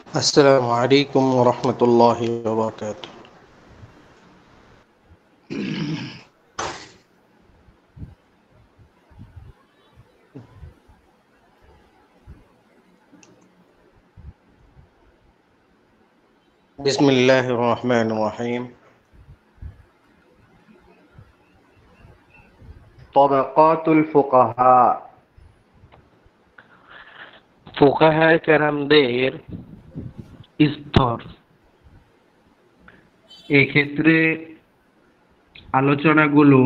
السلام عليكم ورحمة الله وبركاته. بسم الله الرحمن الرحيم. طبقات الفقهاء ফুকাহায়ে কেরামদের স্তর। এক্ষেত্রে আলোচনাগুলো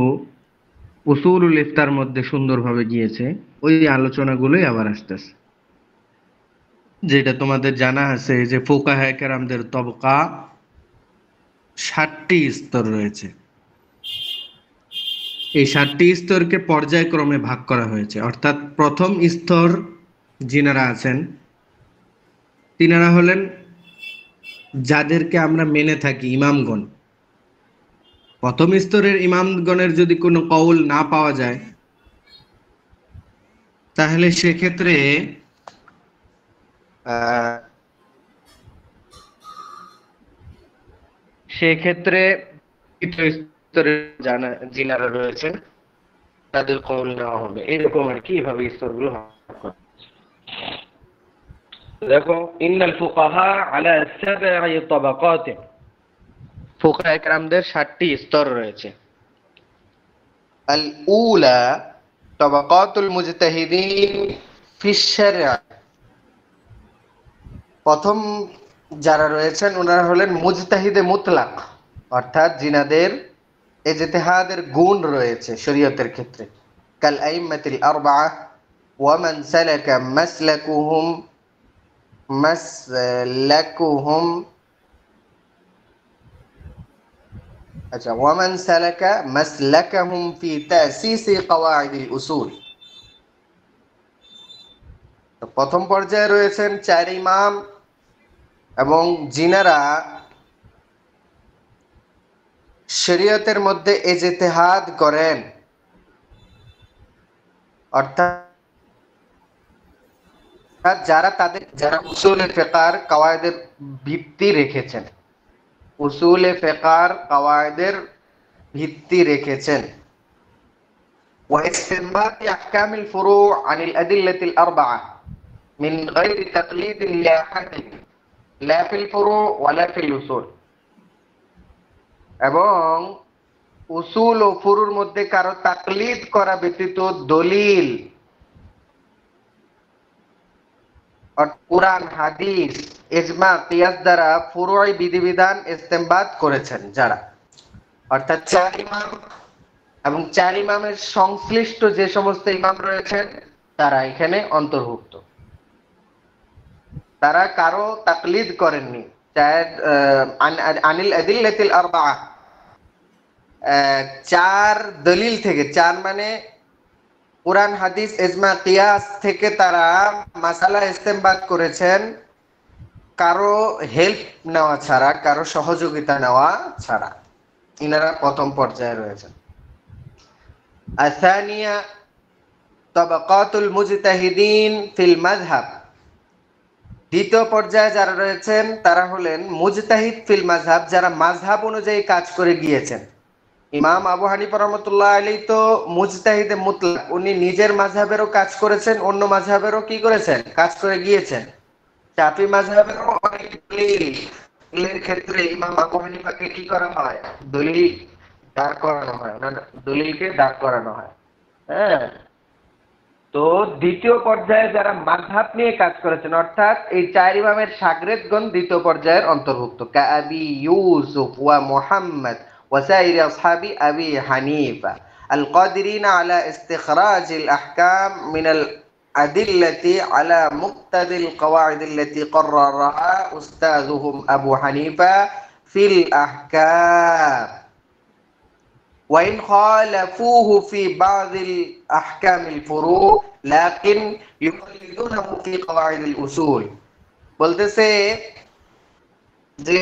উসুলুল ইফতার মধ্যে সুন্দরভাবে গিয়েছে, ওই আলোচনাগুলোই আবার আসতেছে। যেটা তোমাদের জানা আছে যে ফুকাহায়ে কেরামদের তবকা 7টি স্তর রয়েছে। এই 7টি স্তরকে পর্যায়ক্রমে ভাগ করা হয়েছে, অর্থাৎ প্রথম স্তর যিনারা আছেন তিনারা হলেন যাদেরকে আমরা মেনে থাকি ইমামগণ। প্রথম স্তরের ইমামগণের যদি কোনো কওল না পাওয়া যায় তাহলে সেক্ষেত্রে তৃতীয় স্তরের যিনারা রয়েছেন তাদের কওল নেওয়া হবে। এরকম আর কি ভাবে স্তরগুলো দেখো, ইন্নাল ফুকাহা আলা সাব'i তাবাকাত। ফুকাহায়ে কেরামদের 7টি স্তর রয়েছে। আল উলা তাবাকাতুল মুজতাহিদিন ফিশ শারঈ। প্রথম যারা রয়েছেন ওনারা হলেন মুজতাহিদে মুতলাক, অর্থাৎ যিনাদের ইজতিহাদের গুণ রয়েছে শরীয়তের ক্ষেত্রে। কাল আইম্মাতিল আরবাআহ ওয়া মান সালাকা মাসলাকুহুম ওয়া মান সালাকা মাসলাকাহুম ফি তাসিসি কওয়াইদিল উসুল। প্রথম পর্যায়ে রয়েছেন 4 ইমাম এবং যিনারা শরীয়তের মধ্যে ইজতিহাদ করেন, অর্থাৎ যারা উসুলে ফিকহের কাওয়ায়েদের ভিত্তি রেখেছেন, উসুলে ফিকহের কাওয়ায়েদের ভিত্তি রেখেছেন। ওয়া ইসতিনবাতি আহকামিল ফুরু' আনিল আদিল্লাতিল আরবাআহ মিন গায়রি তাকলিদিন লিআহাদিন লা ফিল ফুরু' ওয়ালা ফিল উসুল। এবং উসুল ও ফুরুর মধ্যে কারো তাকলিদ করা ব্যতীত দলিল, কুরআন, হাদিস, ইজমা, কিয়াস দ্বারা ফুরুই বিধিবিধান ইস্তেমবাদ করেছেন যারা, অর্থাৎ 4 ইমাম এবং 4 ইমামের সংশ্লিষ্ট যে সমস্ত ইমাম রয়েছেন তারা এখানে অন্তর্ভুক্ত। তারা কারো তাকলিদ করেননি। আনিল আদিল্লাতিল আরবাআহ, 4 দলিল থেকে, 4 মানে কুরআন, হাদিস, ইজমা, কিয়াস থেকে তারা মাসালা ইস্তেমবাদ করেছেন কারো হেল্প নেওয়া ছাড়া, কারো সহযোগিতা নেওয়া ছাড়া। ইনারা প্রথম পর্যায়ে রয়েছেন। আসানিয়া তাবাকাতুল মুজতাহিদিন ফিল মাযহাব। দ্বিতীয় পর্যায়ে যারা রয়েছেন তারা হলেন মুজতাহিদ ফিল মাযহাব, যারা মাযহাব অনুযায়ী কাজ করে গিয়েছেন। ইমাম আবু হানিফা রাহমাতুল্লাহ আলাইহি তো মুজতাহিদে মুতলাক, উনি নিজের মাযহাবেরও কাজ করেছেন, অন্য মাযহাবেরও কি করেছেন, কাজ করে গিয়েছেন। শাফি মাযহাবেরও অনেক দলিলের ক্ষেত্রে ইমাম আবু হানিফাকে কি করা হয়, দলিল দাঁড় করানো হয়, দলিলকে দাঁড় করানো হয়। হ্যাঁ, তো দ্বিতীয় পর্যায়ে যারা মাযহাব নিয়ে কাজ করেছেন, অর্থাৎ এই 4 ইমামের শাগরেদগণ দ্বিতীয় পর্যায়ের অন্তর্ভুক্ত। কাআবি ইউসুফ ওয়া মুহাম্মদ ওয়া সাইরি আসহাবি আবি হানিফা আল কাদিরিন আলা ইস্তিখরাজিল আহকাম মিনাল আদিল্লাতি আলা মুক্তাদিল কওয়াইদিল্লাতি ক্বাররাহা উস্তাযুহুম আবু হানিফা ফিল আহকাম وإن خالفوه في بعض الأحكام الفروع لكن يقلدونه في قواعد الأصول। বলতেছে যে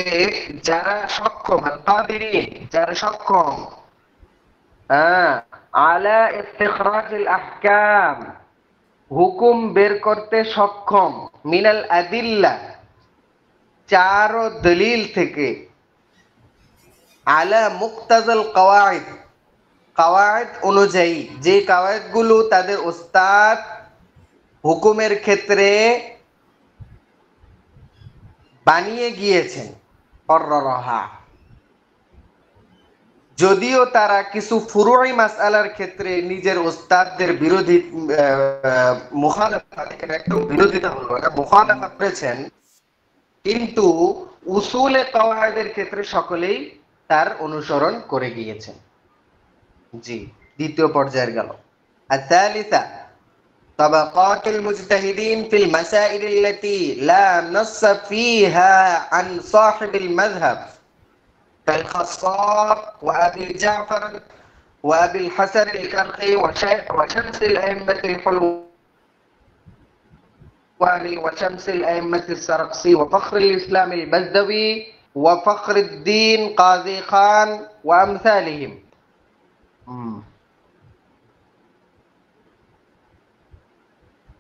যারা সক্ষম, আল-কাদিরিন, যারা সক্ষম আলা ইস্তিখরাজিল আহকাম, হুকুম বের করতে সক্ষম, মিনাল আদিল্লা, চার দলিল থেকে আলা মুক্তাজাল কাওয়াইদ, কাওয়াইদ অনুযায়ী, যে কাওয়াইদ গুলো তাদের ওস্তাদ হুকুমের ক্ষেত্রে বানিয়ে গিয়েছেন, কর্ররহা, যদিও তারা কিছু ফুরুই মাসআলার ক্ষেত্রে নিজের ওস্তাদদের বিরোধী মুখালাফা, একদম বিরোধিতা হলো না, মুখালাফা করেছেন, কিন্তু উসুলে কাওয়াইদের ক্ষেত্রে সকলেই তার অনুসরণ করে গিয়েছেন। জি, দ্বিতীয় পর্যায়ের গেল। الثالثة طبقات المجتهدين في المسائل التي لا نص فيها عن صاحب المذهب كالخصاب وأبي جعفر وأبي الحسن الكرخي وشمس الأئمة الحلواني وشمس الأئمة السرقسي وفخر الإسلام البزدوي وفخر الدين قاضي خان وأمثالهم।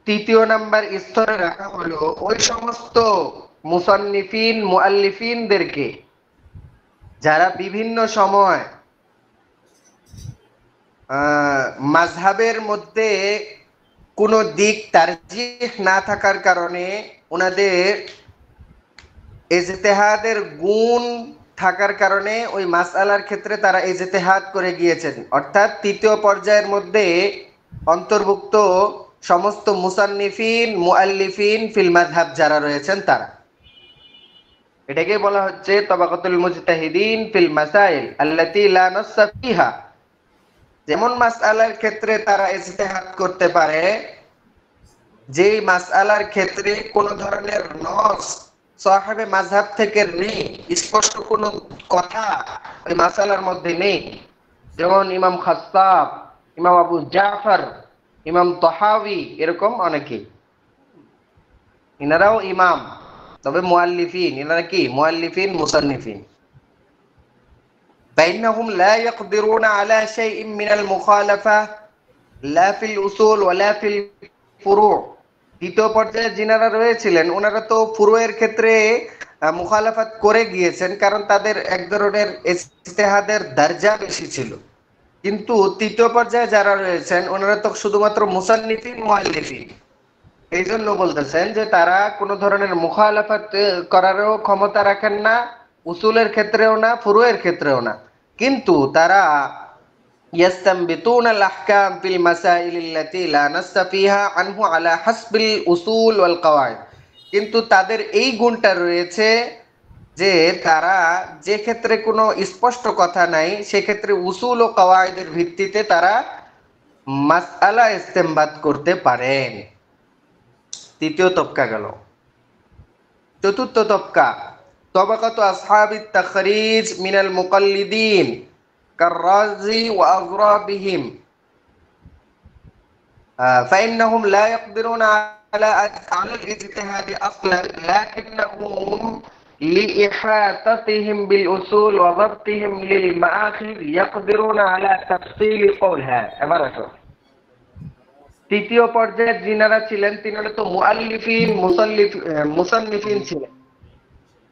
তৃতীয় নাম্বার স্তরে রাখা হলো ওই সমস্ত মুসান্নিফিন মুআল্লিফিনদেরকে যারা বিভিন্ন সময় মাযহাবের মধ্যে কোনো দিক তারজিহ না থাকার কারণে ওনাদের ইজতিহাদের গুণ থাকার কারণে ওই মাসআলার ক্ষেত্রে তারা ইজতিহাদ করে গিয়েছেন, অর্থাৎ তৃতীয় পর্যায়ের মধ্যে অন্তর্ভুক্ত সমস্ত মুসান্নিফিন মুআল্লিফিন ফিল মাযহাব যারা রয়েছেন তারা, এটাকে বলা হচ্ছে তাবাকাতুল মুজতাহিদিন ফিল মাসাইল আল্লাতী লা নাসসা ফিহা। যেমন মাসআলার ক্ষেত্রে তারা ইজতিহাদ করতে পারে, যেই মাসআলার ক্ষেত্রে কোন ধরনের নস সাহেবে মাযহাব থেকে নেই, স্পষ্ট কোনো কথা ওই মাসআলার মধ্যে নেই, যেমন ইমাম খাসসাব, ইমাম আবু জাফর, ইমাম তাহাবি, এরকম অনেকে, ইনারাও ইমাম, তবে মুআল্লিফিন, ইনারা কি মুআল্লিফিন মুসান্নিফিন। فإنهم لا يقدرون على شيء من المخالفة لا في الأصول ولا في الفروع। দ্বিতীয় পর্যায়ে যিনারা রয়েছিলেন ওনারা তো ফুরুয়ের ক্ষেত্রে মুখালাফাত করে গিয়েছেন, কারণ তাদের এক ধরনের ইজতিহাদের দরজা বেশি ছিল, কিন্তু তৃতীয় পর্যায়ে যারা রয়েছেন ওনারা তো শুধুমাত্র মুসান্নিফিন মুআল্লিফিন। এই জন্য বলতেছেন যে তারা কোনো ধরনের মুখালাফাত করারও ক্ষমতা রাখেন না, উসুলের ক্ষেত্রেও না, ফুরুয়ের ক্ষেত্রেও না, কিন্তু তারা ইয়াস্তামবিতুনা আল আহকাম ফিল মাসাইল আল্লাতী লা নাসসা ফিহা আনহু আলা হাসবিল উসুল ওয়াল কাওয়াইদ। কিন্তু তাদের এই গুণটা রয়েছে যে তারা যে ক্ষেত্রে কোনো স্পষ্ট কথা নাই সেক্ষেত্রে উসুল ও কাওয়াইদের ভিত্তিতে তারা মাসআলা ইস্তেমবাত করতে পারেন। তৃতীয় তবকা গেল। চতুর্থ তবকা তবাকাত আসহাবিত তাখরিজ মিনাল মুকাল্লিদিন কাররাজি ওয়া আযরাবিহিম فإنهم لا يقدرون على الاجتهاد أصلا لكنهم لإحاطتهم بالأصول وضبطهم للمآخذ يقدرون على تفصيل قولها। তৃতীয় পর্যায়ে যিনারা ছিলেন তিনারা তো মুআল্লিফিন মুসান্নিফিন ছিলেন।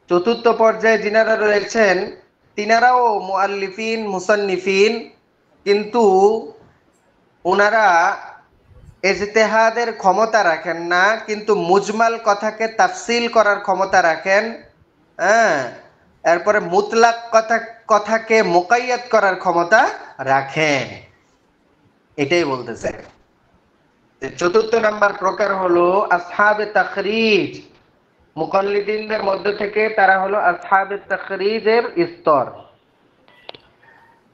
চতুর্থ পর্যায়ে যিনারা রয়েছেন তিনারাও মুআল্লিফিন মুসান্নিফিন, কিন্তু ওনারা ইজতিহাদের ক্ষমতা রাখেন না, কিন্তু মুজমাল কথাকে তাফসিল করার ক্ষমতা রাখেন, এরপরে মুতলাক কথাকে মুকাইয়াদ করার ক্ষমতা রাখেন, এটাই বলতেছে। চতুর্থ নাম্বার প্রকার হলো আসহাবে তাখরিজ। মুকাল্লিদিনদের মধ্যে থেকে তারা হলো আসহাবে তাখরিজের স্তর।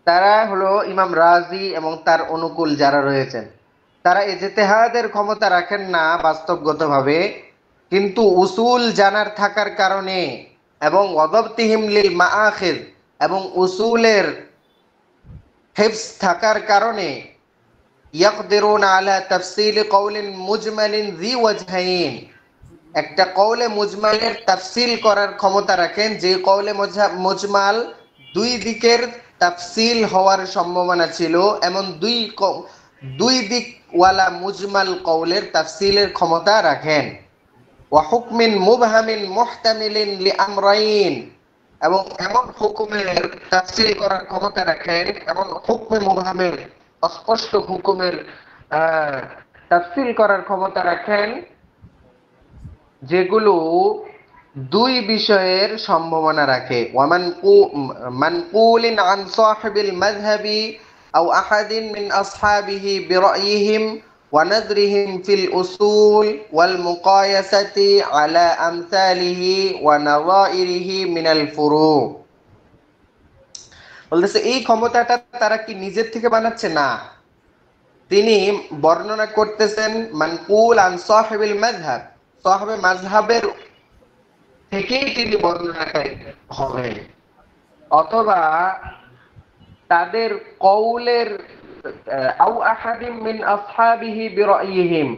তারা হলো ইমাম রাজি এবং তার অনুকূল যারা রয়েছেন, তারা ইজতিহাদের ক্ষমতা রাখেন না বাস্তবগতভাবে, কিন্তু উসুল জানার থাকার কারণে এবং ওয়াদাবতিহিম লিল মাআখিজ এবং উসুলের হিফজ থাকার কারণে ইয়াকদিরুনা আলা তাফসিল কওলিন মুজমালিন যি ওয়াজহাইন, একটা কওলে মুজমালের তাফসিল করার ক্ষমতা রাখেন, যে কওলে মুজমাল দুই দিকের তাফসিল হওয়ার সম্ভাবনা ছিল, এমন দুই দিকওয়ালা মুজমাল কওলের তাফসিলের ক্ষমতা রাখেন। ওয়া হুকমিন মুবহামিন মুহতামিলিন লিআমরাইন, এবং এমন হুকুমের তাফসীর করার ক্ষমতা রাখেন, এমন হুকমে মুবহামের অস্পষ্ট হুকুমের তাফসীর করার ক্ষমতা রাখেন যেগুলো দুই বিষয়ের সম্ভাবনা রাখে। মানকুলিন আন সাহিবিল মাযহাবি আও আহাদিন মিন আসহাবিহি বিরাইহিম ওয়া নাযরিহিম ফিল উসুল ওয়াল মুকায়াসাতি আলা আমসালিহি ওয়া নাযাইরিহি মিনাল ফুরু। বলতেছে এই ক্ষমতাটা তারা কি নিজের থেকে বানাচ্ছে? না, তিনি বর্ণনা করতেছেন মানকুল আন সাহিবিল মাযহাব, সাহাবে মাযহাবের থেকেই তিনি বর্ণনাকারী হবেন, অথবা তাদের কওলের আও আহাদিম মিন আসহাবিহি বিরাইহিম,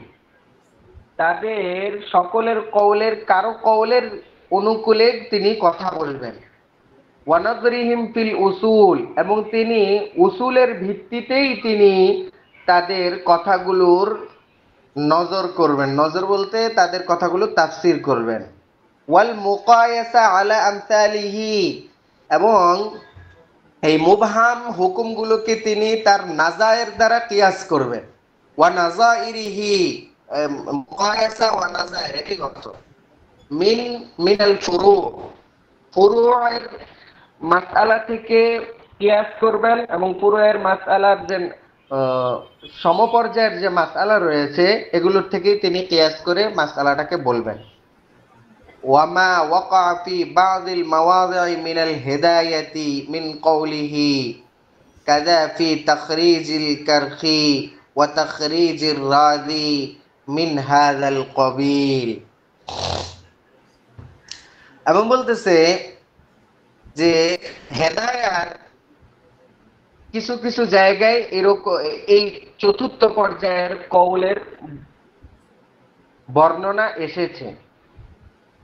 তাদের সকলের কওলের কারো কওলের অনুকূলে তিনি কথা বলবেন। ওয়া নাযরিহিম ফিল উসুল, এবং তিনি উসুলের ভিত্তিতেই তিনি তাদের কথাগুলোর নজর করবেন, নজর বলতে তাদের কথাগুলো তাফসীর করবেন। ওয়াল মুকায়াসা আলা আমসালিহি, এবং এই মুবহাম হুকুমগুলোকে তিনি তার নাজায়ের দ্বারা কিয়াস করবেন। ওয়া নাজাইরিহি, মুকায়াসা ওয়া নাজায়ের একই অর্থ। মিনাল ফুরু, ফুরুয়ের মাসআলা থেকে কিয়াস করবেন, এবং ফুরুয়ের মাসআলার যে সমপর্যায়ের যে মাসআলা রয়েছে এগুলোর থেকেই তিনি কিয়াস করে মাসআলাটাকে বলবেন। ওয়ামা ওয়াকা ফি বাযিল মাওয়াযি'i মিনাল হিদায়াতি মিন কওলিহি কাযা ফি তাখরিজিল কারখি ওয়া তাখরিজির রাযি মিন হাযাল কবিল। এবং বলতেছে যে হেদায়ার কিছু কিছু জায়গায় এরকম এই চতুর্থ পর্যায়ের কওলের বর্ণনা এসেছে।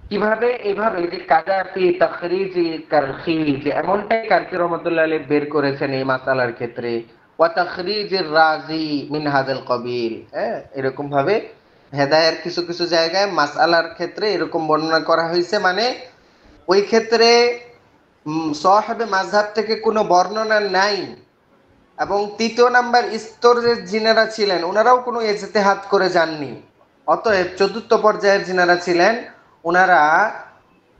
কিভাবে? এইভাবে যে কাযাফি তাখরিজি কারখি, যে এমনটাই কারখি রহমাতুল্লাহ আলাইহি বের করেছেন এই মাসালার ক্ষেত্রে, ওয়া তাখরিজির রাজি মিন হাযাল কবিল। এরকম ভাবে হেদায়ার কিছু কিছু জায়গায় মাসআলার ক্ষেত্রে এরকম বর্ণনা করা হয়েছে, মানে ওই ক্ষেত্রে সাহাবে মাযহাব থেকে কোনো বর্ণনা নাই, এবং তৃতীয় নাম্বার স্তরের যিনারা ছিলেন ওনারাও কোনো ইজতিহাদ করে যাননি। অতএব চতুর্থ পর্যায়ের যিনারা ছিলেন ওনারা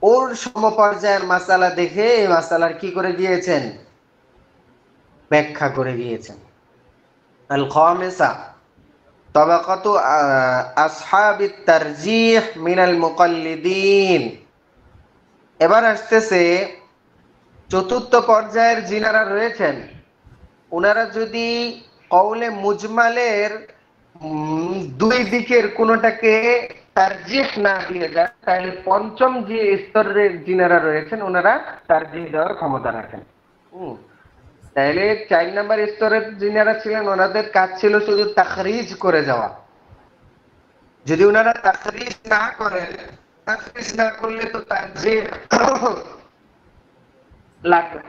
ওর সমপর্যায়ের মাসালা দেখে এই মাসালার কি করে দিয়েছেন? ব্যাখ্যা করে দিয়েছেন। আল খামিসা তাবাকাতু আসহাবিত তারজিহ মিনাল মুকাল্লিদিন। এবার আসতেছে চতুর্থ পর্যায়ের যিনারা রয়েছেন ওনারা যদি কওলে মুজমালের দুই দিকের কোনোটাকে তারজিহ না দিয়ে যায়, তাহলে পঞ্চম যে স্তরের যিনারা রয়েছেন ওনারা তারজিহ দেওয়ার ক্ষমতা রাখেন। তাহলে 4 নাম্বার স্তরের যিনারা ছিলেন ওনাদের কাজ ছিল শুধু তাখরিজ করে যাওয়া। যদি ওনারা তাখরিজ না করেন, তাখরিজ না করলে তো তারজিহ লাগবে।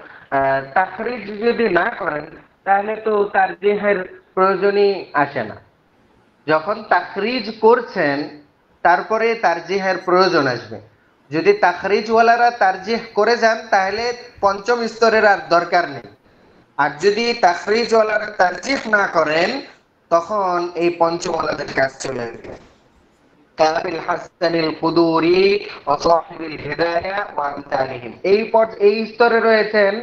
তাখরিজ যদি না করেন তাহলে তো তারজিহের প্রয়োজনই আসে না। যখন তাখরিজ করছেন তারপরে তারজিহের প্রয়োজন আসবে। যদি তাখরিজওয়ালারা তারজিহ করে যান তাহলে পঞ্চম স্তরের আর দরকার নেই, আর যদি তাখরিজওয়ালারা তারজিহ না করেন তখন এই পঞ্চমওয়ালাদের কাজ চলে আসবে। কাবিল হাসানিল কুদুরি ওয়া সাহিবিল হিদায়া ওয়া আমসালিহিম, এই স্তরে রয়েছেন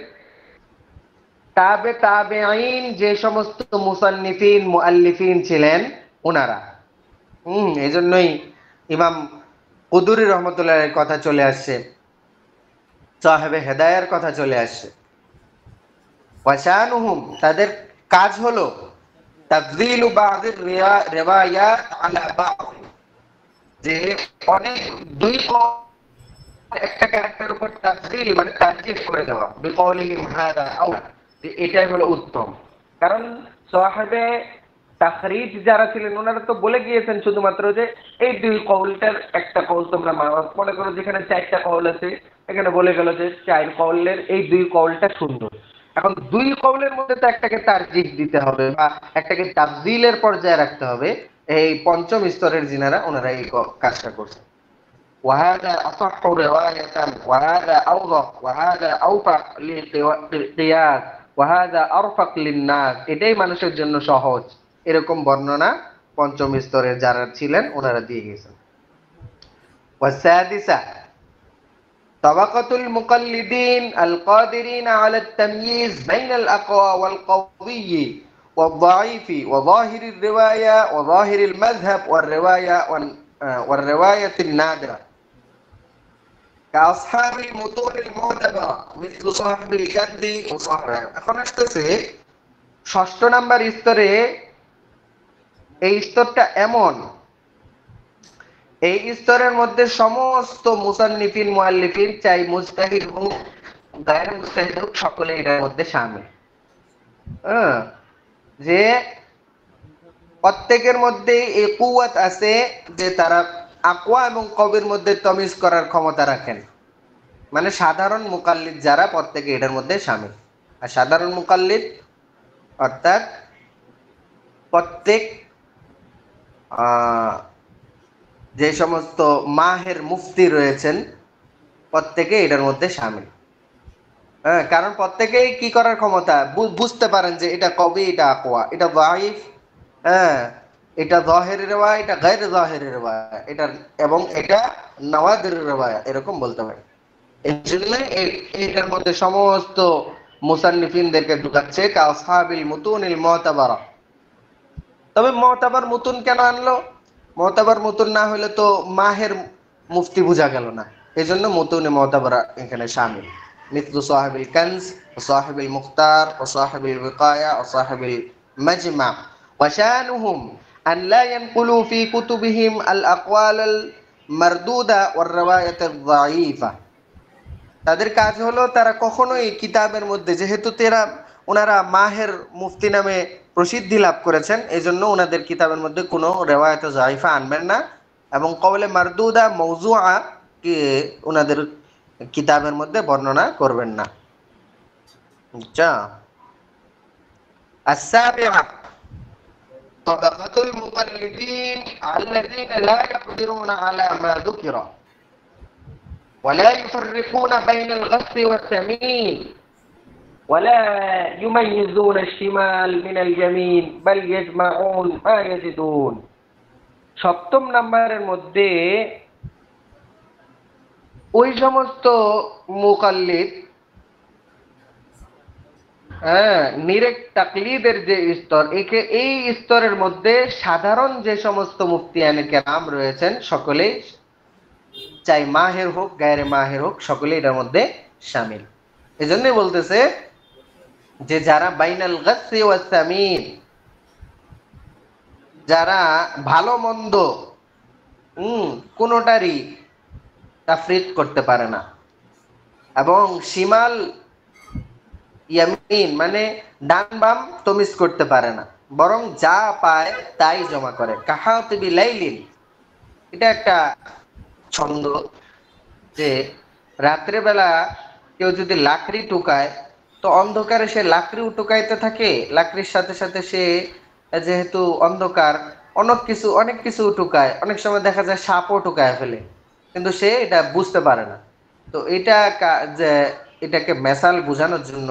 তাবেঈন, যে সমস্ত মুসান্নিফিন মুআল্লিফিন ছিলেন ওনারা। এজন্যই ইমাম কুদুরি রহমতুল্লাহের কথা চলে আসছে, সাহেবে হেদায়ার কথা চলে আসছে। ওয়াশানুহুম, তাদের কাজ হলো তাফযীলু বাযির রিওয়ায়াত আলা বা'দ, যে অনেক দুই একটা ক্যারেক্টারের উপর তাফযীল মানে তারজিহ করে দেওয়া, বিকওলিহিম হাদা আওলা, যে এটাই হলো উত্তম। কারণ সাহাবে তাখরিজ যারা ছিলেন ওনারা তো বলে গিয়েছেন শুধুমাত্র যে এই দুই কওলটার একটা কওল তোমরা মনে করো, যেখানে 4টা কওল আছে এখানে বলে গেল যে 4 কওলের এই দুই কওলটা সুন্দর। এখন দুই কওলের মধ্যে তো একটাকে তারজিহ দিতে হবে বা একটাকে তাফযীলের পর্যায়ে রাখতে হবে। এই পঞ্চম স্তরের যিনারা ওনারা এই কাজটা করছেন। وهذا أصح رواية وهذا أوضح وهذا أوفق للقياس وهذا أرفق للناس এটাই মানুষের জন্য সহজ এরকম বর্ণনা পঞ্চম স্তরের যারা ছিলেন ওনারা দিয়ে গেছেন والسادسة طبقة المقلدين القادرين على التمييز بين الأقوى والقوي والضعيف وظاهر الرواية وظاهر المذهب والرواية النادرة كأصحاب المتون المعتبرة مثل صاحب الجد وصاحبه এখন আসতেছে ষষ্ঠ নাম্বার স্তরে এই স্তরটা এমন এই স্তরের মধ্যে সমস্ত মুসান্নিফিন মুআল্লিফিন চাই মুজতাহিদ হোক গায়র মুজতাহিদ হোক সকলে এর মধ্যে শামিল যে প্রত্যেকের মধ্যে এই কুওয়াত আছে যে তারা আকওয়া এবং কবির মধ্যে তামিজ করার ক্ষমতা রাখেন মানে সাধারণ মুকাল্লিদ যারা প্রত্যেকে এটার মধ্যে শামিল আর সাধারণ মুকাল্লিদ অর্থাৎ প্রত্যেক যে সমস্ত মাহের মুফতি রয়েছেন প্রত্যেকে এটার মধ্যে শামিল কারণ প্রত্যেকেই কি করার ক্ষমতা বুঝতে পারেন যে এটা কবি এটা আকওয়া এটা যায়িফ এটা যাহিরের রিওয়ায়া এটা গায়র যাহিরের রিওয়ায়া এটা এবং এটা নাওয়াদিরের রিওয়ায়া এরকম বলতে পারে এইজন্য এটার মধ্যে সমস্ত মুসান্নিফিনদেরকে ঢুকাচ্ছে কা আসহাবিল মুতুনিল মুতাবারা তবে মুতাবার মুতুন কেন আনলো মুতাবার মুতুন না হলে তো মাহের মুফতি বোঝা গেল না এজন্য মুতুনে মুতাবারা এখানে শামিল مثل صاحب الكنز وصاحب المختار وصاحب الوقاية وصاحب المجمع وشانهم أن لا ينقلوا في كتبهم الأقوال المردودة والرواية الضعيفة তাদের কাজ হলো তারা কখনোই কিতাবের মধ্যে যেহেতু ওনারা মাহের মুফতি নামে প্রসিদ্ধি লাভ করেছেন এজন্য ওনাদের কিতাবের মধ্যে কোনো রিওয়ায়াত যায়িফা আনবেন না এবং কওলে মারদুদা মাওজুআ কে ওনাদের কিতাবের মধ্যে বর্ণনা করবেন না আচ্ছা السابعة طبقة المقلدين الذين لا يقدرون على ما ذكر ولا يفرقون بين الغث والسمين ولا يميزون الشمال من اليمين بل يجمعون ما يجدون সপ্তম নম্বরের মধ্যে ওই সমস্ত মুকাল্লিদ নিরেক তাকলিদের যে স্তর এই স্তরের মধ্যে সাধারণ যে সমস্ত মুফতিয়ানে কেরাম রয়েছেন সকলেই চাই মাহের হোক গায়রে মাহের হোক সকলেই এর মধ্যে শামিল এজন্যই বলতেছে যে যারা বাইনাল গাসসি ওয়াস সামিন যারা ভালো মন্দ কোনোটারই তাফরিক করতে পারে না এবং শিমাল ইয়ামিন মানে ডান বাম তমিজ করতে পারে না বরং যা পায় তাই জমা করে কাহাতিবি লাইলিন এটা একটা ছন্দ যে রাত্রে বেলা কেউ যদি লাকড়ি টুকায় তো অন্ধকারে সে লাকড়িও টুকাইতে থাকে লাকড়ির সাথে সাথে সে যেহেতু অন্ধকার অনেক কিছু টুকায় অনেক সময় দেখা যায় সাপও টুকায় ফেলে কিন্তু সে এটা বুঝতে পারে না তো এটা যে এটাকে মেসাল বোঝানোর জন্য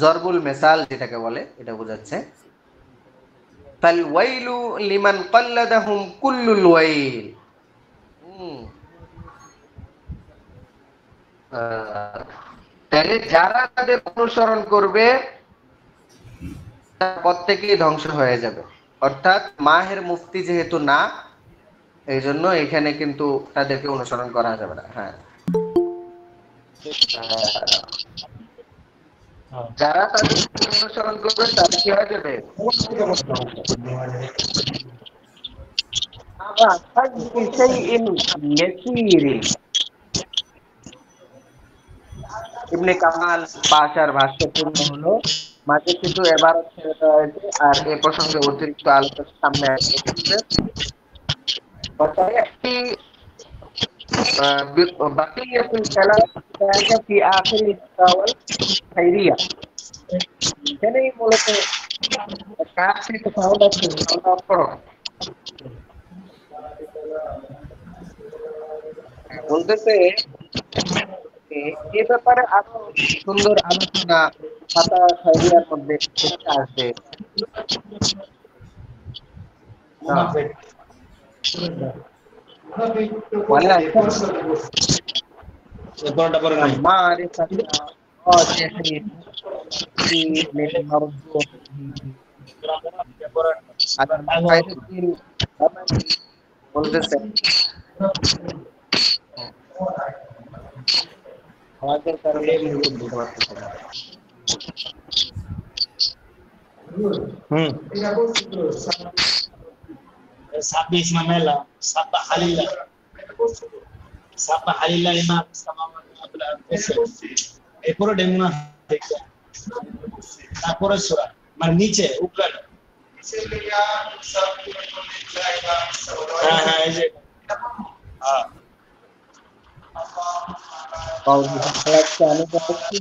জরবুল মেসাল যেটাকে বলে এটা বোঝাচ্ছে ফাল ওয়াইলু লিমান কাল্লাদাহুম কুল্লুল ওয়াইল তাহলে যারা তাদের অনুসরণ করবে প্রত্যেকেই ধ্বংস হয়ে যাবে অর্থাৎ মাহের মুফতি যেহেতু না এই জন্য এখানে কিন্তু তাদেরকে অনুসরণ করা যাবে না যারা তাদের অনুসরণ করবে তারা কি হয়ে যাবে ইবনে কামাল পাশার ভাষ্যপূর্ণ হলো মাঝে কিছু এবারত ছেড়ে দেওয়া হয়েছে আর এ প্রসঙ্গে অতিরিক্ত আলোচনা সামনে আসছে بقية الكلام كان في آخر الفتاوى الخيرية এখানেই মূলত কাজ থেকে তাহলে আমরা বলতেছে এ ব্যাপারে আরো সুন্দর আলোচনা ফাতা খাইরিয়ার মধ্যে দেখতে আসবে। ولا شك أن معرفة راجح من مرجوح আচ্ছা মুজাহিদুদ্দিন বলতেছেন আমাদের কারণে বুঝতে পারতেছেন না। Sabih Ismaila, Sabah Halillah, Sabah Halillah Imam Samawati wal Ardi. এরপরে ডেমোনা দেখবে তারপরে সূরা মানে নিচে উপরে হ্যাঁ হ্যাঁ এই যে হ্যাঁ और একটা আমি বলছি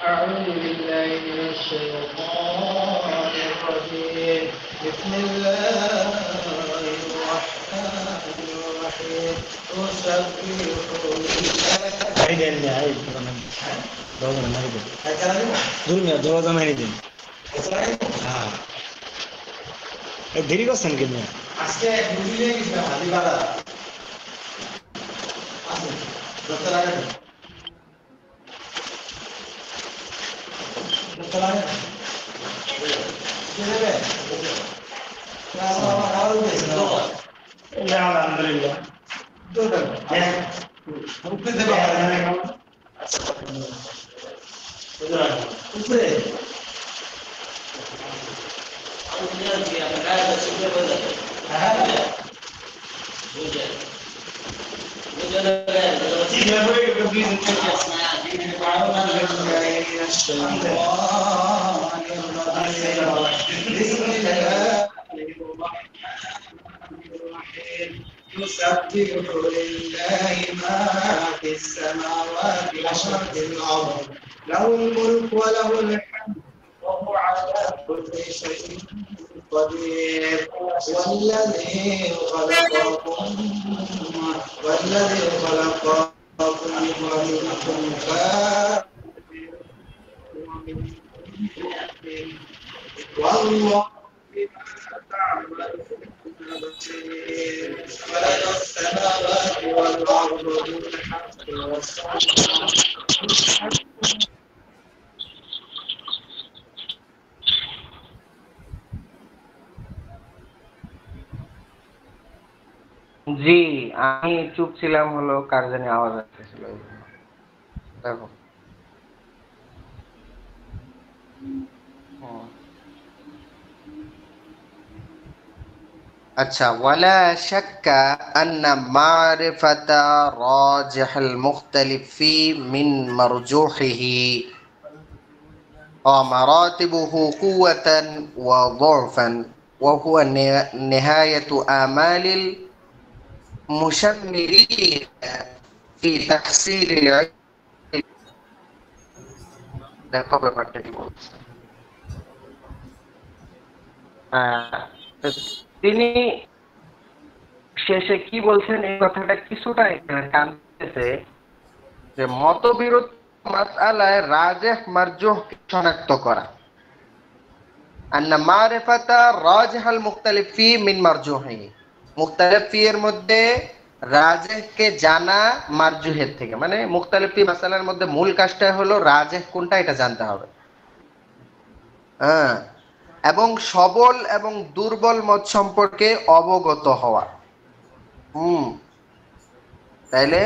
أعوذ بالله من الشيطان الرجيم بسم الله الرحمن الرحيم يسبح عيد يا عيد دورنا ما يدين دورنا دورنا ما يدين हाँ देरी को संग में আজকে বুঝিয়ে গেছে হাদিবালা আছে ডক্টর আগে ডক্টর আগে কেনে alhamdulillah উপরে يسبح لله ما في السماوات وما في الأرض له الملك وله الحمد وهو على كل شيء قدير والذي خلقكم ومنكم كافر والله بما تعملون بصير خلق السماوات والأرض بالحق والصبر জি আমি চুপ ছিলাম হলো কার জানি আওয়াজ আসতেছিল দেখো अच्छा ولا شك أن معرفة راجح المختلف فيه من مرجوحه ومراتبه قوة وضعفا وهو نهاية آمال المشمرين في تحصيل العلم. দেখো ব্যাপারটা কি বলছে তিনি শেষে কি বলছেন এই কথাটা কিছুটা এখানে টানতেছে যে মতবিরোধ মাসআলায় রাজিহ মারজুহ শনাক্ত করা আন্না মারিফাতা রাজিহাল মুখতালিফ ফি মিন মারজুহি মুখতালিফ ফি এর মধ্যে রাজিহকে জানা মারজুহের থেকে মানে মুখতালিফ ফি মাসআলার মধ্যে মূল কাজটা হলো রাজিহ কোনটা এটা জানতে হবে হ্যাঁ এবং সবল এবং দুর্বল মত সম্পর্কে অবগত হওয়া। তাইলে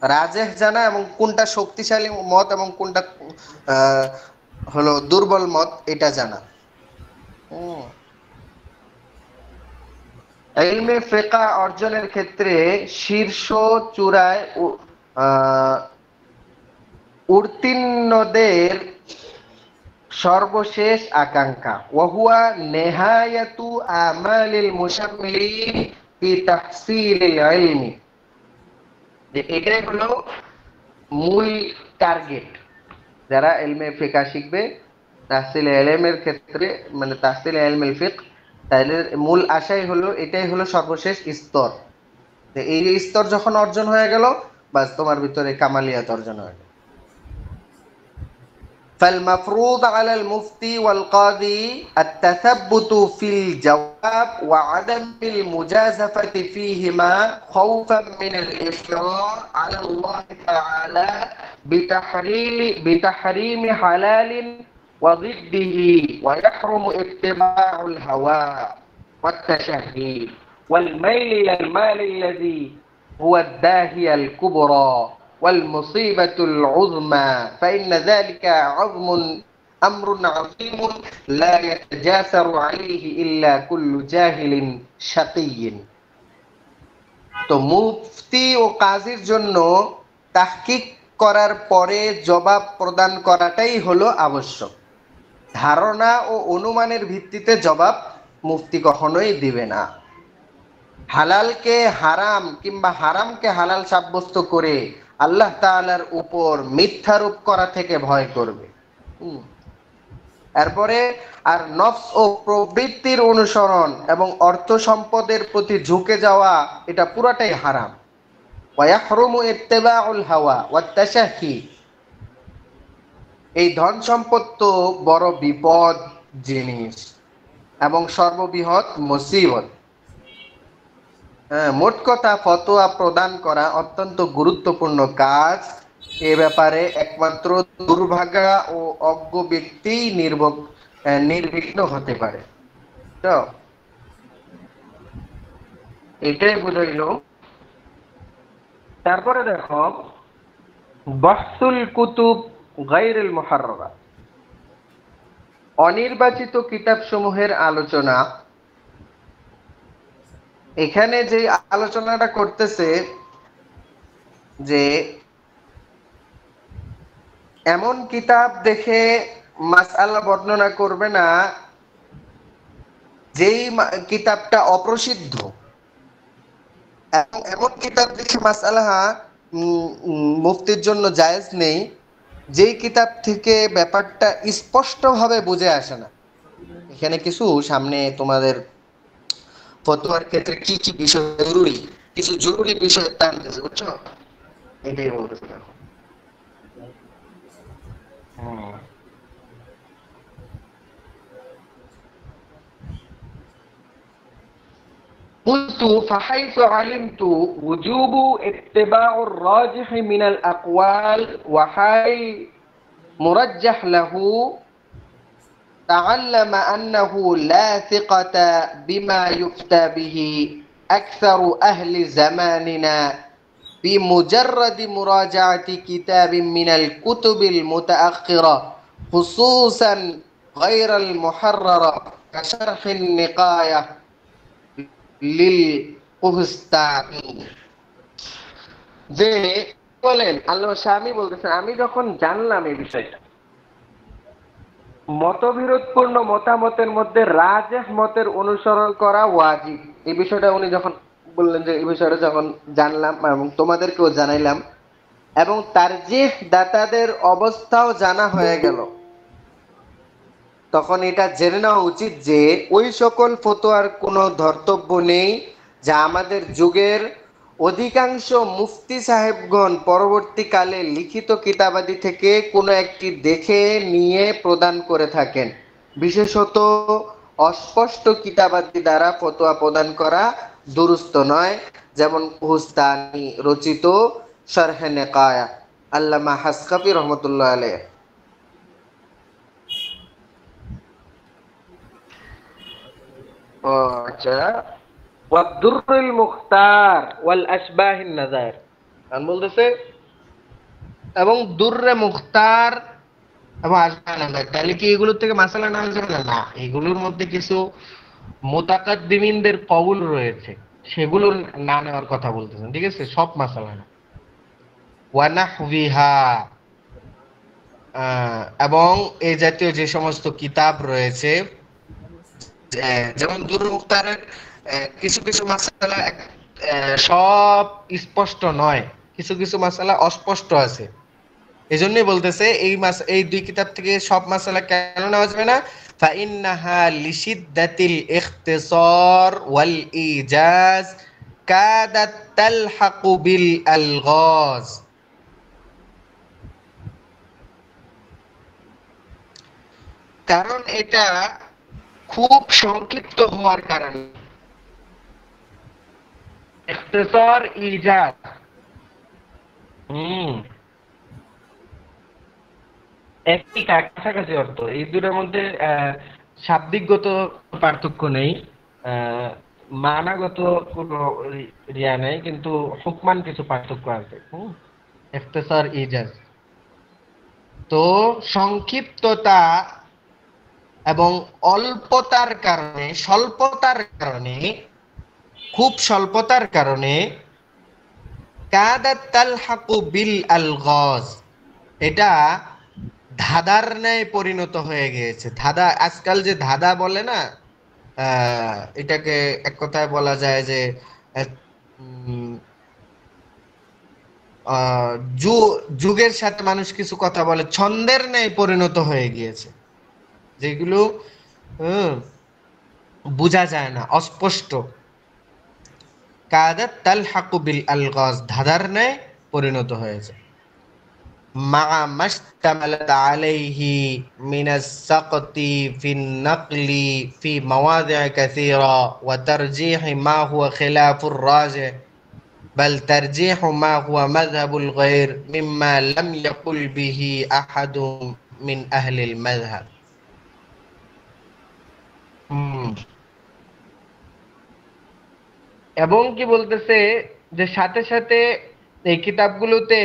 রাজেহ জানা এবং কোনটা শক্তিশালী মত এবং কোনটা হলো দুর্বল মত এটা জানা। ইলমে ফিকহ অর্জনের ক্ষেত্রে শীর্ষ চূড়ায় উত্তীর্ণদের সর্বশেষ আকাঙ্ক্ষা ওয়াহুয়া নেহায়াতু আমালিল মুশাম্মিলিন ফি তাহসিলিল ইলমি, যে এটাই হলো মূল টার্গেট যারা ইলমে ফিকহ শিখবে তাহসিল ইলমের ক্ষেত্রে, মানে তাহসিল ইলমুল ফিকহ, তাহলে মূল আশাই হলো এটাই হলো সর্বশেষ স্তর। এই স্তর যখন অর্জন হয়ে গেল, বাস তোমার ভিতরে কামালিয়াত অর্জন হয়ে গেল। فالمفروض على المفتي والقاضي التثبت في الجواب وعدم المجازفة فيهما خوفا من الإصرار على الله تعالى بتحريم حلال وضده، ويحرم اتباع الهوى والتشهي والميل إلى المال الذي هو الداهية الكبرى والمصيبة العظمى، فإن ذلك أمر عظيم لا يتجاسر عليه إلا كل جاهل شقي। তো মুফতি ও কাজীর জন্য তাহকিক করার পরে জবাব প্রদান করাটাই হলো আবশ্যক। ধারণা ও অনুমানের ভিত্তিতে জবাব মুফতি কখনোই দিবে না। হালালকে হারাম কিংবা হারামকে হালাল সাব্যস্ত করে আল্লাহ তাআলার উপর মিথ্যারোপ করা থেকে ভয় করবে। এরপরে আর নফস ও প্রবৃত্তির অনুসরণ এবং অর্থ সম্পদের প্রতি ঝুঁকে যাওয়া, এটা পুরাটাই হারাম। ওয়ায়াহরুমু ইত্তিবাউল হাওয়া ওয়াত তাশাহি, এই ধন সম্পদ তো বড় বিপদ জিনিস এবং সর্ববৃহৎ মুসিবত। মোট কথা, ফতোয়া প্রদান করা অত্যন্ত গুরুত্বপূর্ণ কাজ। এ ব্যাপারে একমাত্র দুর্ভাগা ও অজ্ঞ ব্যক্তি নির্বিঘ্ন হতে পারে। তো এটাই বুঝাইল। তারপরে দেখো বাহসুল কুতুব গায়রুল মুহাররারা, অনির্বাচিত কিতাব সমূহের আলোচনা। এখানে যে আলোচনাটা করতেছে যে এমন কিতাব দেখে মাসআলা বর্ণনা করবে না যেই কিতাবটা অপ্রসিদ্ধ, এবং এমন কিতাব দেখে মাসআলা মুফতির জন্য জায়েজ নেই যেই কিতাব থেকে ব্যাপারটা স্পষ্টভাবে বুঝে আসে না। এখানে কিছু সামনে তোমাদের ফতোয়ার ক্ষেত্রে কি কি বিষয় জরুরি, কিছু জরুরি বিষয় টানতেছে, বুঝছো? এটাই বলতেছে। দেখো قلت فحيث علمت وجوب اتباع الراجح من الأقوال وحال مرجح له تعلم أنه لا ثقة بما يفتى به أكثر أهل زماننا بمجرد مراجعة كتاب من الكتب المتأخرة خصوصا غير المحررة كشرح النقاية للقهستاني। যে বলেন আল্লাহ শামী বলতেছেন, আমি যখন জানলাম এই বিষয়টা, মতবিরোধপূর্ণ মতামতের মধ্যে রাজেহ মতের অনুসরণ করা ওয়াজিব, এই বিষয়টা উনি যখন বললেন, যে এই বিষয়টা যখন জানলাম এবং তোমাদেরকেও জানাইলাম, এবং তারজিহ দাতাদের অবস্থাও জানা হয়ে গেল, তখন এটা জেনে নেওয়া উচিত যে ওই সকল ফতোয়ার কোনো ধর্তব্য নেই যা আমাদের যুগের অধিকাংশ মুফতি সাহেবগণ পরবর্তীকালে লিখিত কিতাবাদি থেকে কোনো একটি দেখে নিয়ে প্রদান করে থাকেন। বিশেষত অস্পষ্ট কিতাবাদি দ্বারা ফতোয়া প্রদান করা দুরুস্ত নয়, যেমন কুহস্তানি রচিত শরহে নেকায়া, আল্লামা হাসকাফি রহমতুল্লাহ আলাইহ। ও আচ্ছা, ওয়াদ-দুররুল মুখতার ওয়াল আশবাহিন নাযার, কারণ বলতেছে এবং দুররে মুখতার এবং আশবাহিন নাযার, তাহলে কি এগুলোর থেকে মাসালা নেওয়া যাবে না? না, এগুলোর মধ্যে কিছু মুতাকাদ্দিমিনদের কওল রয়েছে, সেগুলো না নেওয়ার কথা বলতেছেন, ঠিক আছে? সব মাসালা না। ওয়া নাহবিহা, এবং এই জাতীয় যে সমস্ত কিতাব রয়েছে, যেমন দুরুল মুখতারের কিছু কিছু মাসালা সব স্পষ্ট নয়, কিছু কিছু মাসালা অস্পষ্ট আছে। এই জন্যই বলতেছে এই দুই কিতাব থেকে সব মাসালা কেন নেওয়া যাবে না? ফাইন্নাহা লিশিদ্দাতিল ইখতিসার ওয়াল ইজাজ কাদাত তালহাকু বিল আলগাজ। কারণ এটা খুব সংক্ষিপ্ত হওয়ার কারণে, ইখতিসার ইজাজ, একই কাছাকাছি অর্থ, এই দুটোর মধ্যে শাব্দিকগত পার্থক্য নেই, মানাগত কোনো রিয়া নেই, কিন্তু হুকমান কিছু পার্থক্য আছে। ইখতিসার ইজাজ তো সংক্ষিপ্ততা এবং অল্পতার কারণে, স্বল্পতার কারণে, খুব স্বল্পতার কারণে কাদাত তালহাকু বিল আলগাজ, এটা ধাঁধার ন্যায় পরিণত হয়ে গিয়েছে। ধাঁধা, আজকাল যে ধাঁধা বলে না, এটাকে এক কথায় বলা যায় যে যুগের সাথে মানুষ কিছু কথা বলে, ছন্দের ন্যায় পরিণত হয়ে গিয়েছে, যেগুলো বোঝা যায় না, অস্পষ্ট। কাদাত তালহাকু বিল আলগাজ, ধাঁধার ন্যায় পরিণত হয়েছে। মা মাশতামালাত আলাইহি মিনাস সাকতি ফিন নাকলি ফি মাওয়াদি'a কাসীরা ওয়া তারজীহ মা হুয়া খিলাফুর রাজিহ বাল তারজীহ মা হুয়া মাযহাবুল গায়র মিম্মা লাম ইয়াকুল বিহি আহাদুম মিন আহলিল মাযহাব। এবং কি বলতেছে যে সাথে সাথে এই কিতাবগুলোতে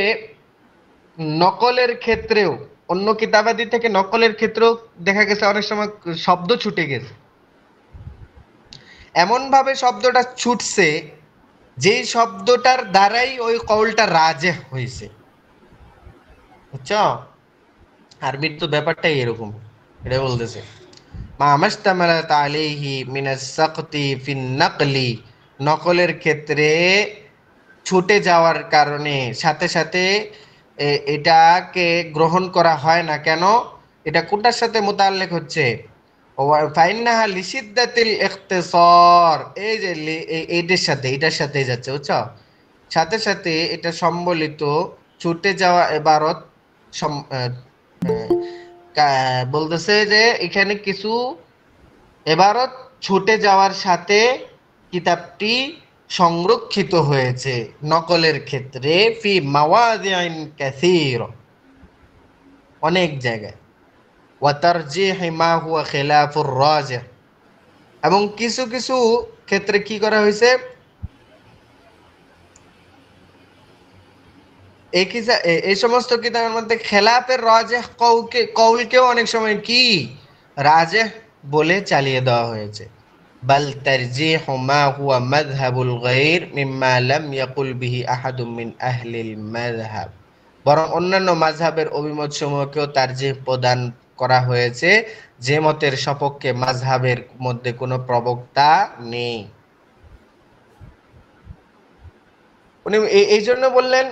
নকলের ক্ষেত্রেও, অন্য কিতাবাদি থেকে নকলের ক্ষেত্রেও দেখা গেছে অনেক সময় শব্দ ছুটে গেছে, এমন ভাবে শব্দটা ছুটছে যেই শব্দটার দ্বারাই ওই কওলটা রাজেহ হয়েছে, বুঝছো? আরবির তো ব্যাপারটাই এরকম, এটা বলতেছে মা মাশতামালাত আলাইহি মিনাস সাকতি ফিন নাকলি, নকলের ক্ষেত্রে ছুটে যাওয়ার কারণে সাথে সাথে এটাকে গ্রহণ করা হয় না। কেন? এটা কোনটার সাথে মোতাল্লিক হচ্ছে? ফাইন্নাহা লিশিদ্দাতিল ইখতিসার, এই যে এটার সাথে, এটার সাথে যাচ্ছে, বুঝছো? সাথে সাথে এটা সম্বলিত ছুটে যাওয়া ইবারত বলতেছে যে এখানে কিছু ইবারত ছুটে যাওয়ার সাথে কিতাবটি সংরক্ষিত হয়েছে নকলের ক্ষেত্রে ফি মাওয়াদি'ইন কাসীরা, অনেক জায়গায়, ওয়া তারজীহ মা হুয়া খিলাফুর রাজিহ, এবং কিছু কিছু ক্ষেত্রে কি করা হয়েছে, এই সমস্ত কিতাবের মধ্যে খেলাফের রাজিহ কওলকেও অনেক সময় কি রাজিহ বলে চালিয়ে দেওয়া হয়েছে। বাল তারজীহ মা হুয়া মাযহাবুল গায়র মিম্মা লাম ইয়াকুল বিহি আহাদুম মিন আহলিল মাযহাব, বরং অন্যান্য মাযহাবের অভিমত সমূহকেও তারজীহ প্রদান করা হয়েছে যে মতের সপক্ষে মাযহাবের মধ্যে কোনো প্রবক্তা নেই। উনি এই জন্য বললেন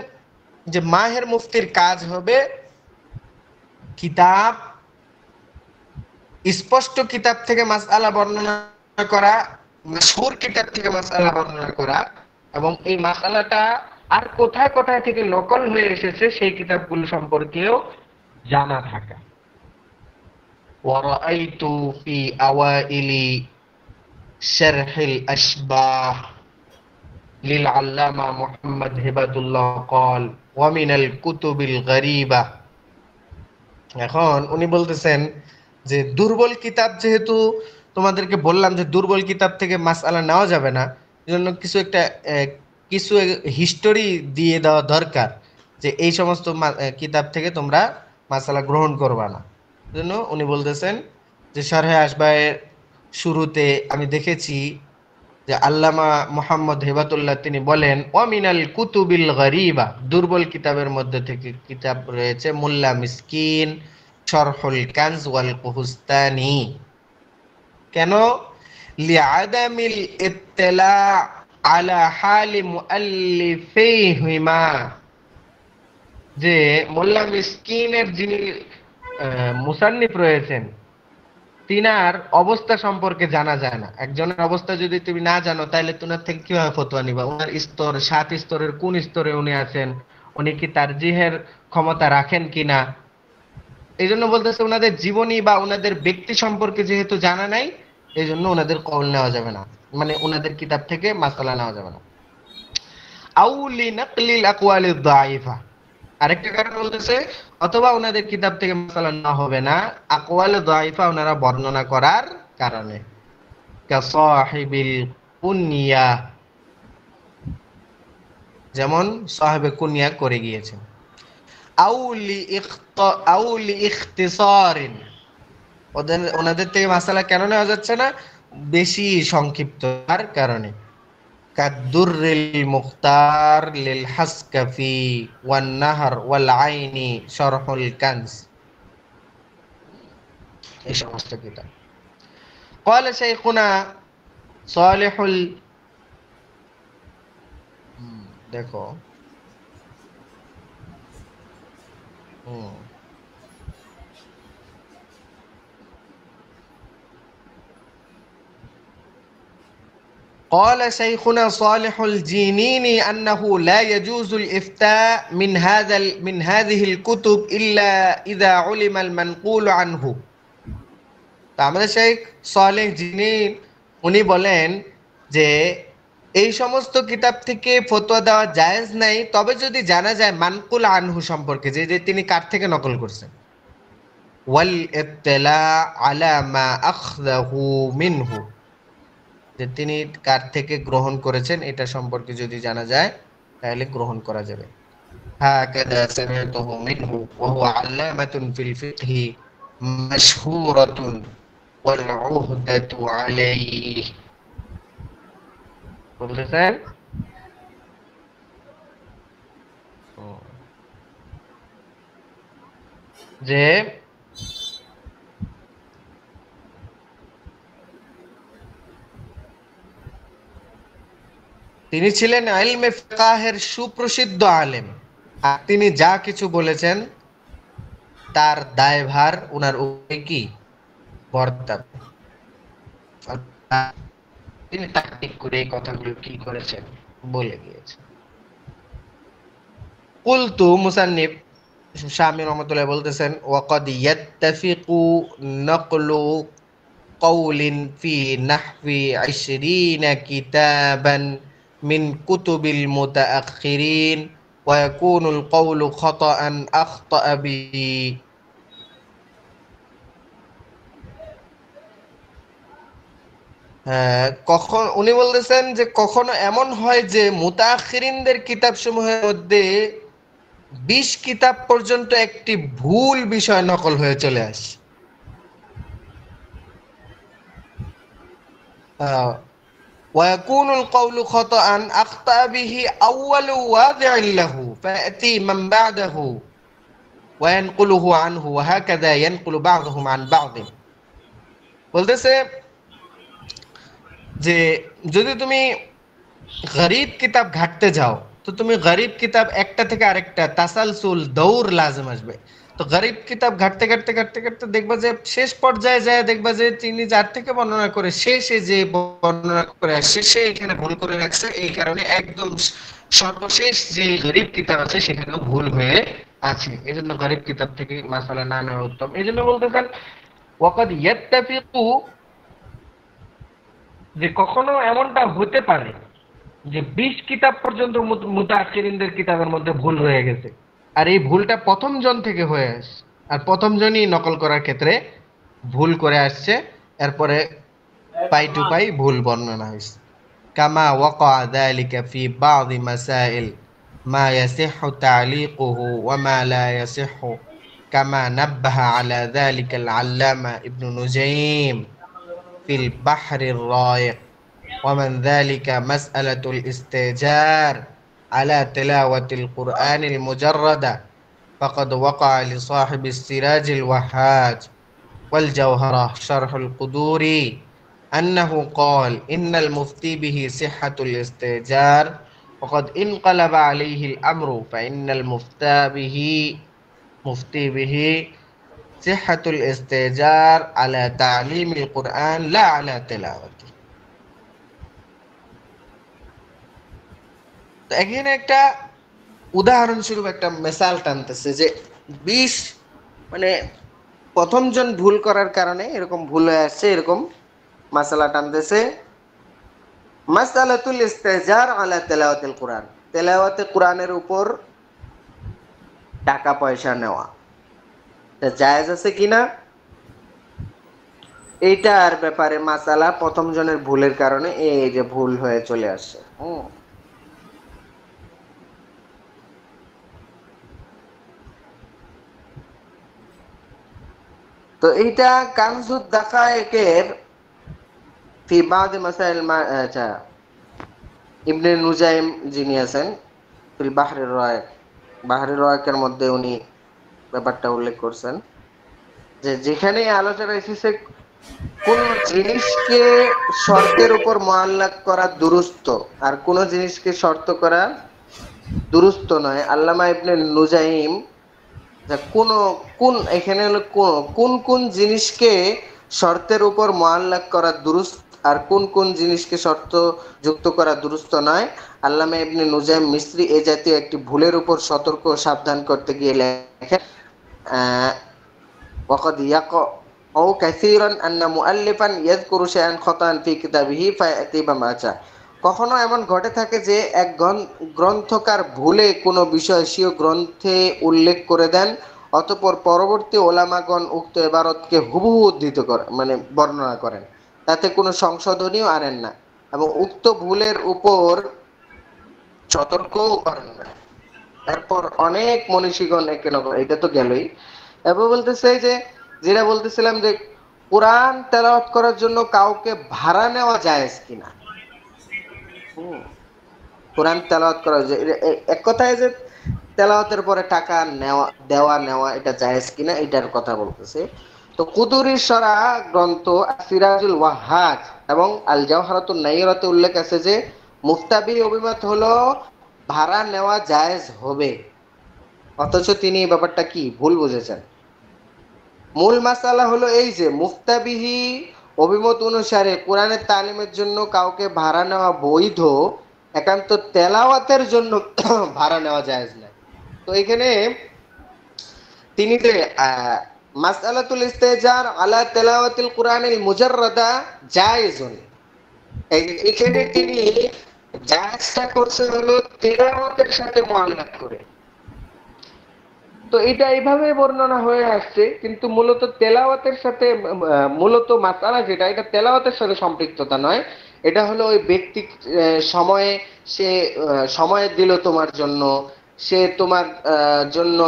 যে মাহের মুফতির কাজ হবে কিতাব, স্পষ্ট কিতাব থেকে মাসআলা বর্ণনা করা, মাশহুর কিতাব থেকে মাসআলা বর্ণনা করা, এবং এই মাসআলাটা আর কোথায় কোথায় থেকে নকল হয়ে এসেছে সেই কিতাবগুলো সম্পর্কেও জানা থাকা। ওয়ারাআইতু ফি আওয়াইলি শারহিল আশবাহ লিল আল্লামা মুহাম্মদ হিবাতুল্লাহ ক্বাল ওয়া মিনাল কুতুবিল গরীবা। এখন উনি বলতেছেন যে দুর্বল কিতাব যেহেতু তোমাদেরকে বললাম যে দুর্বল কিতাব থেকে মাসআলা নেওয়া যাবে না, এজন্য কিছু হিস্টোরি দিয়ে দেওয়া দরকার যে এই সমস্ত কিতাব থেকে তোমরা মাসআলা গ্রহণ করবা না। এজন্য উনি বলতেছেন যে শারহে আশবাহের শুরুতে আমি দেখেছি যে আল্লামা মোহাম্মদ হেবাতুল্লাহ তিনি বলেন ওয়ামিনাল কুতুবিল গরিবা, দুর্বল কিতাবের মধ্যে থেকে কিতাব রয়েছে মুল্লা মিসকিন, শরহুল কানজ ওয়াল কুহুস্তানি। কেন? লিআদামিল ইত্তিলা আলা হালি মুআল্লিফিহিমা, যে মোল্লা মিসকিনের যিনি মুসান্নিফ রয়েছেন তিনার অবস্থা সম্পর্কে জানা যায় না। একজনের অবস্থা যদি তুমি না জানো তাহলে তোমার থেকে কিভাবে ফতোয়া নিবা? ওনার স্তর 7 স্তরের কোন স্তরে উনি আছেন, উনি কি তারজিহের ক্ষমতা রাখেন কিনা, এই জন্য বলতেছে ওনাদের জীবনী বা ওনাদের ব্যক্তি সম্পর্কে যেহেতু জানা নাই, এই জন্য ওনাদের কওল নেওয়া যাবে না, মানে ওনাদের কিতাব থেকে মাসআলা নেওয়া যাবে না। আউলি নাকলিল আকওয়ালিদ দাঈফা, আরেকটা কারণ বলতেছে অথবা ওনাদের কিতাব থেকে মাসআলা না হবে না আকওয়াল দাঈফা ওনারা বর্ণনা করার কারণে, কা সাহিবিল কুনিয়া, যেমন সাহেবে কুনিয়া করে গিয়েছেন। আউলি ইখতিসারিন, ওনাদের থেকে মাসআলা কেন নেওয়া যাচ্ছে না? বেশি সংক্ষিপ্ততার কারণে। কাদুররিল মুখতার লিল হাসকাফি ওয়ান নাহর ওয়াল আইনি শরহুল কানজ, এই সমস্ত কিতাব। قال شيخنا صالح দেখো قال شيخنا صالح الجينيني أنه لا يجوز الإفتاء من هذه الكتب إلا إذا علم المنقول عنه। আমাদের শেখ সালেহ জিনিন উনি বলেন যে এই সমস্ত কিতাব থেকে ফতোয়া দেওয়া জায়েজ নাই, তবে যদি জানা যায় মানকুল আনহু সম্পর্কে, যে তিনি কার থেকে নকল করছেন, ওয়াল ইত্তিলা আলা মা আখযাহু মিনহু, যে তিনি কার থেকে গ্রহণ করেছেন এটা সম্পর্কে যদি জানা যায় তাহলে গ্রহণ করা যাবে। হাকাযা সামি'তুহু মিনহু ওয়া হুয়া আল্লামাতুন ফিল ফিকহি মাশহুরাতুন ওয়াল উহদাতু আলাইহি। বলতেছেন যে তিনি ছিলেন ইলমে ফিকহের সুপ্রসিদ্ধ আলেম, আর তিনি যা কিছু বলেছেন তার দায়ভার ওনার উপরে কি বর্তাবে। তিনি তাকতিক করে এই কথাগুলো কি করেছেন বলে গিয়েছেন। কুলতু মুসান্নিফ শামী রহমাতুল্লাহ বলতেছেন ওয়াকাদ ইয়াত্তাফিকু নাকলু কওলিন ফি নাহভি 20 কিতাবান মিন কুতুবিল মুতাআখিরিন ওয়া ইয়াকুনুল কওলু খাতাআন আখতাআ বিহি। কখন উনি বলতেছেন যে কখনো এমন হয় যে মুতাআখিরিনদের কিতাব সমূহের মধ্যে 20 কিতাব পর্যন্ত একটি ভুল বিষয় নকল হয়ে চলে আসে। ويكون القول خطأ أخطأ به أول واضع له فيأتي من بعده وينقله عنه وهكذا ينقل بعضهم عن بعض। বলতেছে যে যদি তুমি গরীব কিতাব ঘাটতে যাও তো তুমি গরীব কিতাব একটা থেকে আরেকটা তাসালসুল দৌর লাজম আসবে। তো গরীব কিতাব ঘাটতে ঘাটতে ঘাটতে ঘাটতে দেখবা যে শেষ পর্যায়ে যায় দেখবা যে তিনি যার থেকে বর্ণনা করে শেষে যে বর্ণনা করে আসছে সে এখানে ভুল করে রাখছে, এই কারণে একদম সর্বশেষ যে গরীব কিতাব আছে সেখানেও ভুল হয়ে আছে। এই জন্য গরীব কিতাব থেকে মাসালা না নেওয়া উত্তম। এই জন্য বলতেছেন ওয়াকাদ ইয়াত্তাফিকু, যে কখনো এমনটা হতে পারে যে 20 কিতাব পর্যন্ত মুতাআখিরিনদের কিতাবের মধ্যে ভুল রয়ে গেছে, আর এই ভুলটা প্রথম জন থেকে হয়ে আসছে, আর প্রথম জনই নকল করার ক্ষেত্রে ভুল করে আসছে, এরপরে পাই টু পাই ভুল বর্ণনা হয়েছে। কামা ওয়াকা যালিকা ফি বাযি মাসাইল মা ইয়াসিহু তা'লিকুহু ওয়া মা লা ইয়াসিহু কামা নাব্বাহা আলা যালিকা আল-আল্লামা ইবনু নুজাইম ফিল বাহরির রায়িক ওয়া মান যালিকা মাসআলাতুল ইস্তিজার আলা তিলাওয়াতিল কুরআনিল মুজাররাদা ফাকাদ ওয়াকা লিসাহিবি সিরাজিল ওয়াহাজ ওয়াল জাওহারা শারহুল কুদুরি أنه قال إن المفتي به صحة الاستئجار وقد انقلب عليه الأمر فإن مفتي به صحة الاستئجار على تعليم القرآن لا على تلاوته. তো এখানে একটা উদাহরণস্বরূপ একটা মিসাল টানতেছে যে 20 মানে প্রথম জন ভুল করার কারণে এরকম ভুল হয়ে আসছে, এরকম মাসালা টানতেছে। মাসালাতুল ইস্তিজার আলা তিলাওয়াতিল কুরআন, তেলাওয়াতে কুরআনের উপর টাকা পয়সা নেওয়া এটা জায়েজ আছে কিনা, এইটার ব্যাপারে মাসালা প্রথম জনের ভুলের কারণে এই যে ভুল হয়ে চলে আসছে। তো এইটা কানজুদ দাকায়েকের ফি বাদ মাসাইল আচ্ছা ইবনে নুজাইম যিনি আছেন ফিল বাহরির রায়িক, বাহরির রায়িকের মধ্যে উনি ব্যাপারটা উল্লেখ করছেন যে যেখানে আলোচনা এসেছে কোন জিনিসকে শর্তের উপর মুআল্লাক করা দুরুস্ত আর কোন জিনিসকে শর্ত করা দুরুস্ত নয়। আল্লামা ইবনে নুজাইম কোন এখানে হলো কোন কোন জিনিসকে শর্তের উপর মুআল্লাক করা দুরুস্ত আর কোন কোন জিনিসকে শর্ত যুক্ত করা দুরুস্ত নয়, আল্লামা ইবনে নুজাইম মিসরি এই জাতীয় একটি ভুলের উপর সতর্ক সাবধান করতে গিয়ে লেখেন ওয়াকাদ ইয়াকউ কাসীরান আন্না মুআল্লিফান ইয়াযকুরু শাইআন খাতান ফি কিতাবিহি ফায়াতি বিমা। কখনো এমন ঘটে থাকে যে এক গ্রন্থকার ভুলে কোনো বিষয় স্বীয় গ্রন্থে উল্লেখ করে দেন, অতঃপর পরবর্তী ওলামাগণ উক্ত ইবারতকে হুবহু উদ্ধৃত করে মানে বর্ণনা করেন, তাতে কোনো সংশোধনীও আনেন না এবং উক্ত ভুলের উপর সতর্কও করেন না। এরপর অনেক মনীষীগণ এটা তো গেলই। এবার বলতেছে যে যেটা বলতেছিলাম যে কোরআন তেলাওয়াত করার জন্য কাউকে ভাড়া নেওয়া জায়েজ কিনা। কোরআন তেলাওয়াত করা এক কথায় যে তেলাওয়াতের পরে টাকা নেওয়া এটা জায়েজ কিনা এটার কথা বলতেছে। তো কুদুরি সরা গ্রন্থ সিরাজুল ওয়াহাজ এবং আল জাওহারাতুন নাইরাতে উল্লেখ আছে যে মুফতাবি অভিমত হলো ভাড়া নেওয়া জায়েজ হবে, অথচ তিনি এই ব্যাপারটা কি ভুল বুঝেছেন। মূল মাসালা হলো এই যে মুফতাবিহি অভিমত অনুসারে কোরআনের তালিমের জন্য কাউকে ভাড়া নেওয়া বৈধ, একান্ত তেলাওয়াতের জন্য ভাড়া নেওয়া জায়েজ না। তো এখানে তিনি যে মাসআলাতুল ইস্তিজার আলা তিলাওয়াতিল কুরআনিল মুজাররাদা জায়েজুন, এখানে তিনি জায়েজটা করছে হলো তিলাওয়াতের সাথে মুআল্লাক করে। তো এটা এইভাবে বর্ণনা হয়ে আসছে, কিন্তু মূলত তেলাওয়াতের সাথে মূলত মাসালা যেটা এটা তেলাওয়াতের সাথে সম্পৃক্ততা নয়, এটা হলো ওই ব্যক্তি সময়ে সে সময় দিল তোমার জন্য, সে তোমার জন্য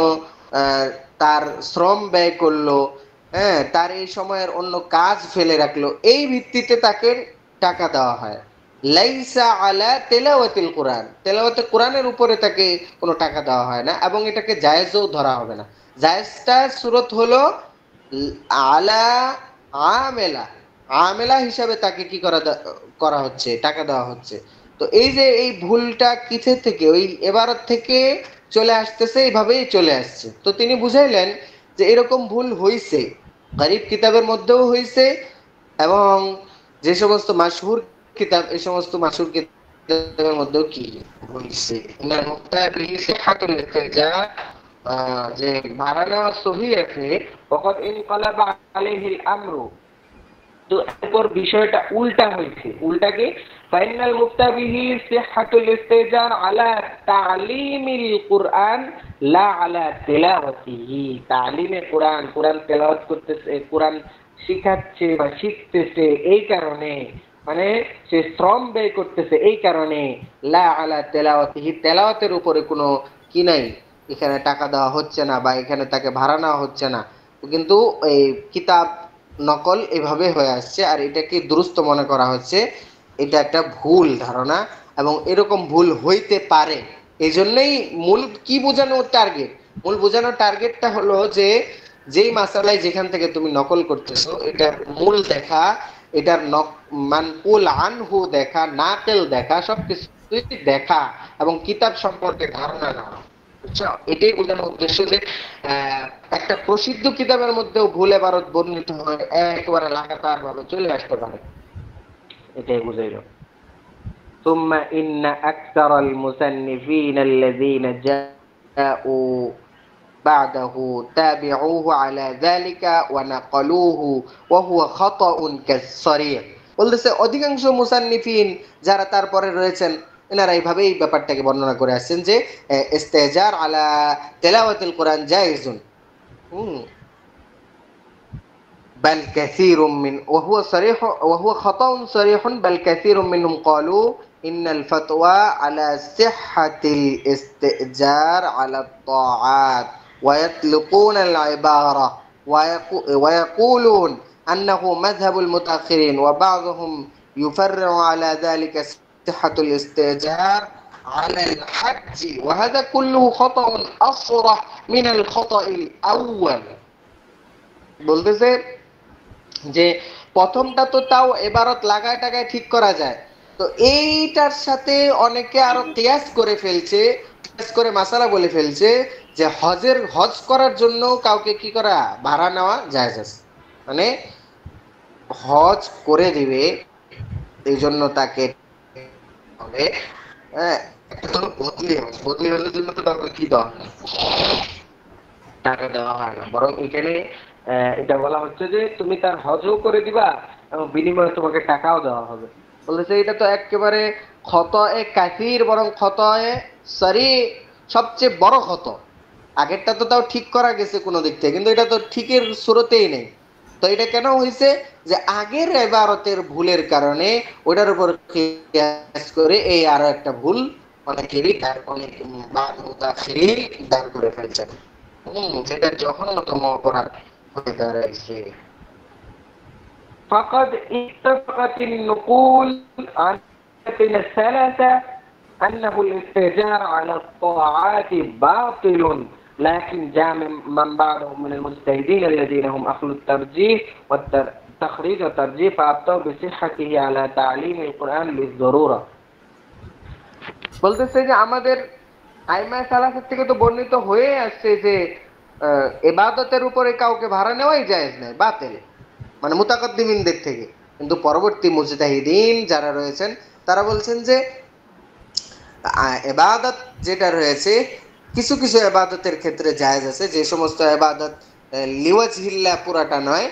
তার শ্রম ব্যয় করলো, হ্যাঁ, তার এই সময়ের অন্য কাজ ফেলে রাখলো, এই ভিত্তিতে তাকে টাকা দেওয়া হয়। লাইসা আলা তিলাওয়াতিল কুরআন, তেলাওয়াতে কোরআনের উপরে তাকে কোনো টাকা দেওয়া হয় না এবং এটাকে জায়েজও ধরা হবে না। জায়েজটা সুরত হলো আলা আমেলা হিসাবে তাকে কি করা হচ্ছে, টাকা দেওয়া হচ্ছে। তো এই যে এই ভুলটা কিসে থেকে ওই এবারত থেকে চলে আসতেছে, এইভাবেই চলে আসছে। তো তিনি বুঝাইলেন যে এরকম ভুল হইছে, গরিব কিতাবের মধ্যেও হইছে এবং যে সমস্ত মাশহুর কিতাব এই সমস্ত মাশহুর কিতাবের মধ্যেও কি হইছে যে ভাড়া নেওয়া সহি আছে ওয়াকাদ ইনকালাবা আলাইহিল আমরু। তো এরপর বিষয়টা উল্টা হয়েছে, উল্টা কি ফাইনাল মুফতাবিহি সিহহাতুল ইস্তিজার আলা তালিমিল কুরআন লা আলা তিলাওয়াতিহি, তালিমে কোরআন, কোরআন তেলাওয়াত করতেছে, কোরআন শিখাচ্ছে বা শিখতেছে এই কারণে, মানে সে শ্রম ব্যয় করতেছে এই কারণে, লা আলা তেলাওয়াতিহি, তেলাওয়াতের উপরে কোনো কি নাই, এখানে টাকা দেওয়া হচ্ছে না বা এখানে তাকে ভাড়া নেওয়া হচ্ছে না, কিন্তু এই কিতাব নকল এভাবে হয়ে আসছে আর এটাকে দুরুস্ত মনে করা হচ্ছে। এটা একটা ভুল ধারণা এবং এরকম ভুল হইতে পারে। এই জন্যই মূল কি বোঝানোর টার্গেট, মূল বোঝানোর টার্গেটটা হলো যে যেই মাসালায় যেখান থেকে তুমি নকল করতেছো এটার মূল দেখা, এটার মানকুল আনহু দেখা, নাকেল দেখা, সবকিছু দেখা এবং কিতাব সম্পর্কে ধারণা নেওয়া। বুঝছো? এটাই বোঝানোর উদ্দেশ্য যে একটা প্রসিদ্ধ কিতাবের মধ্যেও ভুল এবারত বর্ণিত হয়, একেবারে লাগাতার ভাবে চলে আসতে পারে, এটাই বুঝাইল। ثم إن أكثر المصنفين الذين جاءوا بعده تابعوه على ذلك ونقلوه وهو خطأ كالصريح। বলতেছে অধিকাংশ মুসান্নিফিন যারা তারপরে রয়েছেন এনারা এইভাবেই ব্যাপারটাকে বর্ণনা করে আসছেন যে ইস্তেজার আলা তেলাওয়াতিল কোরআন জায়েজুন بل كثير من وهو صريح وهو خطأ صريح بل كثير منهم قالوا إن الفتوى على صحة الاستئجار على الطاعات ويطلقون العبارة ويقولون أنه مذهب المتأخرين وبعضهم يفرع على ذلك صحة الاستئجار على الحج وهذا كله خطأ أصرح من الخطأ الأول। বলতেছে যে প্রথমটা তো তাও এবারত লাগায় টাকায় ঠিক করা যায়, তো এইটার সাথে অনেকে আরো কিয়াস করে ফেলছে, কিয়াস করে মাসালা বলে ফেলছে যে হজ করার জন্য কাউকে কি করা, ভাড়া নেওয়া জায়েজ আছে, মানে হজ করে দিবে এই জন্য তাকে হবে, হ্যাঁ বদলি হলে জন্য তো তাকে কি দেওয়া টাকা দেওয়া হয় না, বরং এখানে এটা বলা হচ্ছে যে তুমি তার হজও করে দিবা এবং বিনিময়ে তোমাকে টাকাও দেওয়া হবে। বলেছে এটা তো একেবারে খতয়ে কাসির, বরং খতয়ে সরি, সবচেয়ে বড় ক্ষত। আগেরটা তো তাও ঠিক করা গেছে কোনো দিক থেকে, কিন্তু এটা তো ঠিকের সুরতেই নেই। তো এটা কেন হয়েছে যে আগের ইবারতের ভুলের কারণে ওটার উপর কিয়াস করে এই আরো একটা ভুল অনেকেরই অনেক দাঁড় করে ফেলছেন, যেটা জঘন্যতম অপরাধ হয়ে দাঁড়াইছে। فقد اتفقت النقول عن الثلاثة أنه الاستئجار على الطاعات باطل، لكن جاء من بعدهم من المجتهدين الذين هم أهل الترجيح والتخريج والترجيح فأبطوا بصحته على تعليم القرآن للضرورة। বলতেছে যে আমাদের আইমায়ে সালাফের থেকে তো বর্ণিত হয়ে আসছে যে ইবাদতের উপরে কাউকে ভাড়া নেওয়াই জায়েজ নয়, বাতিল, মানে মুতাকাদ্দিমিনদের থেকে। কিন্তু পরবর্তী মুজতাহিদিন যারা রয়েছেন তারা বলছেন যে ইবাদত যেটা রয়েছে কিছু কিছু ইবাদতের ক্ষেত্রে জায়েজ আছে, যে সমস্ত ইবাদত লিওয়াজহিল্লাহ পুরাটা নয়,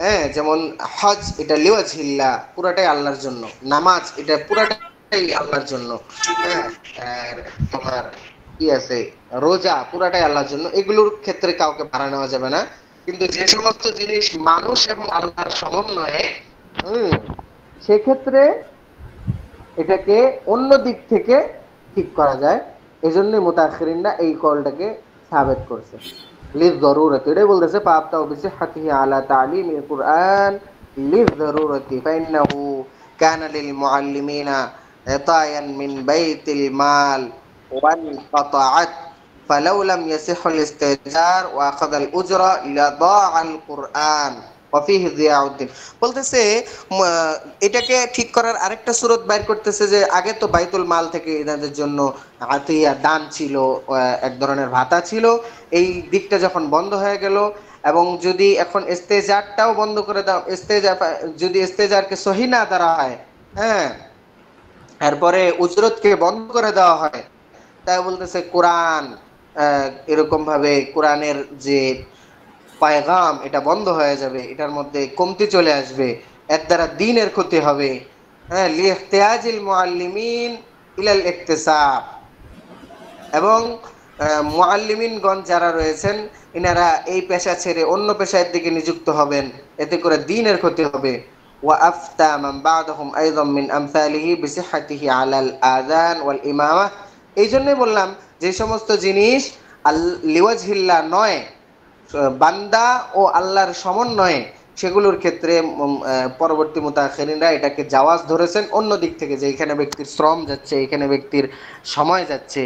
হ্যাঁ, যেমন হজ এটা লিওয়াজহিল্লাহ পুরাটাই আল্লাহর জন্য, নামাজ এটা পুরাটাই আল্লাহর জন্য, হ্যাঁ, আর তোমার কি আছে রোজা পুরাটাই আল্লাহর জন্য, এগুলোর ক্ষেত্রে কাউকে ভাড়া নেওয়া যাবে না। কিন্তু যে সমস্ত জিনিস মানুষ এবং আল্লাহর সমন্বয়ে, সেক্ষেত্রে এটাকে অন্য দিক থেকে ঠিক করা যায়। এই জন্যই মুতাআখিরিনরা এই কলটাকে সাবেত করছে লিযরুরতি। এটাই বলতেছে ফাআবতাউ বিসিহহাতিহি আলা তা'লিমিল কুরআন লিযরুরতি ফাইন্নাহু কানা লিল মুআল্লিমিনা ইতায়ান মিন বাইতিল মাল ওয়ানকাতাআত ফালাউ লাম ইয়াসিহুল ইস্তিজার ওয়া আখাযাল উজরা লাদাআল কুরআন ওয়া ফীহি যিয়াউদ্দিন। বলতেছে এটাকে ঠিক করার আরেকটা সূরত বাইর করতেছে যে আগে তো বাইতুল মাল থেকে এনাদের জন্য আতিয়া দান ছিল, এক ধরনের ভাতা ছিল, এই দিকটা যখন বন্ধ হয়ে গেল এবং যদি এখন ইস্তেজারটাও বন্ধ করে দাও, যদি ইস্তেজারকে সহি না ধরা হয়, হ্যাঁ, এরপরে উজরতকে বন্ধ করে দেওয়া হয়, তাই বলতেছে কোরআন এরকম ভাবে কোরআনের যে পায়গাম এটা বন্ধ হয়ে যাবে, এটার মধ্যে কমতি চলে আসবে, এর দ্বারা দ্বীনের ক্ষতি হবে, হ্যাঁ, লিইহতিয়াজিল মুআল্লিমিন ইলাল ইকতিসাব, এবং মুআল্লিমিনগণ যারা রয়েছেন এনারা এই পেশা ছেড়ে অন্য পেশার দিকে নিযুক্ত হবেন, এতে করে দ্বীনের ক্ষতি হবে। ওয়া আফতা মান বা'দাহুম আইযাম মিন আমসালিহি বিসিহহাতিহি আলাল আযান ওয়াল ইমামা। এই জন্যই বললাম যে সমস্ত জিনিস লিওয়াজহিল্লাহ নয়, বান্দা ও আল্লাহর সমন্বয়ে, সেগুলোর ক্ষেত্রে পরবর্তী মুতাআখিরিনরা এটাকে জাওয়াজ ধরেছেন অন্য দিক থেকে, যে এখানে ব্যক্তির শ্রম যাচ্ছে, এখানে ব্যক্তির সময় যাচ্ছে,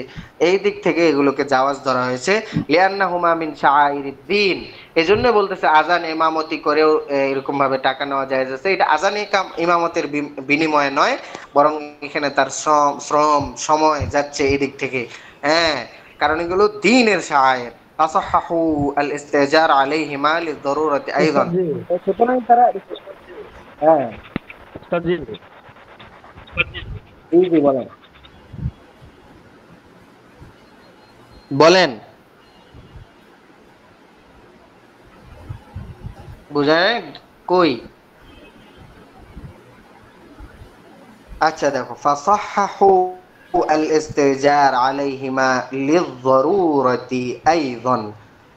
এই দিক থেকে এগুলোকে জাওয়াজ ধরা হয়েছে। লিআন্নাহুমা মিন শাআইরিদ্দিন। এজন্য বলতেছে আজান ইমামতি করেও এরকম ভাবে টাকা নেওয়া যায় যাচ্ছে, এটা আজান ইমামতের বিনিময়ে নয়, বরং এখানে তার শ্রম সময় যাচ্ছে এই দিক থেকে। হ্যাঁ, কারণ এগুলো দ্বীনের শাআইর। আসাহহু আল ইস্তিজার আলাইহিমা লিদ-দারুরাতি আইযান। জি, সুতরাং তারা, হ্যাঁ জি জি জি বলেন। বলেন, বুঝায় কই? আচ্ছা দেখো, ফাসাহহু আল ইস্তিজার আলাইহিমা লিদ-দারুরাতি আইযান।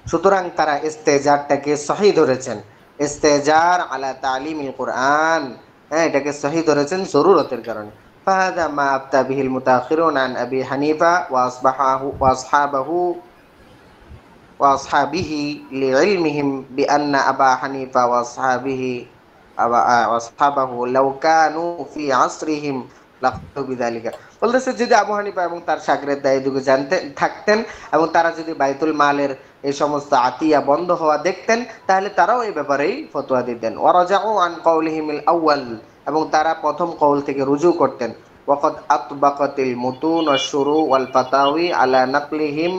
সুতরাং তারা ইস্তেজারটাকে সহি ধরেছেন, ইস্তেজার আলা তালিমিল কোরআন, হ্যাঁ এটাকে সহি ধরেছেন জরুরতের কারণে। ফাহাদা মা আফতা বিহিল মুতাআখিরুন আন আবি হানিফা ওয়া আসহাবিহি লিইলমিহিম বিআন্না আবা হানিফা ওয়া আসহাবাহু লাউ কানু ফি আসরিহিম লাকালু বিযালিকা। বলতেছে যদি আবু হানিফা এবং তার শাগরেদরা এই যুগে জানতেন থাকতেন এবং তারা যদি বাইতুল মালের এই সমস্ত আতিয়া বন্ধ হওয়া দেখতেন, তাহলে তারাও এই ব্যাপারেই ফতোয়া দিতেন। ওয়ারাজাউ আন কওলিহিমিল আউয়াল, এবং তারা প্রথম কওল থেকে রুজু করতেন। ওয়াকাদ আতবাকাতিল মুতুন ওয়াশ-শুরু ওয়াল ফাতাওয়ি আলা নাকলিহিম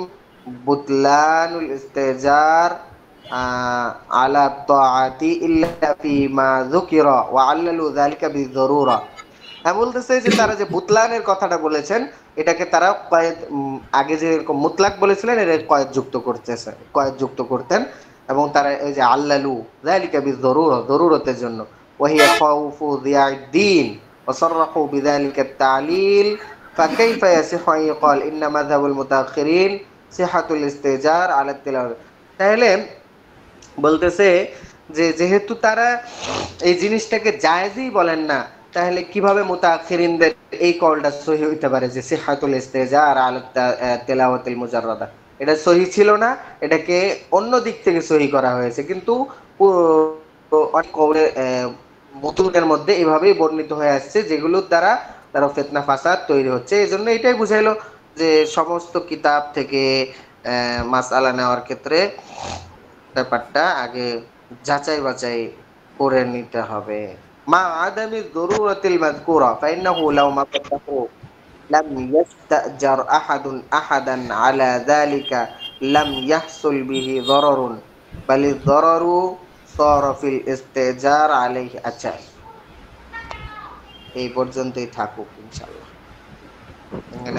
বুতলানুল ইস্তিজার আলা তাআতি ইল্লা ফিমা যুকিরা ওয়া আল্লালু যালিকা বিয-যারুরা। হ্যাঁ, বলতেছে যে তারা যে বুতলানের কথাটা বলেছেন, এটাকে তারা কয়েদ, আগে যে এরকম মুতলাক বলেছিলেন এর কয়েদ যুক্ত করতেন, এবং তারা এই যে আল্লালু যালিকা বিয-যারুরা, জরুরতের জন্য, ওয়াহিয়া খাউফু যিয়া'দ-দ্বীন ওয়া সাররাহু বিযালিকা আত-তা'লিল। ফাকাইফা ইয়াসিহু আন ইয়াকাল ইন্না মাযহাবুল মুতাআখিরিন সিহাতুল ইস্তিজার আলা তিলাওয়াত। তাহলে বলতেছে যে যেহেতু তারা এই জিনিসটাকে জায়েজই বলেন না, তাহলে কিভাবে মুতাআখিরিনদের এই কলটা সহি হইতে পারে যে সিহাতুল ইস্তিজার আলা তিলাওয়াতিল মুজাররাদা? এটা সহি ছিল না, এটাকে অন্য দিক থেকে সহি করা হয়েছে, কিন্তু অনেক কওলে মুতুনের মধ্যে এভাবেই বর্ণিত হয়ে আসছে, যেগুলোর দ্বারা তারা ফিতনা ফাসাদ তৈরি হচ্ছে। এই জন্য এটাই বুঝাইলো যে সমস্ত কিতাব থেকে মাসআলা নেওয়ার ক্ষেত্রে ব্যাপারটা আগে যাচাই বাছাই করে নিতে হবে। মা আদামি যরুরাতিল মাযকুরা ফাইন্নাহু লাউ মাকাতাহু লাম ইয়াস্তাজার আহাদান আলা যালিকা লাম ইয়াহসুল বিহি দারারুন বাল দারারু সারা ফিল ইস্তিজার আলাইহি। আচ্ছা, এই পর্যন্তই থাকুক ইনশাআল্লাহ।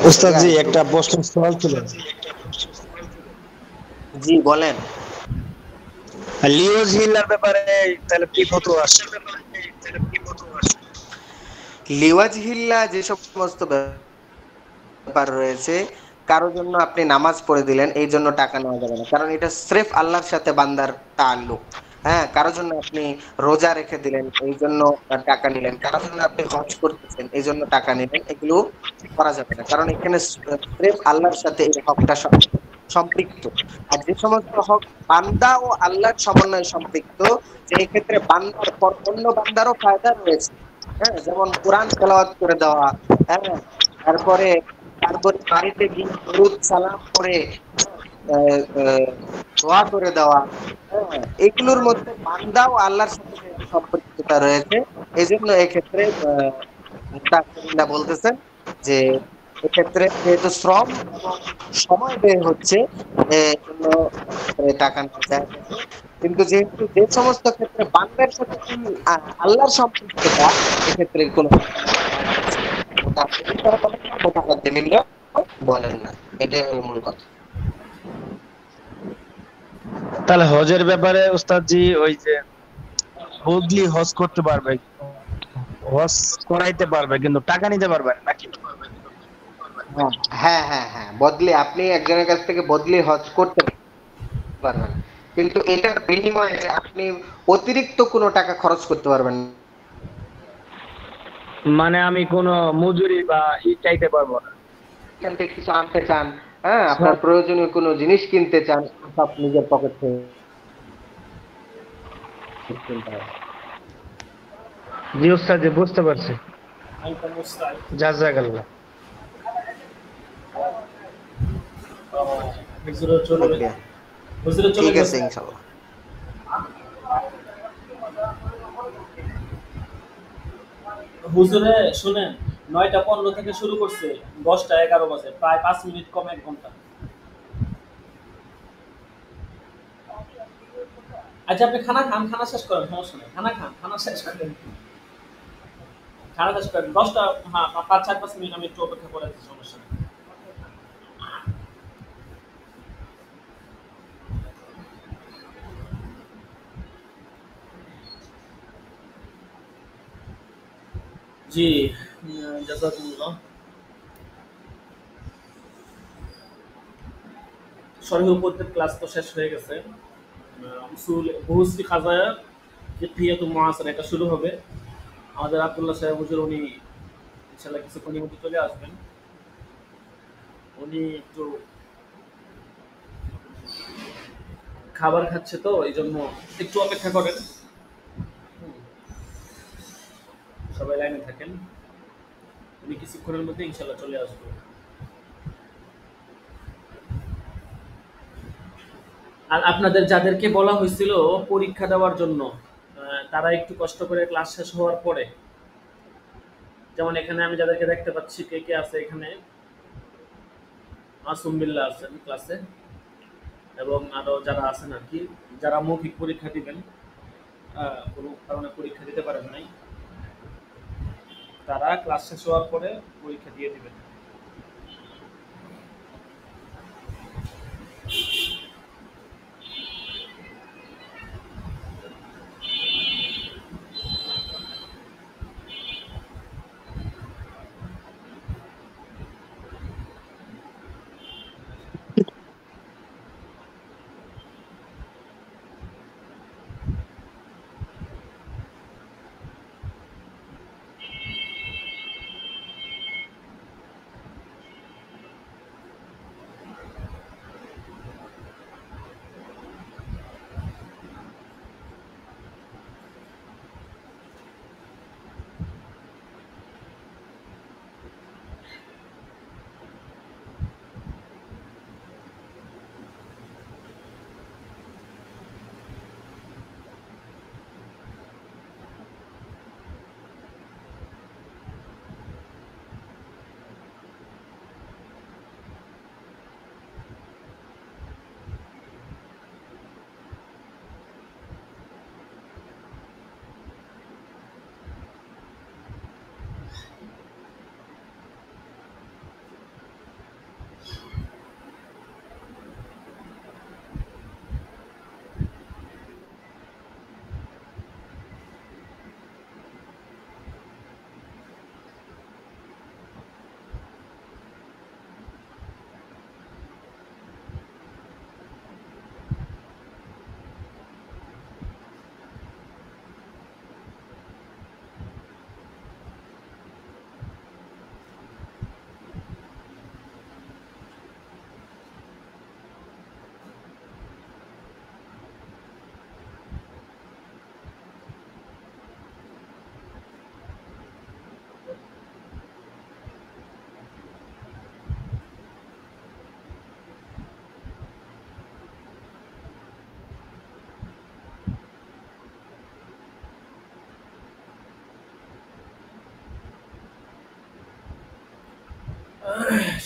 উস্তাদ জি একটা প্রশ্ন সওয়াল ছিল। জি বলেন। লিওজহিল্লার ব্যাপারে তাহলে কি ফতোয়া আসছে? লিওয়াজহিল্লাহ যে সমস্ত ব্যাপার রয়েছে, কারোর জন্য আপনি নামাজ পড়ে দিলেন, এই জন্য টাকা নেওয়া যাবে না, কারণ এটা স্রেফ আল্লাহর সাথে বান্দার তাআল্লুক। হ্যাঁ, কারোর জন্য আপনি রোজা রেখে দিলেন, এই জন্য টাকা নিলেন, কারোর জন্য আপনি হজ করতেছেন, এই জন্য টাকা নিলেন, এগুলো করা যাবে না, কারণ এখানে স্রেফ আল্লাহর সাথে এই হকটা সম্পৃক্ত। আর যে সমস্ত হক বান্দা ও আল্লাহর সমন্বয়ে সম্পৃক্ত, যে ক্ষেত্রে বান্দার পর অন্য বান্দারও ফায়দা রয়েছে। হ্যাঁ, যেমন কোরআন তেলাওয়াত করে দেওয়া, হ্যাঁ, তারপরে বাড়িতে গিয়ে দরুদ সালাম করে দোয়া করে দেওয়া, হ্যাঁ, এগুলোর মধ্যে বান্দা ও আল্লাহর সাথে সম্পৃক্ততা রয়েছে। এই জন্য এক্ষেত্রে মুতাআখিরিনরা বলতেছেন যে এক্ষেত্রে যেহেতু শ্রম এবং সময় ব্যয় হচ্ছে, এজন্য টাকা নেওয়া যায়। কিন্তু যেহেতু যে সমস্ত ক্ষেত্রে বান্দার সাথে আল্লাহর সম্পৃক্ততা, এক্ষেত্রে কোনো মুতাকাদ্দিমিনরা বলেন না, এটাই হলো মূল কথা। তাহলে হজের ব্যাপারে উস্তাদ জি ওই যে বদলি হজ করতে পারবে, হজ করাইতে পারবে, কিন্তু টাকা নিতে পারবে না নাকি? হ্যাঁ হ্যাঁ হ্যাঁ, বদলি আপনি একজনের কাছ থেকে বদলি হজ করতে পারবেন, কিন্তু এটার বিনিময়ে আপনি অতিরিক্ত কোনো টাকা খরচ করতে পারবেন না। মানে আমি কোনো মজুরি বা চাইতে পারবো না। এখান থেকে কিছু আনতে চান, হ্যাঁ, আপনার সব প্রয়োজনীয় কোনো জিনিস কিনতে চান, সব নিজের পকেট থেকে কিনতে হবে। জি ওস্তাদ জি, বুঝতে পারছি। জাযাকাল্লাহ। শুকরিয়া। ঠিক আছে, ইনশাল্লাহ। হুজুরে শুনেন, 9টা 15 থেকে শুরু করছে, 10টা 11 বাজে, প্রায় 5 মিনিট কম 1 ঘন্টা। আচ্ছা আপনি খানা খান, খানা শেষ করেন, সমস্যা নেই, খানা খান, খানা শেষ করেন, খানা শেষ করেন 10টা, হ্যাঁ 5-4-5 মিনিট আমি একটু অপেক্ষা করে আছি, সমস্যা নেই। জি, জাযাকুমুল্লাহ। শরীহ উপদ্দের ক্লাস তো শেষ হয়ে গেছে। উসুল বহুসি খাজায়া ফিকহিয়াতুল মুআসারা এটা শুরু হবে। আমাদের আব্দুল্লাহ সাহেব হুজুর উনি ইনশাআল্লাহ কিছুক্ষণের মধ্যে চলে আসবেন। উনি একটু খাবার খাচ্ছে তো এই জন্য একটু অপেক্ষা করেন। সবাই লাইনে থাকেন, উনি কিছুক্ষণের মধ্যে ইনশাআল্লাহ চলে আসবে। আর আপনাদের যাদেরকে বলা হয়েছিল পরীক্ষা দেওয়ার জন্য, তারা একটু কষ্ট করে ক্লাস শেষ হওয়ার পরে, যেমন এখানে আমি যাদেরকে দেখতে পাচ্ছি, কে কে আছে এখানে, মাসুম বিল্লাহ আছেন ক্লাসে, এবং আরো যারা আছেন আর কি, যারা মৌখিক পরীক্ষা দিবেন, কোনো কারণে পরীক্ষা দিতে পারেন নাই, তারা ক্লাস শেষ হওয়ার পরে পরীক্ষা দিয়ে দিবেন।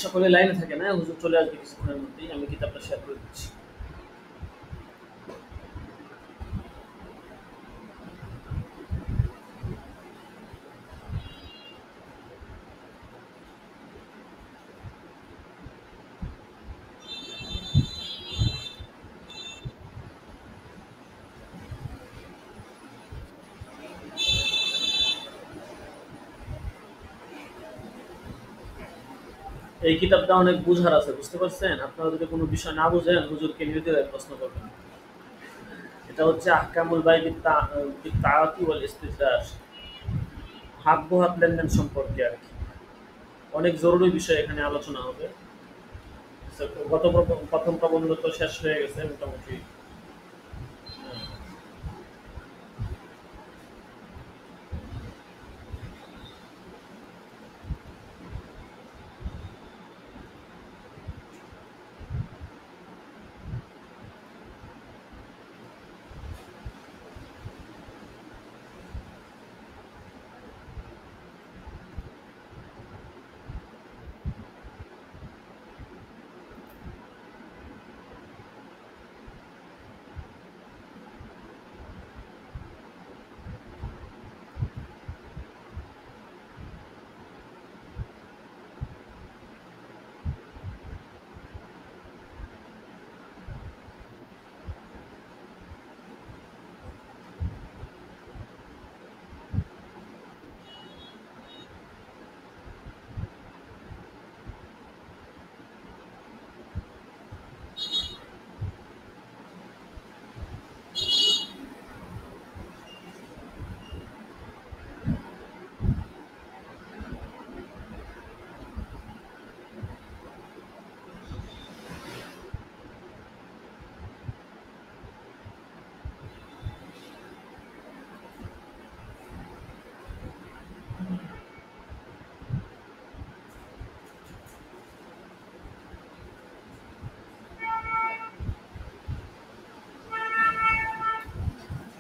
সকলে লাইনে থাকে না, হুজুর চলে আসবে কিছুক্ষণের মধ্যেই, আমি কিতাবটা শেয়ার করে দিচ্ছি। এই কিতাবটা অনেক বুঝার আছে, বুঝতে পারছেন? আপনারা যদি কোনো বিষয় না বুঝেন হুজুরকে নির্দ্বিধায় প্রশ্ন করবেন। এটা হচ্ছে আহকামুল বাই বিত্তাআতি ওয়াল ইস্তিজরার, হাত বহাত লেনদেন সম্পর্কে আর কি অনেক জরুরি বিষয় এখানে আলোচনা হবে। গত প্রথম প্রবন্ধ তো শেষ হয়ে গেছে মোটামুটি।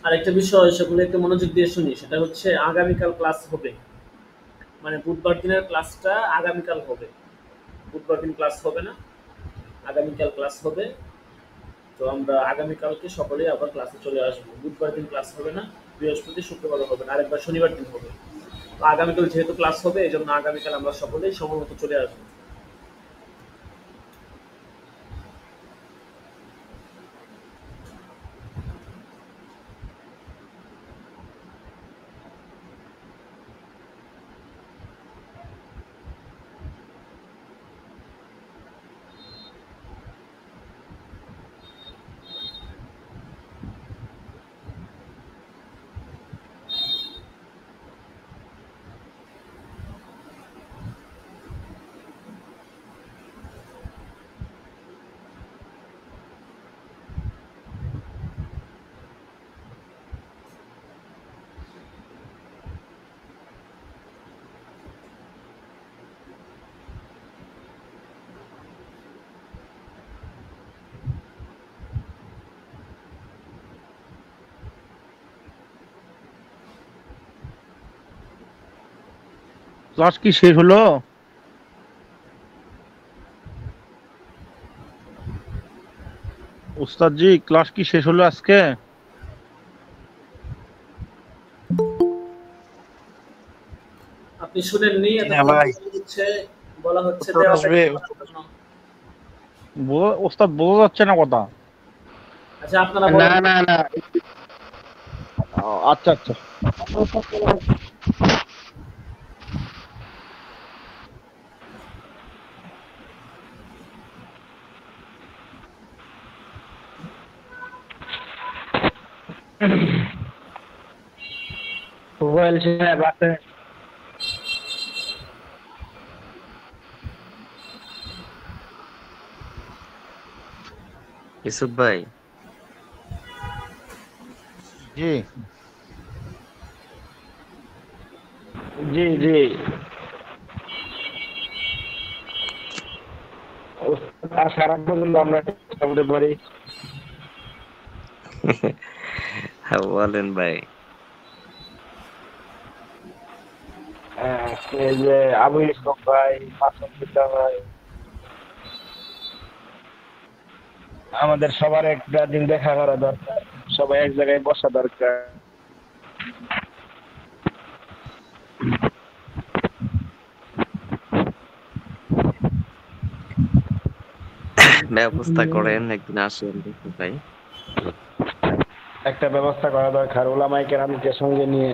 আরেকটা বিষয় সেগুলো একটু মনোযোগ দিয়ে শুনি, সেটা হচ্ছে আগামীকাল ক্লাস হবে, মানে বুধবার দিনের ক্লাসটা আগামীকাল হবে। বুধবার দিন ক্লাস হবে না, আগামীকাল ক্লাস হবে। তো আমরা আগামীকালকে সকলেই আবার ক্লাসে চলে আসবো। বুধবার দিন ক্লাস হবে না, বৃহস্পতি শুক্রবার হবে না, আরেকবার শনিবার দিন হবে। তো আগামীকাল যেহেতু ক্লাস হবে এই জন্য আগামীকাল আমরা সকলেই সময়মতো চলে আসবো। ক্লাস কি শেষ হলো? উস্তাদ জি, ক্লাস কি শেষ হলো আজকে? আপনি শুনেননি? হ্যাঁ ভাই, বলা হচ্ছে উত্তর আসবে। উস্তাদ বোঝা যাচ্ছে না কথা। আচ্ছা আপনারা না বলেন। না না, আচ্ছা আচ্ছা। সোহেল সাহেব আছে? ইউসুফ ভাই, জি জি জি, আসার আগ পর্যন্ত আমরা কথা বলতে পারি। হ্যাঁ বলেন ভাই। এই যে আবু ইসলাম ভাই, মাসুম বিল্লাহ ভাই, আমাদের সবার একটা দিন দেখা করা দরকার, সবাই এক জায়গায় বসা দরকার। ব্যবস্থা করেন, একদিন আসেন দেখুন ভাই। একটা ব্যবস্থা করা দরকার, ওলামায়ে কেরামকে সঙ্গে নিয়ে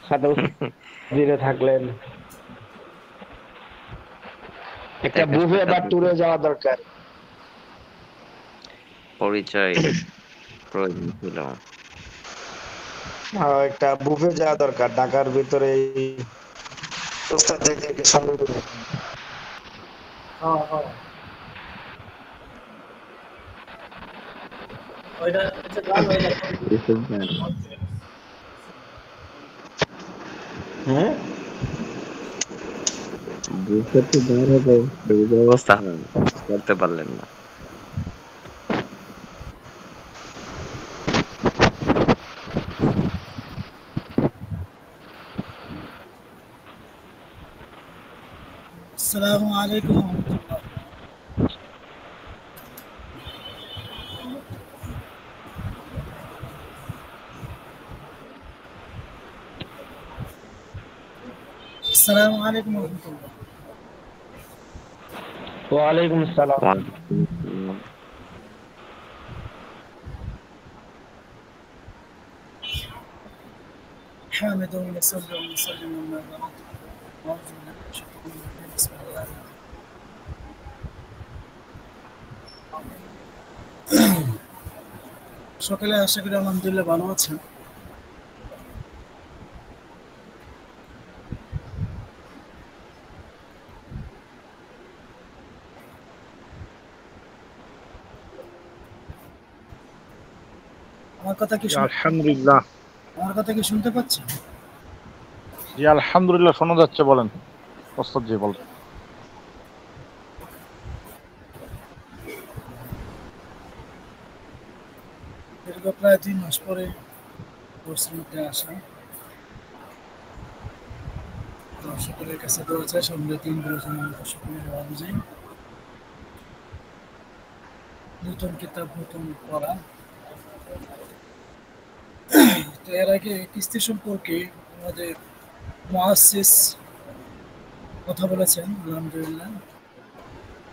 সাথে ধীরে থাকলেন, একটা বুফে বা ট্যুরে যাওয়া দরকার। পরিচয় প্রয়োজন ছিল। একটা বুফে যাওয়া দরকার ঢাকার ভিতরে এই ওস্তাদদেরকে সঙ্গে করে। হ্যাঁ হ্যাঁ ওইটা আচ্ছা গান ওইটা ইউসুফ ভাই, হ্যাঁ বুঝতে তো বার হবে, এই অবস্থা হয় না, করতে পারলেন না। السلام عليكم ورحمة الله. السلام عليكم ورحمة الله. ওয়ালাইকুম আসসালাম। ওয়ালাইকুম আসসালাম। حامد ونصلي ونسلم وما بعد. وأرجو أن أشكر بسم الله. সকালে আশা করি আলহামদুলিল্লাহ ভালো আছেন। আমার কথা কি জি, আলহামদুলিল্লাহ। আমার কথা কি শুনতে পাচ্ছেন? জি আলহামদুলিল্লাহ, শোনা যাচ্ছে, বলেন ওস্তাদ জি বলেন। দীর্ঘ প্রায় 3 মাস পরে কোর্সের মধ্যে আসা। তো সকলের কাছে দোয়া চাই, সঙ্গে 3 বছর সকলের অনুযায়ী নতুন কিতাব নতুন পড়া। তো এর আগে কিস্তি সম্পর্কে আমাদের মুআসসিস কথা বলেছেন আলহামদুলিল্লাহ।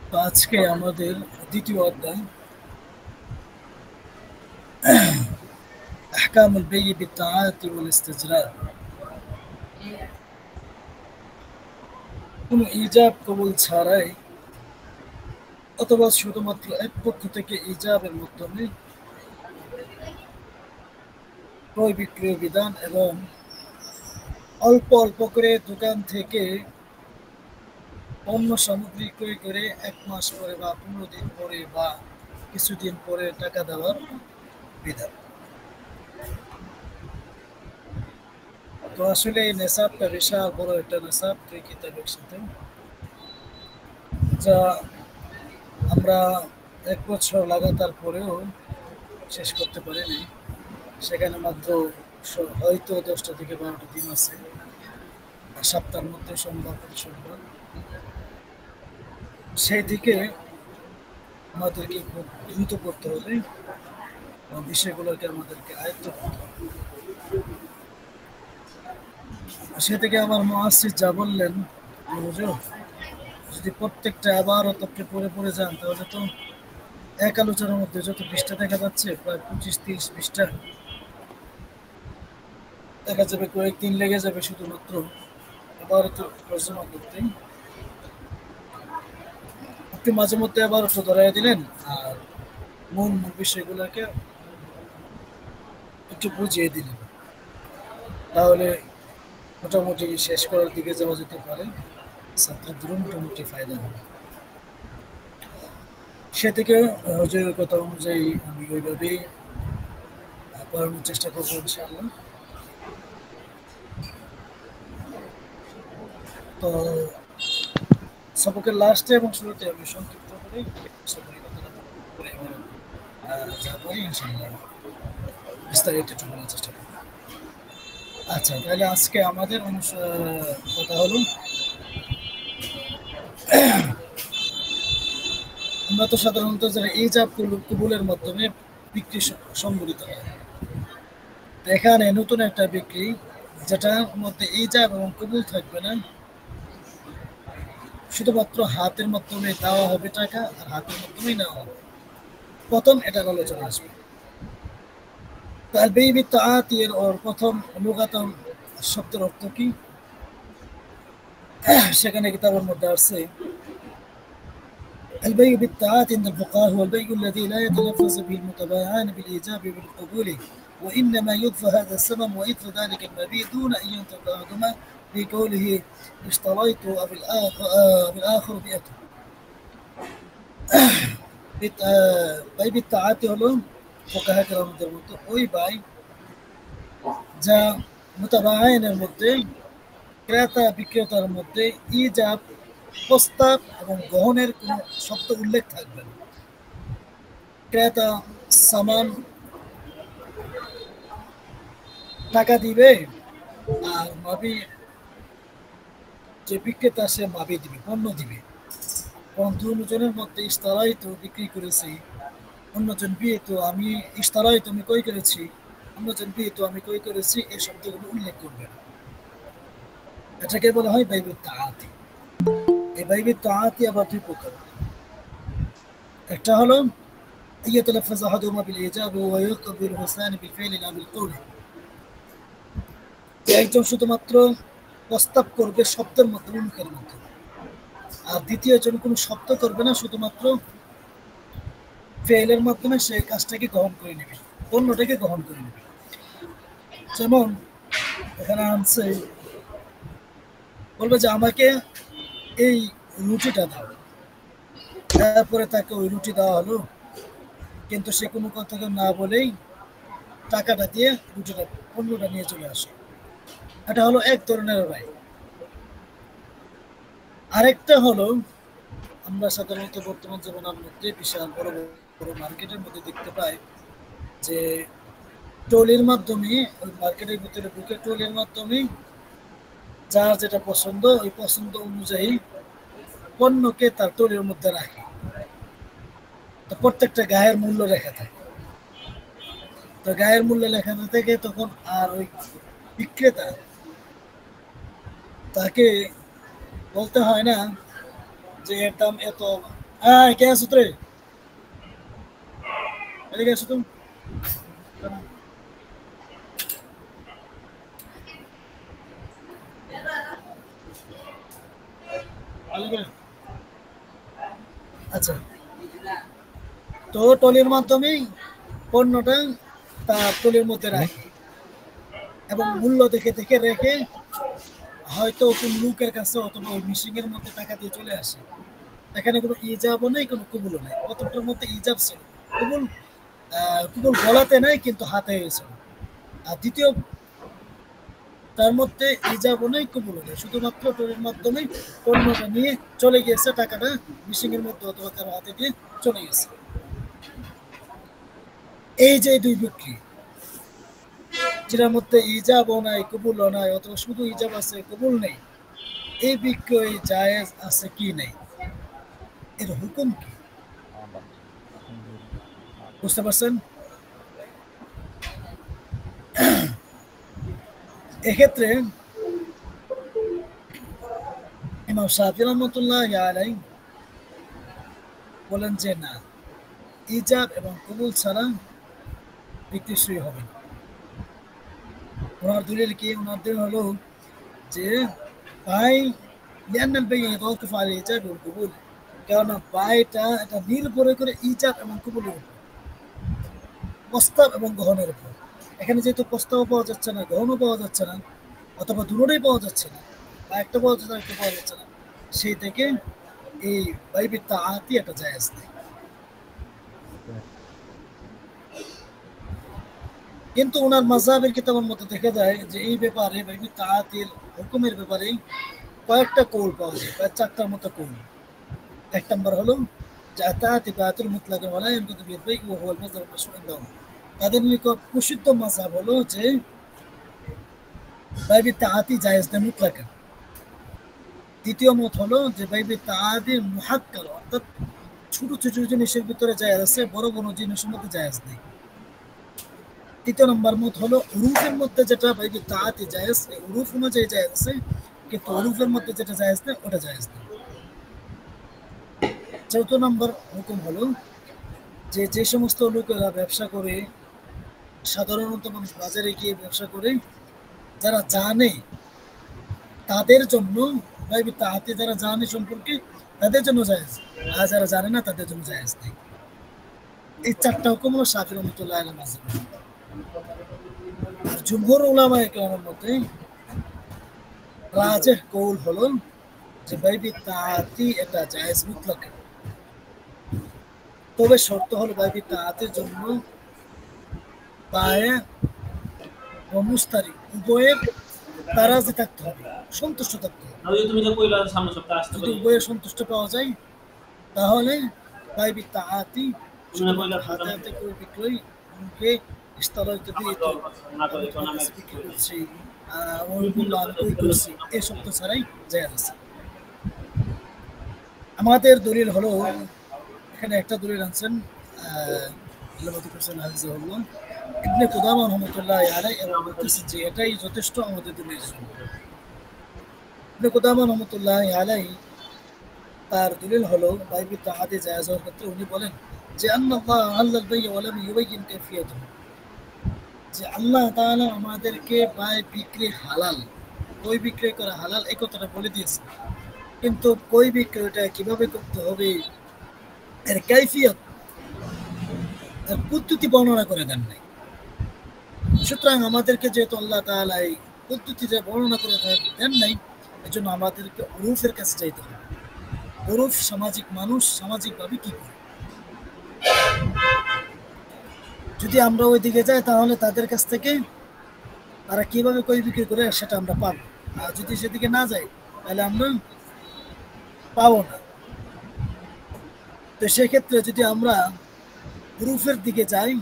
তো আজকে আমাদের দ্বিতীয় অধ্যায় আহকামুল বাইয়্যি বিত্তাআতি ওয়াল ইস্তিজরার। কোনো ইজাব কবুল ছাড়াই অথবা শুধুমাত্র এক পক্ষ থেকে ইজাবের মাধ্যমে ক্রয় বিক্রয় বিধান এবং অল্প অল্প করে দোকান থেকে পণ্য সামগ্রী ক্রয় করে 1 মাস পরে বা 15 দিন পরে বা কিছুদিন পরে টাকা দেওয়ার বিধান। তো আসলে এই নেশাবটা বিশাল বড় একটা নেশাব, 2 কিতাবের সাথে, যা আমরা 1 বছর লাগাতার পরেও শেষ করতে পারিনি। সেখানে মাত্র হয়তো 10টা থেকে 12টা দিন আছে সপ্তাহের মধ্যে, সোমবার প্রতি সোমবার। সেই দিকে আমাদেরকে খুব দ্রুত করতে হবে এবং বিষয়গুলোকে আমাদেরকে আয়ত্ত করতে হবে। সে থেকে আমার মুআসসিস যা বললেন, হুজুর যদি প্রত্যেকটা আবার আপনি পড়ে পড়ে যান তাহলে তো এক আলোচনার মধ্যে যত পৃষ্ঠা দেখা যাচ্ছে প্রায় 25-30 পৃষ্ঠা দেখা যাবে, কয়েকদিন লেগে যাবে শুধুমাত্র আবার তো তর্জমা করতে। আপনি মাঝে মধ্যে আবার একটু ধরাই দিলেন আর মূল বিষয়গুলোকে একটু বুঝিয়ে দিলেন, তাহলে মোটামুটি শেষ করার দিকে যাওয়া যেতে পারে, ছাত্রদের মোটামুটি ফায়দা হবে। সে থেকে হুজুরের কথা অনুযায়ী আমি ওইভাবেই পড়ানোর চেষ্টা করবো ইনশাআল্লাহ। তো সবকের লাস্টে এবং শুরুতে আমি সংক্ষিপ্ত করে সবকের কথাটা বলে এবার যা পারি ইনশাআল্লাহ বিস্তারিত একটু বলার চেষ্টা করব। আচ্ছা, তাহলে আজকে আমাদের কথা হলো, আমরা তো সাধারণত যারা ইজাব কবুলের মাধ্যমে বিক্রি সংগঠিত হয়, তো এখানে নতুন একটা বিক্রি যেটার মধ্যে ইজাব এবং কবুল থাকবে না, শুধুমাত্র হাতের মাধ্যমে দেওয়া হবে টাকা আর হাতের মাধ্যমেই নেওয়া হবে। প্রথম এটার আলোচনা আসবে। আল-বাই'উ বিত-তাআতি এর প্রথম লুগাতান শব্দের অর্থ কি, সেখানে কিতাবের মধ্যে আছে البيع بالطاعات عند الفقهاء هو البيع الذي لا يتلفظ به المتبايعان بالإيجاب وبالقبول، وإنما يضفى هذا السبب وإثر ذلك المبيع دون أن ينطق أحدهما بقوله اشتريت بالآخر بيته। ভাই বিত্তাআতি হলো ফুকাহা কেরামদের মধ্যে ওই ভাই যা মুতাবায়নের মধ্যে ক্রেতা বিক্রেতার মধ্যে ইজাব প্রস্তাব এবং গ্রহণের কোনো শব্দ উল্লেখ থাকবে না। ক্রেতা সামান টাকা দিবে আর মাবি যে বিক্রেতা সে মাবি দিবে, পণ্য দিবে। দুজনের মধ্যে ইস্তারাই তো বিক্রি করেছি, অন্যজন বিয়ে তো আমি ইস্তারাই তো আমি ক্রয় করেছি, অন্যজন বিয়ে তো আমি ক্রয় করেছি, এই শব্দগুলো উল্লেখ করবে না। এটাকে বলা হয় বাইবিত তাআতি। এই বাইবিত তাআতি আবার দুই প্রকার। একটা হলো ইয়াতালাফাজ আহাদুহুমা বিল ইজাব ওয়া ইয়াকবিলু হুসানি বিল ফি'লি লা বিল কওলি। একজন শুধুমাত্র প্রস্তাব করবে শব্দের মাধ্যমে, মুখের মাধ্যমে, আর দ্বিতীয় জন কোনো শব্দ করবে না, শুধুমাত্র ফেলের মাধ্যমে সে কাজটাকে গ্রহণ করে নেবে, পণ্যটাকে গ্রহণ করে নেবে। যেমন এখানে আনছে, বলবে যে আমাকে এই রুটিটা দাও, তারপরে তাকে ওই রুটি দেওয়া হলো, কিন্তু সে কোনো কথা না বলেই টাকাটা দিয়ে রুটিটা পণ্যটা নিয়ে চলে আসে। এটা হলো এক ধরনের রায়। আরেকটা হলো আমরা সাধারণত বর্তমান জীবনের মধ্যে বিশাল বড় বড় মার্কেটের মধ্যে দেখতে পাই যে ট্রলির মাধ্যমে, ওই মার্কেটের ভিতরে ঢুকে ট্রলির মাধ্যমে যার যেটা পছন্দ ওই পছন্দ অনুযায়ী পণ্যকে তার ট্রলির মধ্যে রাখে। তো প্রত্যেকটা গায়ের মূল্য লেখা থাকে। তো গায়ের মূল্য লেখা থাকে তখন আর ওই বিক্রেতা তাকে বলতে হয় না যে এর দাম এত। কে আছো রে, এদিকে আসো তুমি। আচ্ছা, তো টলির মাধ্যমে পণ্যটা তার টলির মধ্যে রাখে এবং মূল্য দেখে দেখে রেখে হয়তো কোন লোকের কাছে অথবা ওই মিশিং এর মধ্যে টাকা দিয়ে চলে আসে। এখানে কোনো ইজাবও নেই, কোনো কবুলও নেই। প্রথমটার মধ্যে ইজাব ছিল, কবুল গলাতে নাই কিন্তু হাতে হয়েছিল। আর দ্বিতীয় তার মধ্যে ইজাবও নেই, কবুলও নেই, শুধুমাত্র টলির মাধ্যমে পণ্যটা নিয়ে চলে গিয়েছে, টাকাটা মিশিং এর মধ্যে অথবা তার হাতে দিয়ে চলে গেছে। এই যে দুই বিক্রি, যেটার মধ্যে ইজাবও নাই, কবুলও নাই, অথবা শুধু ইজাব আছে কবুল নেই, এই বিক্রয় জায়েজ আছে কি নেই, এর হুকুম কি? বুঝতে পারছেন? এক্ষেত্রে ইমাম শাফিঈ রাহমাতুল্লাহি আলাইহি বলেন যে না, ইজাব এবং কবুল ছাড়া বিক্রি সই হবে না। ওনার দলিল কি? ওনার দলিল হলো যে ভাই লিআন্নাল বাই'a ইয়াতাওয়াক্কাফু আলা ইজাব ওয়াল কবুল, কারণ বাইটা এটা নির্ভর করে ইজাব এবং কবুলের উপর, প্রস্তাব এবং গ্রহণের উপর। এখানে যেহেতু প্রস্তাব পাওয়া যাচ্ছে না, গ্রহণও পাওয়া যাচ্ছে না, অথবা দুটোই পাওয়া যাচ্ছে না, বা একটা পাওয়া যাচ্ছে না, একটা পাওয়া যাচ্ছে না, সেই থেকে এই বাইবিত তাআতি এটা জায়েজ নেই। কিন্তু ওনার মাযহাবের কিতাবের মধ্যে দেখা যায় যে এই ব্যাপারে বাইবিত তাআতির হুকুমের ব্যাপারে কয়েকটা কৌল পাওয়া যায়, প্রায় 4টার মতো কৌল। এক নম্বর হলো যে তাআতি বাতুল মুতলাক ওয়া লা ইয়ানকুতু বিল বাই'আ ওয়া হুয়া আল-মাযহাব আল-মাশহুর ইনদাহুম। তাদের নিকট প্রসিদ্ধ মাযহাব হলো যে বাইবিত তাআতি জায়েজ নেই মুতলাকান। দ্বিতীয় মত হলো যে বাইবিত তাআতি মুহাক্কার, অর্থাৎ ছোট ছোট জিনিসের ভিতরে জায়েজ আছে, বড় বড় জিনিসের মধ্যে জায়েজ নেই। তৃতীয় নম্বর মত হলো উরুফের মধ্যে যেটা বাইবিত তাআতি জায়েজ, এই উরুফ অনুযায়ী জায়েজ আছে, কিন্তু উরুফের মধ্যে যেটা জায়েজ নেই ওটা জায়েজ নেই। চতুর্থ নম্বর হুকুম হলো যে যে সমস্ত লোকেরা ব্যবসা করে, সাধারণত মানুষ বাজারে গিয়ে ব্যবসা করে, যারা জানে তাদের জন্য বাইবিত তাআতি, যারা জানে সম্পর্কে তাদের জন্য জায়েজ, আর যারা জানে না তাদের জন্য জায়েজ নেই। এই চারটা হুকুম হলো শাফি রহমতুল্লাহ আলাইহির মাযহাব। আর জুমহুর উলামায়ে কেরামের মতে রাজিহ কৌল হলো যে বাইবি তাআতি এটা জায়েজ মুতলাক, তবে শর্ত হলো বাইবি তাআতির জন্য বায়ে ও মুস্তারি উভয়ের তারাজি থাকতে হবে, সন্তুষ্ট থাকতে হবে। আর তুমি যে কইলা সামনে সপ্তাহে আসতে যদি পারি, উভয়ের সন্তুষ্ট পাওয়া যায় তাহলে বাইবি তাআতি তুমি না কইলা হাতে হাতে করে বিক্রয় কে ইস্তারা যদি না করে কোন আমি বিক্রি করছি ওই মূল্য আমি কই করছি এই শব্দ ছাড়াই জায়েজ আছে। আমাদের দলিল হলো এখানে একটা দলিল আনছেন আল্লাহ করছেন হাফিজাহুল্লাহ ইবনে কুদামা রাহমাতুল্লাহ আলাইহি এবং বলতেছেন যে এটাই যথেষ্ট আমাদের দলিল। ইবনে কুদামা রাহমাতুল্লাহ আলাইহি তার দলিল হলো বাইবি তাআতি জায়েজ হওয়ার ক্ষেত্রে উনি বলেন যে আল্লাহ আল্লাহ বাই ওয়া লাম ইউবাইয়িন কাইফিয়াতুহু, যে আল্লাহ তাআলা আমাদেরকে বাই বিক্রি হালাল, কই বিক্রয় করা হালাল এই কথাটা বলে দিয়েছে, কিন্তু কই বিক্রয়টা কিভাবে করতে হবে এর কাইফিয়ত এর পদ্ধতি বর্ণনা করে দেন নাই। সুতরাং আমাদেরকে যেহেতু আল্লাহ তাআলা এই পদ্ধতিটা বর্ণনা করে দেন নাই, এজন্য আমাদেরকে উরুফের কাছে যাইতে হবে। উরুফ সামাজিক মানুষ সামাজিকভাবে কি করে, যদি আমরা ওই দিকে যাই তাহলে তাদের কাছ থেকে তারা কিভাবে কই বিক্রি করে সেটা আমরা পাবো, আর যদি সেদিকে না যাই তাহলে আমরা পাবো না। তো সেক্ষেত্রে যদি আমরা উরুফের দিকে যাই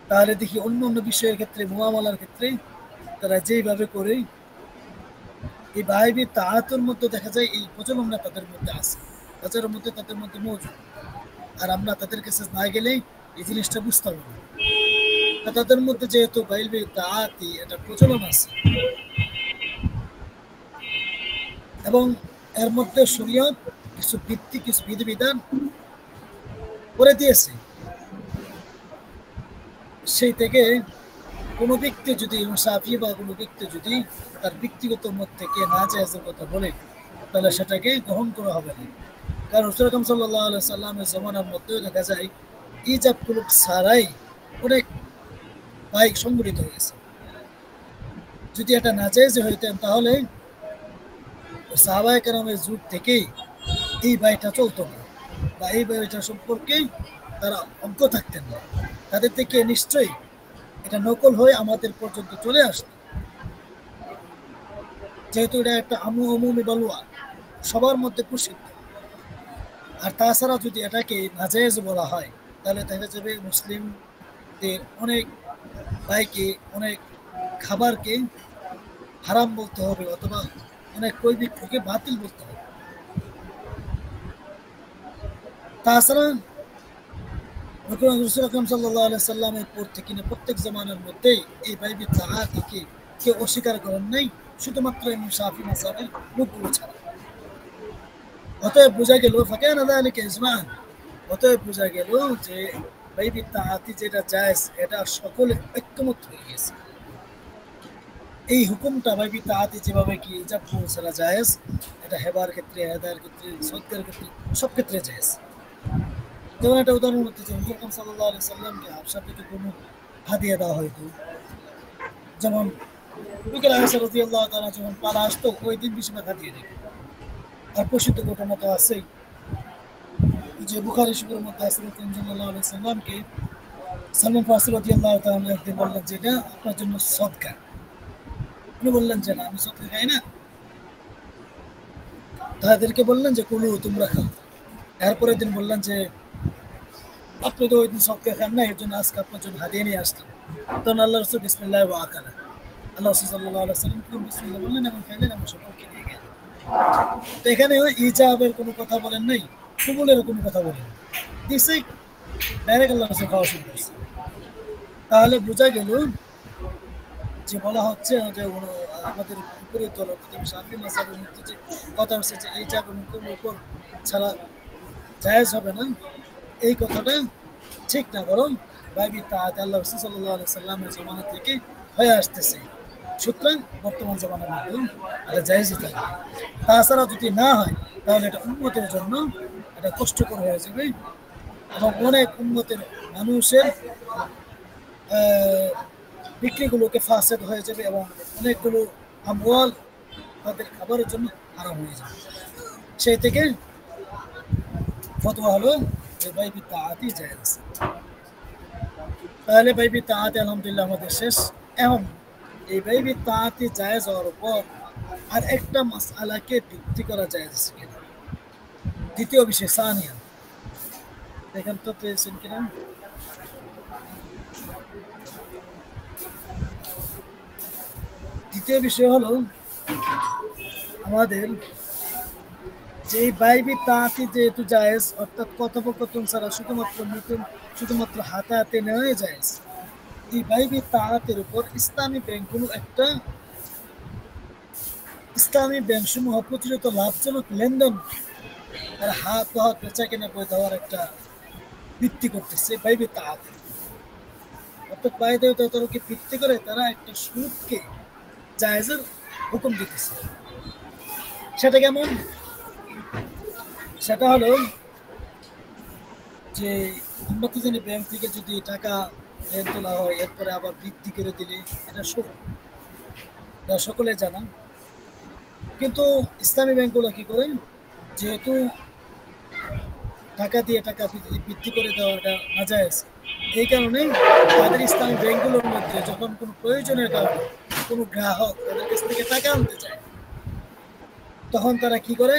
তাহলে দেখি অন্য অন্য বিষয়ের ক্ষেত্রে মুআমালার ক্ষেত্রে তারা যেইভাবে করে এই বাইবি তাআতুর মধ্যে দেখা যায় এই প্রচলনটা তাদের মধ্যে আছে, বাজারের মধ্যে তাদের মধ্যে মৌজুদ, আর আমরা তাদের কাছে না গেলেই এই জিনিসটা বুঝতে পারবো না। তাদের মধ্যে যেহেতু বাইবি তাআতি এটা প্রচলন আছে এবং এর মধ্যে শরীয়ত কিছু ভিত্তি কিছু বিধিবিধান করে দিয়েছে, সেই থেকে কোনো ব্যক্তি যদি মুসাফি বা কোনো ব্যক্তি যদি তার ব্যক্তিগত মত থেকে না জায়েজের কথা বলে তাহলে সেটাকে গ্রহণ করা হবে না। কারণ রাসূল আকরাম সাল্লাল্লাহু আলাইহি সাল্লামের জামানার মধ্যেও দেখা যায় ইজাব কুলুব ছাড়াই অনেক বাইক সংগঠিত হয়েছে। যদি এটা নাজায়েজ হইতেন তাহলে সাহাবায়ে কেরামের যুগ থেকেই এই বাইটা চলতো না, বা এই বাইটা সম্পর্কে তারা অজ্ঞ থাকতেন না, তাদের থেকে নিশ্চয়ই এটা নকল হয়ে আমাদের পর্যন্ত চলে আসতো। যেহেতু এটা একটা আমুমি বালুয়া সবার মধ্যে প্রসিদ্ধ, আর তাছাড়া যদি এটাকে নাজায়েজ বলা হয় তাহলে দেখা যাবে মুসলিমদের অনেক বাইকে অনেক খাবারকে হারাম বলতে হবে অথবা অনেক কই বিক্রিকে বাতিল বলতে হবে। তাছাড়া রাসূল আকরাম সাল্লাল্লাহু আলাইহি সাল্লামের পর থেকে প্রত্যেক জামানার মধ্যেই এই বাইবি তাআতিকে কেউ অস্বীকার করেন নাই, শুধুমাত্র ইমাম শাফি মাযহাবের লোকগুলো ছাড়া। অতএব বোঝা গেল ফাকানা যালিকা ইজমাআন, অতএব বোঝা গেল যে বাইবি তাআতি যেটা জায়েজ এটা সকলে ঐক্যমত হয়ে গেছে। এই হুকুমটা বাইবি তাআতি যেভাবে কি ইজাব ছাড়া জায়েজ, এটা হেবার ক্ষেত্রে হেদায়ের ক্ষেত্রে সদকার ক্ষেত্রে সব ক্ষেত্রে জায়েজ। যেমন একটা উদাহরণ হচ্ছে যে রাসূল সাল্লাল্লাহু আলাইহি সাল্লামকে হাবশা থেকে কোনো হাদিয়া দেওয়া হয়তো, যেমন বিকেল আয়েশা রাদিয়াল্লাহু তাআলা যখন পালা আসতো ওই দিন বেশিরভাগ হাদিয়া দিত। আর প্রসিদ্ধ ঘটনা তো আছেই যে বুখারী শরীফের মধ্যে আছে রাসূল সাল্লাল্লাহু আলাইহি সাল্লামকে সালমান ফারসি রাদিয়াল্লাহু তাআলা একদিন বললেন যে এটা আপনার জন্য সদকা। উনি বললেন যে না আমি সদকা খাই না, তাদেরকে বললেন যে কুলু তোমরা খাও। এরপরের দিন বললেন যে আপনি তো ওই দিন সদকা খান না, এর জন্য আজকে আপনার জন্য হাদিয়া নিয়ে আসলাম। তখন আল্লাহ রাসূল বিসমিল্লাহ ওয়া আকালা, আল্লাহ রাসূল সাল্লাল্লাহু আলাইহি সাল্লাম বিসমিল্লাহ বললেন এবং খাইলেন এবং সকলকে দিয়ে গেলেন। তো এখানে ওই ইজাবের কোনো কথা বলেন নাই, কবুলের কোনো কথা বলেন দিছে, ডাইরেক্ট আল্লাহ রাসূল খাওয়া শুরু করছে। তাহলে বোঝা গেল যে বলা হচ্ছে যে আমাদের উপরে তরফ শাফি মাযহাবের মধ্যে যে কথা হচ্ছে যে এই ইজাবের উপর ছাড়া জায়েজ হবে না, এই কথাটা ঠিক না, বরং বাইবি তাআতি আল্লাহ রাসূল সাল্লাল্লাহু আলাইহি সাল্লামের জামানা থেকে হয়ে আসতেছে। সুতরাং বর্তমান জামানার মধ্যে এটা জায়েজই থাকে। তাছাড়া যদি না হয় তাহলে এটা উম্মতের জন্য এটা কষ্টকর হয়ে যাবে এবং অনেক উন্নতের মানুষের বিক্রিগুলোকে ফাসেদ হয়ে যাবে এবং অনেকগুলো আমওয়াল তাদের খাবারের জন্য হারাম হয়ে যাবে। সেই থেকে ফতোয়া হলো যে বাইবি তাআতি জায়েজ। তাহলে বাইবি তাআতি আলহামদুলিল্লাহ আমাদের শেষ। এখন এই বাইবি তাআতি জায়েজ হওয়ার পর আর একটা মাসআলাকে ভিত্তি করা জায়েজ কিনা, দ্বিতীয় বিষয় সানিয়া। দেখেন তো পেয়েছেন কিনা। দ্বিতীয় বিষয় হলো আমাদের যে বাইবি তাআতি যেহেতু জায়েজ, অর্থাৎ কথোপকথন ছাড়া শুধুমাত্র হাতে হাতে নেওয়াই জায়েজ। এই বাইবি তাআতির উপর ইসলামী ব্যাংকসমূহ প্রচলিত লাভজনক লেনদেন তারা হাত বেচা কেনা করে দেওয়ার একটা ভিত্তি করতেছে বাইবি তাআতি। অর্থাৎ বাইরে তাদেরকে ভিত্তি করে তারা একটা সুদকে জায়েজের হুকুম দিতেছে। সেটা কেমন? সেটা হলো যে আমরা তো জানি ব্যাংক থেকে যদি টাকা ঋণ তোলা হয় এরপরে আবার বৃদ্ধি করে দিলে এটা সুদ, এটা সকলে জানা। কিন্তু ইসলামী ব্যাংকগুলো কি করে, যেহেতু টাকা দিয়ে টাকা বৃদ্ধি করে দেওয়া এটা নাজায়েজ, এই কারণে তাদের ইসলামী ব্যাংকগুলোর মধ্যে যখন কোনো প্রয়োজনের কারণে কোনো গ্রাহক তাদের কাছ থেকে টাকা আনতে চায়, তখন তারা কি করে,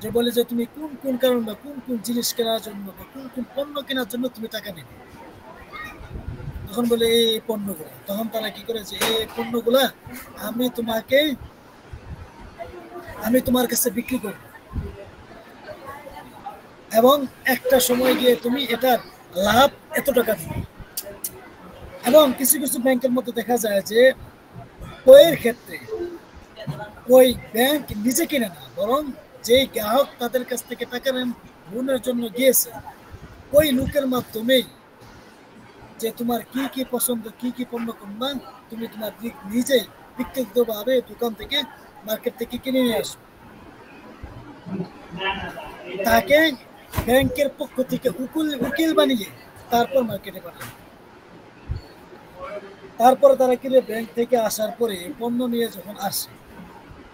যে বলে যে তুমি কোন কোন কারণ বা কোন কোন জিনিস কেনার জন্য বা কোন কোন পণ্য কেনার জন্য তুমি টাকা নেবে, তখন বলে এই পণ্যগুলো। তখন তারা কি করে যে এই পণ্যগুলা আমি তোমার কাছে বিক্রি করব এবং একটা সময় গিয়ে তুমি এটার লাভ এত টাকা দিবে। এবং কিছু কিছু ব্যাংকের মধ্যে দেখা যায় যে ওই ক্ষেত্রে ওই ব্যাংক নিজে কিনে না, বরং যেই গ্রাহক তাদের কাছ থেকে টাকা ঋণের জন্য গিয়েছে ওই লোকের মাধ্যমেই যে তোমার কি কি পছন্দ, কি কি পণ্য কিনবা, তুমি তোমার নিজেই ব্যক্তিগতভাবে দোকান থেকে মার্কেট থেকে কিনে নিয়ে আসো। তাকে ব্যাংকের পক্ষ থেকে উকিল বানিয়ে তারপর মার্কেটে পাঠাবে। তারপরে তারা কিনে ব্যাংক থেকে আসার পরে পণ্য নিয়ে যখন আসে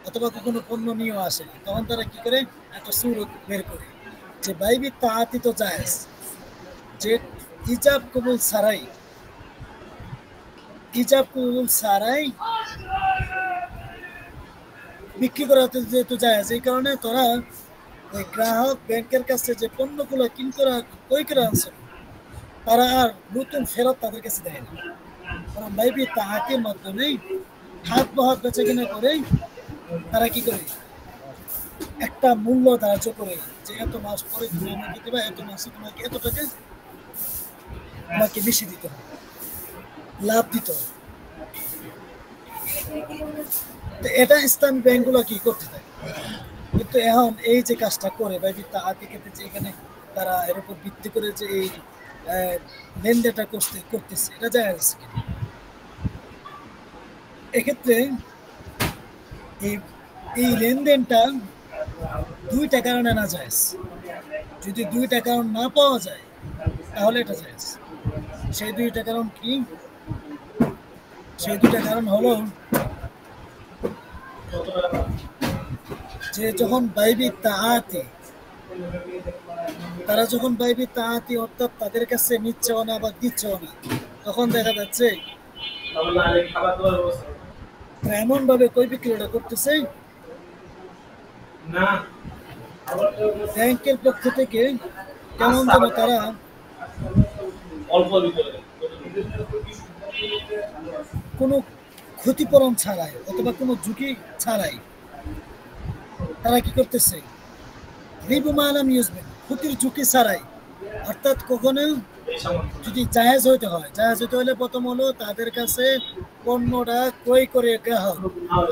অথবা কখনো পণ্য নিয়েও আসে না, তখন তারা কি করে একটা সুরত বের করে যে বাইবি তাআতি তো জায়েজ, যে ইজাব কবুল ছাড়াই বিক্রি করাতে যেহেতু জায়েজ, এই কারণে তোরা ওই গ্রাহক ব্যাংকের কাছে যে পণ্যগুলো ক্রয় করে আনছে তারা আর নতুন ফেরত তাদের কাছে দেয় না, কারণ বাইবি তাআতির মাধ্যমে হাত বহাত বেচা কিনা করে তারা কি করে একটা মূল্য ধার্য করে যে এত মাস পরে তুমি আমাকে দেবে, এত মাসে তোমাকে এত টাকা তোমাকে বেশি দিতে হবে, লাভ দিতে হবে। তো এটা ইসলামী ব্যাংকগুলো কি করতে থাকে। কিন্তু এখন এই যে কাজটা করে বাইবি তাআতি ক্ষেত্রে যে এখানে তারা এর উপর ভিত্তি করে যে এই লেনদেনটা করতেছে, এটা জায়েজ কিনা? এক্ষেত্রে এই লেনদেনটা দুইটা কারণে না জায়েজ। যদি দুইটা কারণ না পাওয়া যায় তাহলে এটা জায়েজ। সেই দুইটা কারণ কি? সেই দুইটা কারণ হলো যে যখন বাইবি তাআতি অর্থাৎ তাদের কাছে নিচ্ছেও না বা দিচ্ছেও না, তখন দেখা যাচ্ছে এমন ভাবে কই বিক্রিটা করতেছে ব্যাংকের পক্ষ থেকে কেমন যেন তারা কোনো ক্ষতিপূরণ ছাড়াই অথবা কোনো ঝুঁকি ছাড়াই তারা কি করতেছে, ক্ষতির ঝুঁকি ছাড়াই, অর্থাৎ কখনো যদি জায়েজ হইতে হলে প্রথম হলো তাদের কাছে পণ্যটা ক্রয় করে গ্রাহক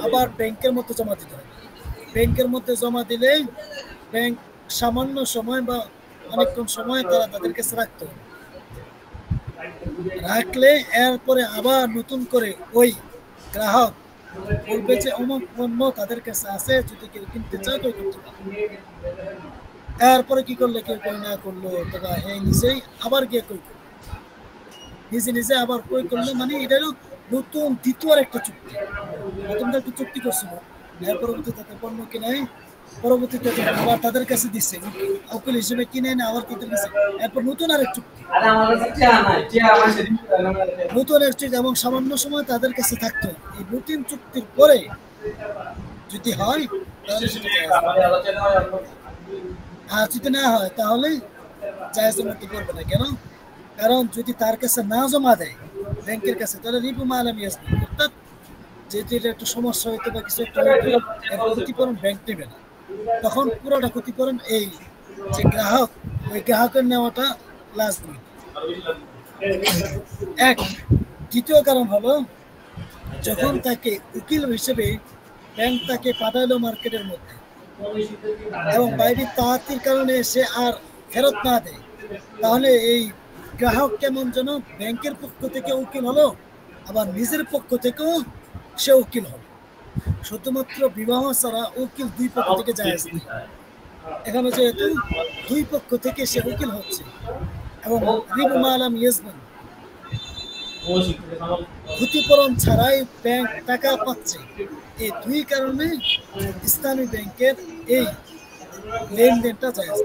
আবার ব্যাংকের মধ্যে জমা দিতে হবে। ব্যাংকের মধ্যে জমা দিলে ব্যাংক সামান্য সময় বা অনেকক্ষণ সময় তারা তাদের কাছে রাখতে হবে। রাখলে এরপরে আবার নতুন করে ওই গ্রাহক বলবে যে অমুক পণ্য তাদের কাছে আছে, যদি কেউ কিনতে চায় কেউ কিনতে পারে। এরপরে কি করলে কেউ কই না করলো, তবে এই নিজেই আবার গিয়ে কই করলো, নিজে নিজে আবার কই করলো, মানে এটা হলো নতুন দ্বিতীয় একটা চুক্তি। প্রথমটা একটা চুক্তি করছিল, এর পরবর্তীতে তাদের পণ্য কিনে পরবর্তীতে আবার তাদের কাছে দিচ্ছে, উকিল হিসেবে কিনে এনে আবার তাদের কাছে, এরপর নতুন আরেক চুক্তি, নতুন এক চুক্তি, এবং সামান্য সময় তাদের কাছে থাকতে হবে। এই নতুন চুক্তির পরে যদি হয় তাহলে সেটা জায়েজ, আর যদি না হয় তাহলে জায়েজের মধ্যে পড়বে না। কেন? কারণ যদি তার কাছে না জমা দেয় ব্যাংকের কাছে, তাহলে রিপু মালাম ইয়াসমি, অর্থাৎ যেহেতু এটা একটা সমস্যা হইতে বা কিছু একটা হইতে, এর ক্ষতিপূরণ ব্যাংক নেবে না, তখন পুরোটা ক্ষতিপূরণ এই যে গ্রাহক, ওই গ্রাহকের নেওয়াটা লাজমি। এক দ্বিতীয় কারণ হলো, যখন তাকে উকিল হিসেবে ব্যাংক তাকে পাঠালো মার্কেটের মধ্যে, এবং বাইরের তাহাতির কারণে সে আর ফেরত না দেয়, তাহলে এই গ্রাহক কেমন যেন ব্যাংকের পক্ষ থেকে উকিল হলো, আবার নিজের পক্ষ থেকেও সে উকিল হলো। শুধুমাত্র বিবাহ ছাড়া উকিল দুই পক্ষ থেকে জায়েজ নেই। এখানে যেহেতু দুই পক্ষ থেকে সে উকিল হচ্ছে এবং রিবু মালাম ইয়াজমান, ক্ষতিপূরণ ছাড়াই ব্যাংক টাকা পাচ্ছে, এই দুই কারণে ইসলামী ব্যাংকের এই লেনদেনটা জায়েজ।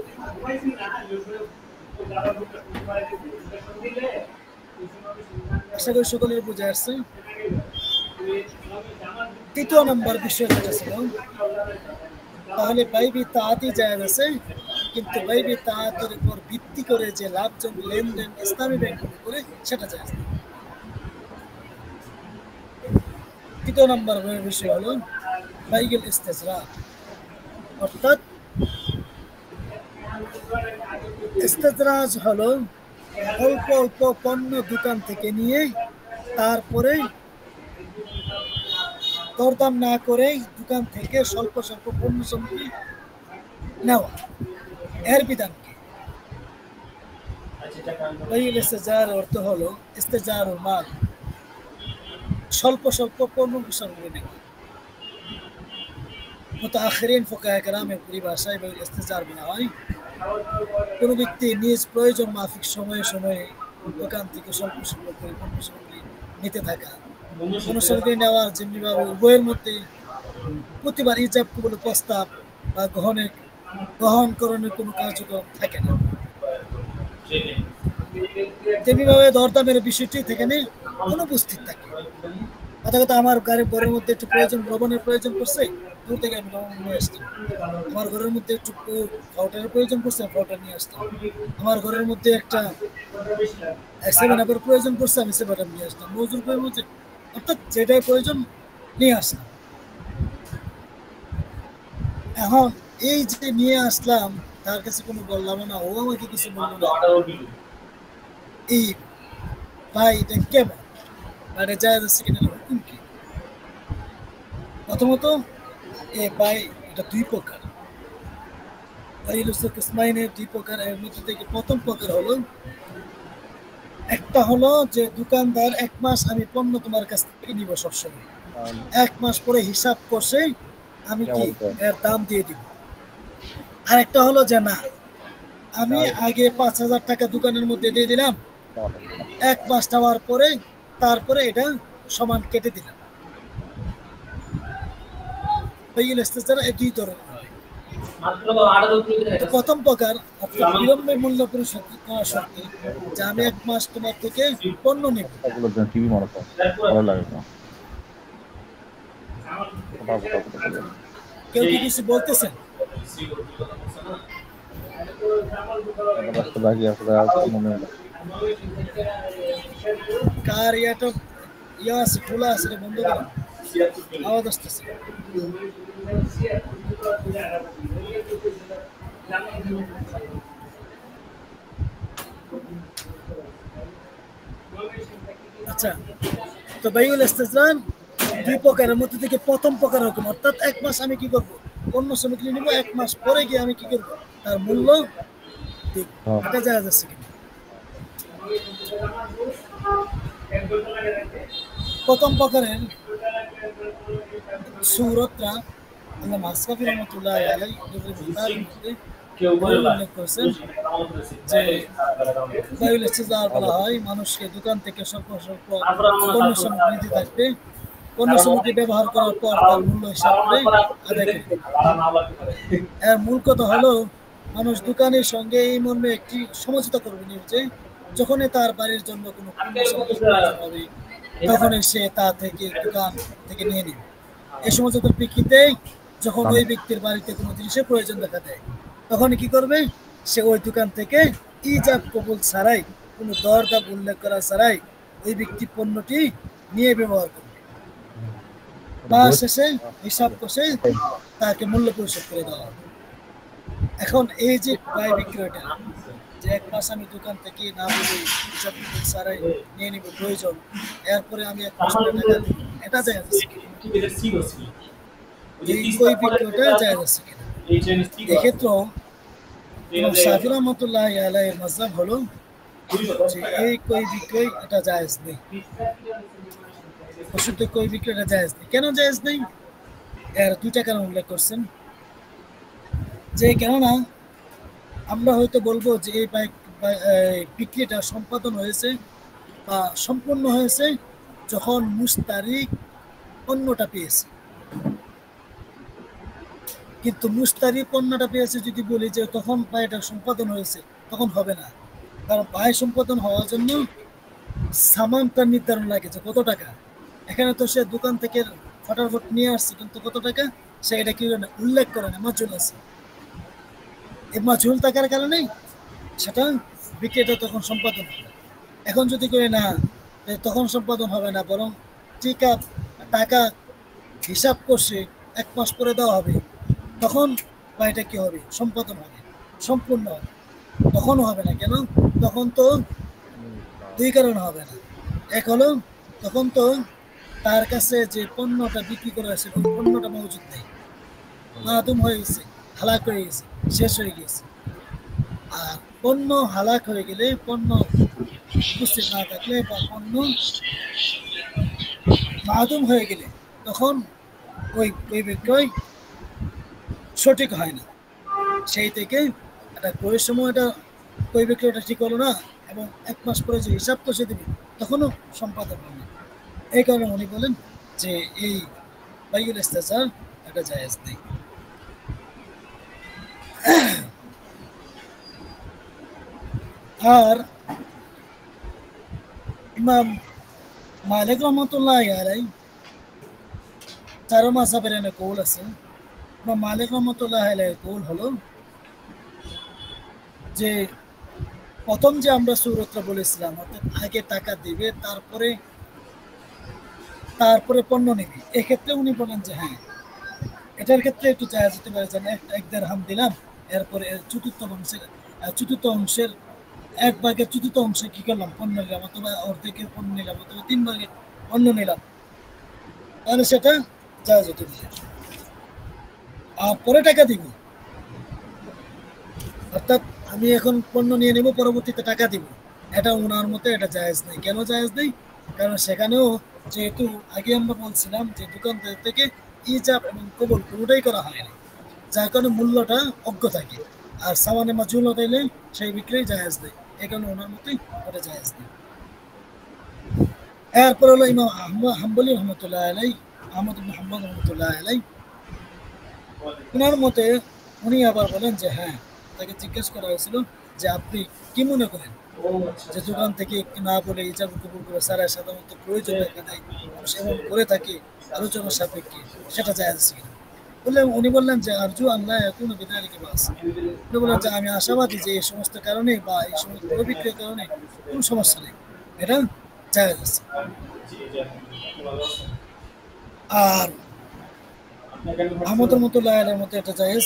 আশা করি সকলের বুঝে আসছে। তৃতীয় নম্বর বিষয় যেটা ছিল, তাহলে বাইবি তাআতি জায়েজ আছে, কিন্তু বাইবি তাআতের উপর ভিত্তি করে যে লাভজনক লেনদেন ইসলামী ব্যাংক করে সেটা জায়েজ। তৃতীয় নম্বর বিষয় হলো বাইগিল ইস্তেজরা, অর্থাৎ ইস্তেজরাজ হলো অল্প অল্প পণ্য দোকান থেকে নিয়ে তারপরে দরদাম না করে দোকান থেকে স্বল্প স্বল্প পণ্য সামগ্রী নেওয়া, এর বিধান কি? বাইগিল ইস্তেজরার অর্থ হলো ইস্তেজারুল মাল, স্বল্প স্বল্প পণ্য সামগ্রী নেওয়া। মুতাআখিরিন ফুকাহায়ে কেরামের পরিভাষায় বাইগিল ইস্তেজার বলা হয় কোনো ব্যক্তি নিজ প্রয়োজন মাফিক সময়ে সময়ে দোকান থেকে স্বল্প স্বল্প করে পণ্য সামগ্রী নিতে থাকা। পণ্য সামগ্রী নেওয়ার যেমনিভাবে উভয়ের মধ্যে প্রতিবার ইজাব কবুল প্রস্তাব বা গ্রহণকরণের কোনো কার্যক্রম থাকে না, তেমনিভাবে দরদামের বিষয়টি সেখানে অনুপস্থিত থাকে। কথা আমার ঘরের মধ্যে একটু প্রয়োজন, লবণের প্রয়োজন পড়ছে, দূর থেকে আমি লবণ নিয়ে আসতাম। আমার ঘরের মধ্যে একটু পাউডারের প্রয়োজন পড়ছে, পাউডার নিয়ে আসতাম। আমার ঘরের মধ্যে একটা 7 আপের প্রয়োজন পড়ছে, আমি 7 আপ নিয়ে আসতাম। মজুর করে মধ্যে, অর্থাৎ যেটাই প্রয়োজন নিয়ে আসলাম। এখন এই যে নিয়ে আসলাম, তার কাছে কোনো বললাম না, ও আমাকে কিছু বললো না, এই ভাই এটা কেমন, এটা জায়েজ আছে কিনা, হুকুম কি? প্রথমত এ ভাই এটা দুই প্রকার, দুই প্রকার। এর মধ্যে থেকে প্রথম প্রকার হলো, একটা হলো যে দোকানদার 1 মাস আমি পণ্য তোমার কাছ থেকে নিব সবসময়, 1 মাস পরে হিসাব করছে আমি কি এর দাম দিয়ে দিব। আর একটা হলো যে না, আমি আগে 5,000 টাকা দোকানের মধ্যে দিয়ে দিলাম, 1 মাস যাওয়ার পরে তারপরে এটা সমান কেটে দিলাম। বাইগিল ইস্তেজরা এই দুই ধরনের হয়। প্রথম প্রকার বিলম্বে মূল্য পরিশোধ করার শর্তে যে আমি 1 মাস তোমার থেকে পণ্য নেব। কেউ কি কিছু বলতেছেন? কার ইয়াটা ইয়া আছে, খোলা আছে, বন্ধ করো, আওয়াজ আসতেছে। আচ্ছা, তো বাইউল ইস্তেজরান দুই প্রকারের মধ্যে থেকে প্রথম প্রকার হুকুম, অর্থাৎ 1 মাস আমি কি করবো, পণ্য সামগ্রী নিব, 1 মাস পরে গিয়ে আমি কি করবো, তার মূল্য দিব। এটা জায়েজ আছে কিনা? প্রথম প্রকারের সুরতরা আল্লাহ মাসকাফি রহমতুল্লাহ আলাই মুখতারের মধ্যে কেউ বলে না উল্লেখ করেছেন যে বাইউল ইস্তিজার বলা হয় মানুষকে দোকান থেকে স্বল্প স্বল্প পণ্য সামগ্রী নিতে থাকবে, পণ্য সামগ্রী ব্যবহার করার পর তার মূল্য হিসাব করে আদায় করবে। এর মূল কথা হলো মানুষ দোকানের সঙ্গে এই মর্মে একটি সমঝোতা করবে যে যখনই তার বাড়ির জন্য কোনো পণ্য সামগ্রী প্রয়োজন হবে তখনই সে তা থেকে দোকান থেকে নিয়ে নেবে। এই সমঝোতার প্রেক্ষিতে যখন ওই ব্যক্তির বাড়িতে কোনো জিনিসের প্রয়োজন দেখা দেয় তখন কি করবে, সে ওই দোকান থেকে ইজাব কবুল ছাড়াই, কোনো দরদাম উল্লেখ করা ছাড়াই ওই ব্যক্তি পণ্যটি নিয়ে ব্যবহার করবে। মাস শেষে হিসাব কষে তাকে মূল্য পরিশোধ করে দেওয়া হবে। এখন এই যে ক্রয় বিক্রয়টা, যে এক মাস আমি দোকান থেকে না বলে হিসাব কবুল ছাড়াই নিয়ে নিব প্রয়োজন, এরপরে আমি এক মাস পরে টাকা দিব, এটা যায় আছে এই ক্রয় বিক্রয়টা যায় আছে কিনা? এক্ষেত্রেও ইমাম শাফি রহমতুল্লাহ আলাইহির মাযহাব হলো যে এই ক্রয় বিক্রয় এটা জায়েজ নেই, ওষুধ ক্রয় বিক্রয় এটা জায়েজ নেই। কেন জায়েজ নেই? এর দুইটা কারণ উল্লেখ করছেন। যে কেননা আমরা হয়তো বলবো যে এই বিক্রিটা সম্পাদন হয়েছে বা সম্পূর্ণ হয়েছে যখন মুশতারিক পণ্যটা পেয়েছে, কিন্তু মুশতারি পণ্যটা পেয়েছে যদি বলি যে তখন এটা সম্পাদন হয়েছে, তখন হবে না। কারণ বায় সম্পাদন হওয়ার জন্য সামানটা নির্ধারণ লাগে যে কত টাকা। এখানে তো সে দোকান থেকে ফটাফট নিয়ে আসছে, কিন্তু কত টাকা সে এটা কি উল্লেখ করে না, মাঝুল আছে। এই মাঝুল থাকার কারণে সেটা বিক্রিটা তখন সম্পাদন হবে। এখন যদি করে না, তখন সম্পাদন হবে না, বরং টাকা হিসাব করছে এক মাস পরে দেওয়া হবে, তখন এটা কি হবে, সম্পাদন হবে, সম্পূর্ণ হবে। তখনও হবে না। কেন? তখন তো দুই কারণে হবে না। এক হলো তখন তো তার কাছে যে পণ্যটা বিক্রি করা হয়েছে ওই পণ্যটা মজুদ নেই, মাদুম হয়ে গেছে, হালাক হয়ে গেছে, শেষ হয়ে গেছে। আর পণ্য হালাক হয়ে গেলে, পণ্য উপস্থিত না থাকলে বা পণ্য মাদুম হয়ে গেলে তখন ওই বিক্রয় সঠিক হয় না। সেই থেকে একটা ক্রয়ের সময় এটা ক্রয় বিক্রয়টা ঠিক হলো না, এবং এক মাস পরে যে হিসাব কষে দেবে তখনও সম্পাদন হবে না। এই কারণে উনি বলেন যে এই বাইউল ইস্তিজার এটা জায়েজ নেই। আর ইমাম মালিক রহমতুল্লাহ আলাইহি তার মাযহাবের এনে কৌল আছে। ইমাম মালিক রহমতুল্লাহ আলাইহির কৌল হলো যে প্রথম যে আমরা সূরতটা বলেছিলাম, অর্থাৎ আগে টাকা দিবে তারপরে পণ্য নেবে, এক্ষেত্রে উনি বলেন যে হ্যাঁ, এটার ক্ষেত্রে একটু জায়েজ হতে পারে। যেন এক দেড়হাম দিলাম, এরপরে চতুর্থ অংশের এক ভাগের চতুর্থ অংশে কি করলাম, পণ্য নিলাম, অথবা অর্ধেকের পণ্য নিলাম, অথবা 3 ভাগের পণ্য নিলাম, তাহলে সেটা জায়েজ হতে পারে। আর পরে টাকা দিব, অর্থাৎ আমি এখন পণ্য নিয়ে নেব, পরবর্তীতে টাকা দিব, এটা ওনার মতে এটা জায়েজ নেই। কেন জায়েজ নেই? কারণ সেখানেও যেহেতু আগে আমরা বলছিলাম যে দোকানদার থেকে ইজাব এবং কবুল কোনোটাই করা হয় না, যার কারণে মূল্যটা অজ্ঞ থাকে। আর সামানে মাঝুল হতাইলে সেই বিক্রি জায়েজ নেই, এই কারণে ওনার মতে ওটা জায়েজ নেই। এরপর হলো ইমাম হাম্বলি রহমতুল্লাহ আলাইহি, আহমদ ইবনে হাম্বল রহমতুল্লাহ আলাইহি, ওনার মতে উনি আবার বলেন যে হ্যাঁ, তাকে জিজ্ঞেস করা হয়েছিল যে আপনি কি মনে করেন যে দোকান থেকে না বলে ইজাব কবুল করে সারায় সাধারণত প্রয়োজন দেখা দেয়, সেবন করে থাকে আলোচনার সাপেক্ষে, সেটা জায়েজ আছে কিনা? উনি বললেন যে আরজু আল্লাহ ইয়াকুনু বিযালিকা বাস। উনি বললেন যে আমি আশাবাদী যে এই সমস্ত কারণে বা এই সমস্ত বিক্রির কারণে কোনো সমস্যা নেই, এটা জায়েজ আছে। আর আহমদ রহমতুল্লাহ আলাইহির মতে এটা জায়েজ,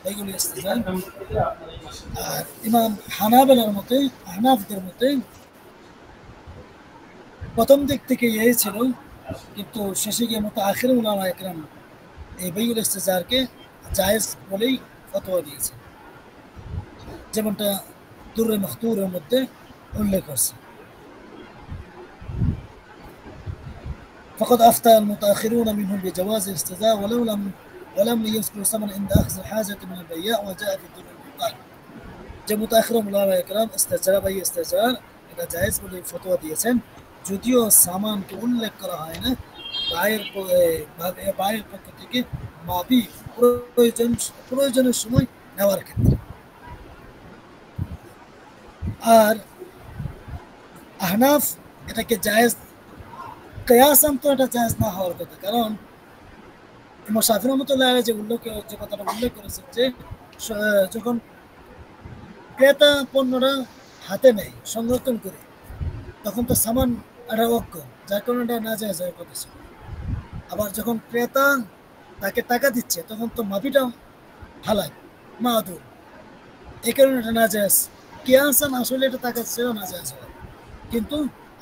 এইগুলি ইস্তিজার। আর ইমাম হানাফিদের মতে প্রথম দিক থেকে এই ছিল, কিন্তু শেষে গিয়ে মতো আখির উলামা ইকরাম এই বাইউল ইস্তিজারকে জায়েজ বলেই ফতোয়া দিয়েছে, যেমনটা দুররে মাখতুরের মধ্যে উল্লেখ আছে। فقد أفتى المتأخرون منهم بجواز الاستزاء ولم يذكروا ثمن عند أخذ الحاجة من البياع وجاء في الدليل المقال যে মুতাআখির উলামায়ে কেরাম ইস্তেজার বা ইস্তেজার এটা জায়েজ বলে ফতোয়া দিয়েছেন, যদিও সামানকে উল্লেখ করা হয় না। বাইরের পক্ষ থেকে মাপি প্রয়োজনের সময় নেওয়ার ক্ষেত্রে। আর আহনাফ এটাকে জায়েজ, কিয়াসান তো এটা জায়েজ না হওয়ার কথা, কারণ ইমাম শাফি রাহমাতুল্লাহ আলাইহি যে কথাটা উল্লেখ করেছেন যে যখন ক্রেতা পণ্যটা হাতে নেয় সংরক্ষণ করে, তখন তো সামান এটা অজ্ঞ, যার কারণে এটা না জায়েজ হয়ে পড়েছে। আবার যখন ক্রেতা তাকে টাকা দিচ্ছে, তখন তো মাপিটা হালাল মাদুর, এই কারণে এটা না জায়েজ। কিয়াসান আসলে এটা টাকা ছিল না জায়েজ হয়, কিন্তু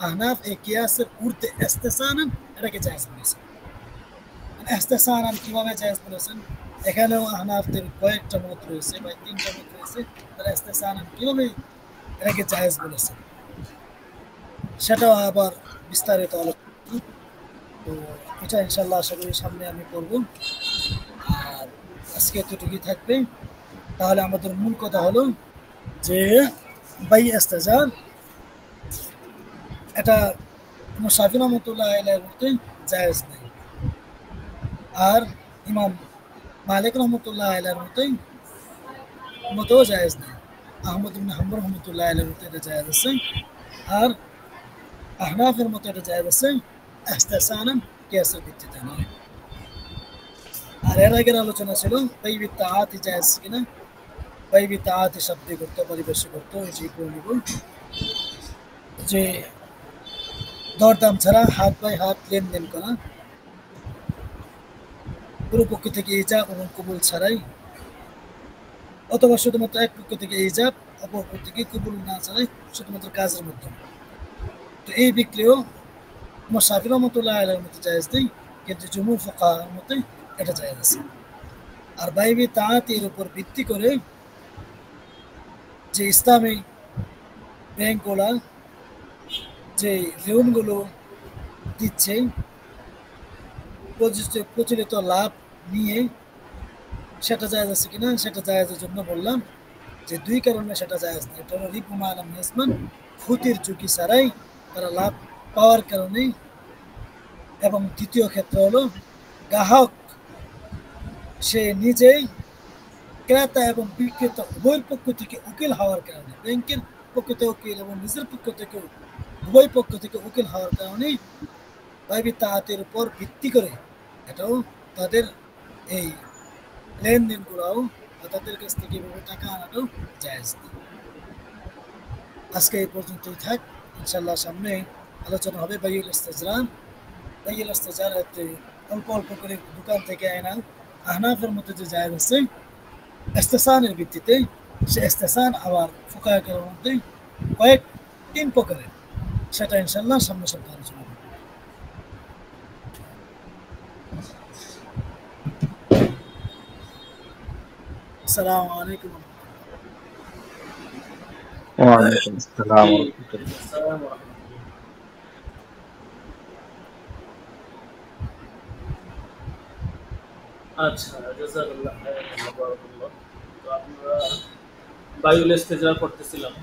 আহনাফ এই কিয়াসের ঊর্ধ্বে ইস্তেসানান এটাকে জায়েজ বলেছেন। ইস্তেসানান কিভাবে জায়েজ বলেছেন, এখানেও আহনাফদের কয়েকটা মত রয়েছে বা 3টা মত রয়েছে, তারা ইস্তেসানান কিভাবে এটাকে জায়েজ বলেছেন সেটাও আবার বিস্তারিত আলোচনা। তো এটা ইনশাআল্লাহ আশা করি সামনে আমি করব। আর আজকে এতটুকুই থাকবে। তাহলে আমাদের মূল কথা হলো যে বাই ইস্তেজার এটা ইমাম শাফি রাহমাতুল্লাহ আলাইহির মতে জায়েজ নেই, আর ইমাম মালিক রাহমাতুল্লাহ আলাইহির মতেও জায়েজ নেই। আহমদ ইবনে হাম্বল রাহমাতুল্লাহ আলাইহির মতে এটা জায়েজ আছে, আর আহনাফের মতে এটা জায়েজ আছে ইস্তেসানান কিয়াসের ভিত্তিতে নয়। আর এর আগের আলোচনা ছিল বাইবি তাআতি জায়েজ কিনা। বাইবি তাআতি শব্দে করতে পরিবেশে করতে এই যে দরদাম ছাড়া হাত বাই হাত লেনদেন করা, পুরো পক্ষ থেকে ইজাব এবং কবুল ছাড়াই, অথবা শুধুমাত্র এক পক্ষ থেকে ইজাব অপর পক্ষ থেকে কবুল না ছাড়াই শুধুমাত্র কাজের মাধ্যমে। তো এই বিক্রিও ইমাম শাফি রাহমাতুল্লাহ আলাইহির মতে জায়েজ নেই, কিন্তু জুমহুর ফুকাহার মতে এটা জায়েজ আছে। আর বাইবি তাআতির উপর ভিত্তি করে যে ইসলামী ব্যাংকগুলা যে ঋণগুলো দিচ্ছে প্রচলিত লাভ নিয়ে, সেটা জায়েজ আছে কিনা, সেটা জায়েজের জন্য বললাম যে দুই কারণে সেটা জায়েজ না। এটা হলো রিবু মা লাম ইয়াজমান, ক্ষতির ঝুঁকি ছাড়াই তারা লাভ পাওয়ার কারণে, এবং দ্বিতীয় ক্ষেত্র হলো গ্রাহক সে নিজেই ক্রেতা এবং বিক্রেতা উভয়ের পক্ষ থেকে উকিল হওয়ার কারণে, ব্যাংকের পক্ষ থেকে উকিল এবং নিজের পক্ষ থেকে উভয় পক্ষ থেকে উকিল হওয়ার কারণে বাইবি তাআতির উপর ভিত্তি করে এটাও তাদের এই লেনদেনগুলোও বা তাদের কাছ থেকে টাকা আনাটাও জায়েজ নেই। আজকে এই পর্যন্তই থাক, ইনশাআল্লাহ সামনে আলোচনা হবে বাইউল ইস্তেজরার। বাইউল ইস্তেজরার অল্প অল্প করে দোকান থেকে আনা আহনাফের মধ্যে যে জায়েজ আছে ইস্তেসানের ভিত্তিতে, সে ইস্তেসান আবার ফুকাহাদের মধ্যে কয়েক 3 প্রকারের, সেটা ইনশাআল্লাহ সামনে সপ্তাহে আলোচনা হবে। আসসালামু আলাইকুম। ওয়ালাইকুম আসসালাম ওয়া রাহমাতুল্লাহ। আসসালামু আলাইকুম। আচ্ছা, জাযাকাল্লাহ খাইরান ওয়া বারাকাল্লাহ। তো আমরা বায়ুল ইস্তেজরা করতেছিলাম।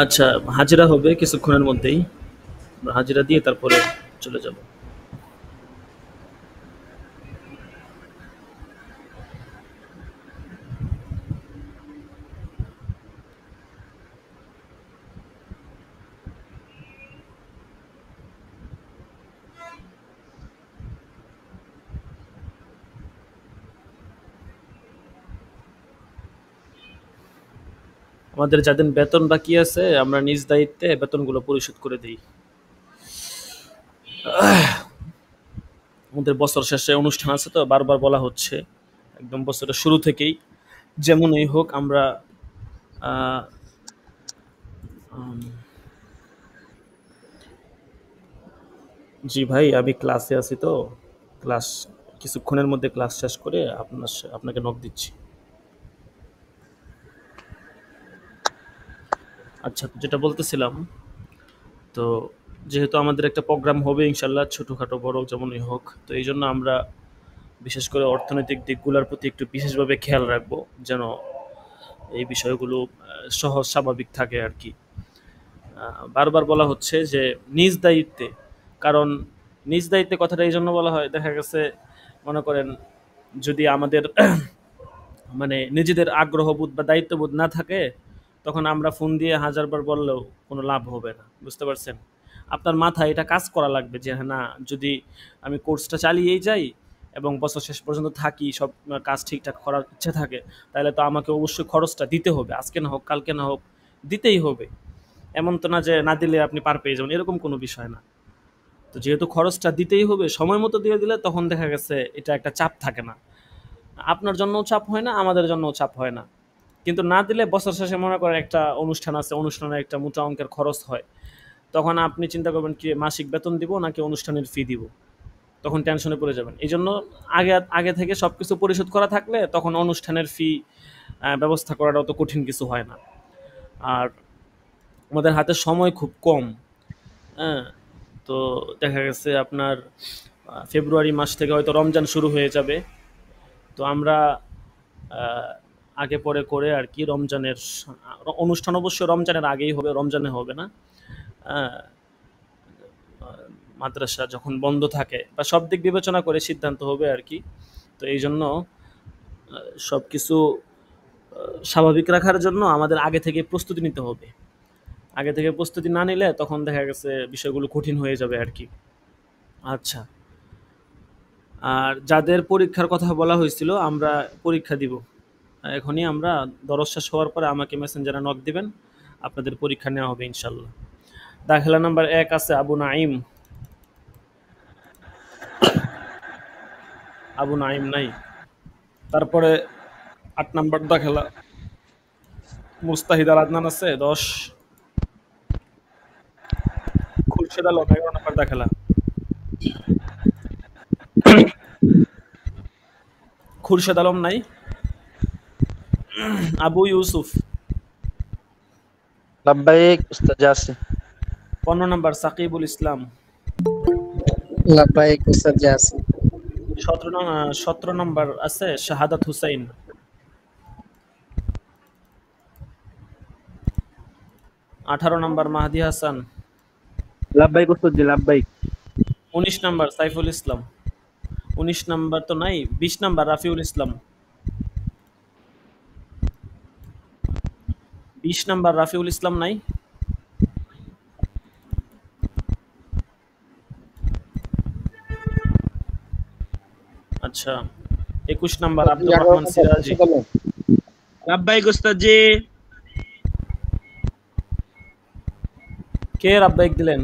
আচ্ছা, হাজিরা হবে কিছুক্ষণের মধ্যেই, আমরা হাজিরা দিয়ে তারপরে চলে যাব। আমাদের যাদের বেতন বাকি আছে আমরা নিজ দায়িত্বে বেতনগুলো পরিশোধ করে দিই। আমাদের বছর শেষে অনুষ্ঠান আছে, তো বারবার বলা হচ্ছে একদম বছরের শুরু থেকেই যেমনই হোক আমরা জি ভাই, আমি ক্লাসে আছি, তো ক্লাস কিছুক্ষণের মধ্যে ক্লাস শেষ করে আপনাকে নক দিচ্ছি। আচ্ছা, তো যেটা বলতেছিলাম, তো যেহেতু আমাদের একটা প্রোগ্রাম হবে ইনশাল্লাহ, ছোটোখাটো বড় যেমনই হোক, তো এই জন্য আমরা বিশেষ করে অর্থনৈতিক দিকগুলোর প্রতি একটু বিশেষভাবে খেয়াল রাখবো, যেন এই বিষয়গুলো সহজ স্বাভাবিক থাকে আর কি। বারবার বলা হচ্ছে যে নিজ দায়িত্বে, কারণ নিজ দায়িত্বে কথাটা এই জন্য বলা হয়, দেখা গেছে মনে করেন যদি আমাদের মানে নিজেদের আগ্রহবোধ বা দায়িত্ববোধ না থাকে, তখন আমরা ফোন দিয়ে হাজারবার বললেও কোনো লাভ হবে না, বুঝতে পারছেন? আপনার মাথায় এটা কাজ করা লাগবে যে হ্যাঁ, না, যদি আমি কোর্সটা চালিয়েই যাই এবং বছর শেষ পর্যন্ত থাকি, সব কাজ ঠিকঠাক করার ইচ্ছা থাকে, তাহলে তো আমাকে অবশ্যই খরচটা দিতে হবে, আজকে না হোক কালকে না হোক দিতেই হবে। এমন তো না যে না দিলে আপনি পার পেয়ে যাবেন, এরকম কোনো বিষয় না। তো যেহেতু খরচটা দিতেই হবে, সময় মতো দিয়ে দিলে তখন দেখা গেছে এটা একটা চাপ থাকে না, আপনার জন্যও চাপ হয় না, আমাদের জন্যও চাপ হয় না। কিন্তু না দিলে বছর শেষে মনে করেন একটা অনুষ্ঠান আছে, অনুষ্ঠানে একটা মোটা অঙ্কের খরচ হয়, তখন আপনি চিন্তা করবেন কি মাসিক বেতন দিব নাকি অনুষ্ঠানের ফি দিব, তখন টেনশনে পড়ে যাবেন। এই জন্য আগে আগে থেকে সব কিছু পরিশোধ করা থাকলে তখন অনুষ্ঠানের ফি ব্যবস্থা করাটা অত কঠিন কিছু হয় না। আর আমাদের হাতে সময় খুব কম, হ্যাঁ। তো দেখা গেছে আপনার ফেব্রুয়ারি মাস থেকে হয়তো রমজান শুরু হয়ে যাবে, তো আমরা আহ, আগে পরে করে আর কি রমজানের অনুষ্ঠান অবশ্যই রমজানের আগেই হবে, রমজানে হবে না। আহ, মাদ্রাসা যখন বন্ধ থাকে বা সব দিক বিবেচনা করে সিদ্ধান্ত হবে আর কি। তো এই জন্য সব কিছু স্বাভাবিক রাখার জন্য আমাদের আগে থেকে প্রস্তুতি নিতে হবে। আগে থেকে প্রস্তুতি না নিলে তখন দেখা গেছে বিষয়গুলো কঠিন হয়ে যাবে আর কি। আচ্ছা, আর যাদের পরীক্ষার কথা বলা হয়েছিল আমরা পরীক্ষা দিব, এখনই আমরা দরজ শেষ হওয়ার পরে আমাকে মেসেঞ্জারে নক দিবেন, আপনাদের পরীক্ষা নেওয়া হবে ইনশাল্লাহ। দাখিলা নাম্বার 1 আছে আবু নাইম। আবু নাইম নাই। তারপরে 8 নাম্বার দাখিলা মুস্তাহিদ আল আদনান আছে 10। খুরশেদ আলম 11 নাম্বার দাখিলা। খুরশেদ আলম নাই। আবু ইউসুফ লাব্বাইক উস্তাদ আছে। 15 নাম্বার সাকিবুল ইসলাম। লাব্বাইক উস্তাদ আছে। 17 নাম্বার আছে শাহাদাত হুসাইন। 18 নাম্বার মাহদি হাসান। লাব্বাইক উস্তাদ জি, লাব্বাইক। 19 নাম্বার সাইফুল ইসলাম। 19 নাম্বার তো নাই। 20 নাম্বার রাফিউল ইসলাম। 20 নাম্বার রাফিউল ইসলাম নাই। আচ্ছা, 21 নাম্বার আব্দুর রহমান সিরাজি। লাব্বাইক উস্তাদ জি। কে রাব্বাইক দিলেন?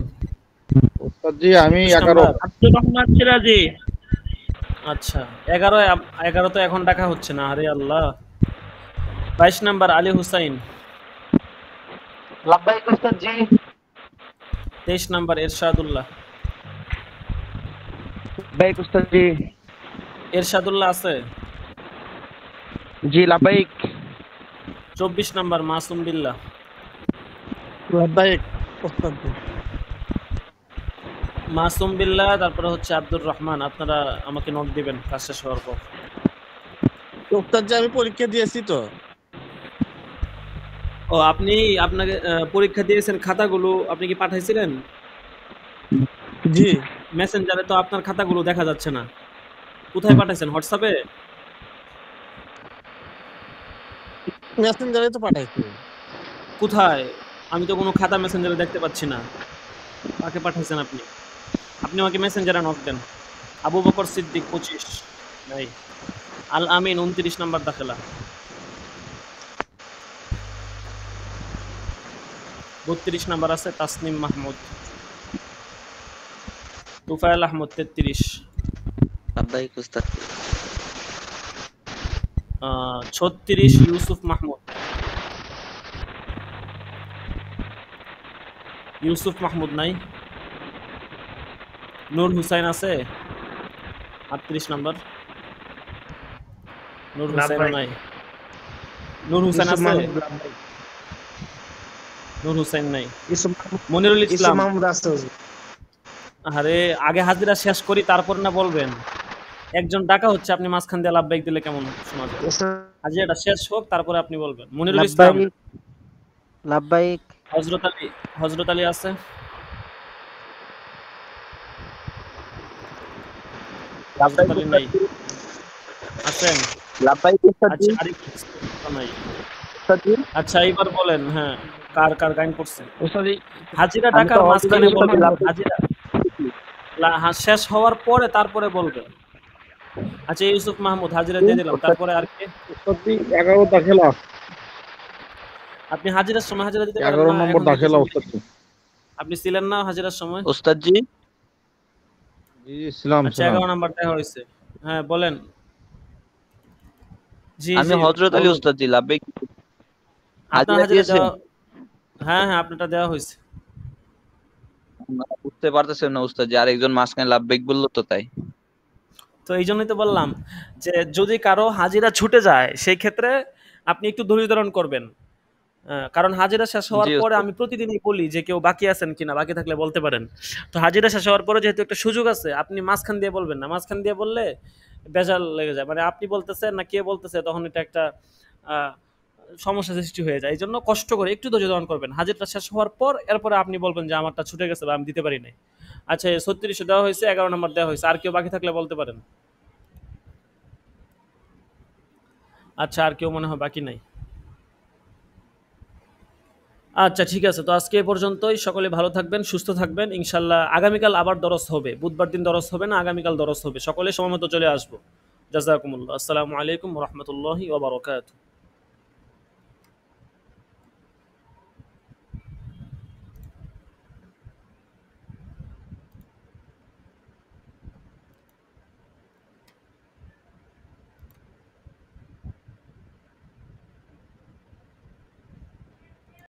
উস্তাদ জি আমি 21 11। নাম্বার আব্দুর রহমান সিরাজি। আচ্ছা, 11 তো এখন ডাকা হচ্ছে না, আরে আল্লাহ। 22 নাম্বার আলী হুসাইন। লাব্বাইক উস্তাদ জি। 23 নাম্বার এরশাদুল্লাহ। লাব্বাইক উস্তাদ জি। এরশাদুল্লাহ আছে। জি লাব্বাইক। 24 নাম্বার মাসুম বিল্লাহ। লাব্বাইক উস্তাদ জি। মাসুম বিল্লাহ, তারপরে হচ্ছে আব্দুর রহমান। আপনারা আমাকে নোট দিবেন কাজ শেষ হওয়ার পর। উস্তাদ জি আমি পরীক্ষা দিয়েছি তো। ও, আপনি আপনাকে পরীক্ষা দিয়েছেন, খাতাগুলো আপনি কি পাঠাইছিলেন? জি মেসেঞ্জারে তো আপনার খাতাগুলো দেখা যাচ্ছে না, কোথায় পাঠাইছেন? হোয়াটসঅ্যাপে? মেসেঞ্জারে তো পাঠাইছি। কোথায়? আমি তো কোনো খাতা মেসেঞ্জারে দেখতে পাচ্ছি না। কাকে পাঠাইছেন আপনি? আপনি আমাকে মেসেঞ্জারে নক দেন। আবু বকর সিদ্দিক 25 নাই। আল আমিন 29 নাম্বার দাখিলা। 32 নাম্বার আছে তাসনিম মাহমুদ। তুফাইল আহমদ 33। লাব্বাইক উস্তাদ। 36 ইউসুফ মাহমুদ। ইউসুফ মাহমুদ নাই। নূর হুসাইন আছে 38 নাম্বার। নূর হুসাইন নাই। নূর হুসাইন আছে। নূর হোসেন নাই, ইসুম মনিরুল ইসুম ইসলাম। মাহমুদ আছে হুজুর। আরে আগে হাজিরা শেষ করি তারপর না বলবেন। একজন ডাকা হচ্ছে, আপনি মাঝখান দিয়ে লাভবাইক দিলে কেমন শোনা যায়? হাজিরাটা শেষ হোক তারপরে আপনি বলবেন। মনিরুল ইসলাম, লাব্বাইক লাব্বাইক হযরত আলী আছে? হযরত আলী নাই, আছেন? লাব্বাইক আচ্ছা আরিফ নাই। আচ্ছা এইবার বলেন, হ্যাঁ কার কার গাইন করছে? হাজিরা ডাকার মাঝখানে বলবেন, হাজিরা শেষ হওয়ার পরে তারপরে বলবেন। আচ্ছা ইউসুফ মাহমুদ হাজিরা দিয়ে দিলাম, তারপরে আর কে? 11 দাখিলা, আপনি হাজিরার সময় হাজিরা দিতে পারেন 11 না? নম্বর এখন দাখিলা দিতেছেন উস্তাদ কি? আপনি ছিলেন না হাজিরার সময়? উস্তাদ জি, জি ইসলাম আচ্ছা 11 নাম্বার দেওয়া হয়েছে, হ্যাঁ বলেন। জি আমি জি হযরত আলী বলুন। উস্তাদ জি, লাব্বাইক। আপনার হাজিরা হাজিরা দিয়েছেন? দেওয়া, হ্যাঁ হ্যাঁ আপনারটা দেওয়া হয়েছে। বুঝতে পারতেছেন না উস্তাদ জি, আরেকজন মাঝখানে লাব্বাইক বললো তো তাই। তো এই জন্যই তো বললাম যে যদি কারো হাজিরা ছুটে যায় সেই ক্ষেত্রে আপনি একটু ধৈর্য ধারণ করবেন। কারণ হাজিরা শেষ হওয়ার জি পরে উস্তাদ। আমি প্রতিদিনই বলি যে কেউ বাকি আছেন কিনা, বাকি থাকলে বলতে পারেন। তো হাজিরা শেষ হওয়ার পরে যেহেতু একটা সুযোগ আছে, আপনি মাঝখান দিয়ে বলবেন না। মাঝখান দিয়ে বললে বেজাল লেগে যায়, মানে আপনি বলতেছেন না কে বলতেছে, তখন এটা একটা আহ, সমস্যা সৃষ্টি হয়ে যায়। এই জন্য কষ্ট করে একটু ধৈর্য ধারণ করবেন। হাজিরটা শেষ হওয়ার পর এরপরে আপনি বলবেন যে আমারটা ছুটে গেছে বা আমি দিতে পারি নাই। আচ্ছা 36 দেওয়া হয়েছে, 11 নম্বর দেওয়া হয়েছে, আর কেউ বাকি থাকলে বলতে পারেন। আচ্ছা আর কেউ মনে হয় বাকি নাই। আচ্ছা ঠিক আছে, তো আজকে এ পর্যন্তই। সকলে ভালো থাকবেন, সুস্থ থাকবেন। ইনশাল্লাহ আগামীকাল আবার দরস হবে, বুধবার দিন দরস হবে না, আগামীকাল দরস হবে। সকলে সময়মতো চলে আসবো। জাযাকুমুল্লাহ। আসসালামু আলাইকুম ওয়া রাহমাতুল্লাহি ওয়া বারাকাতুহু।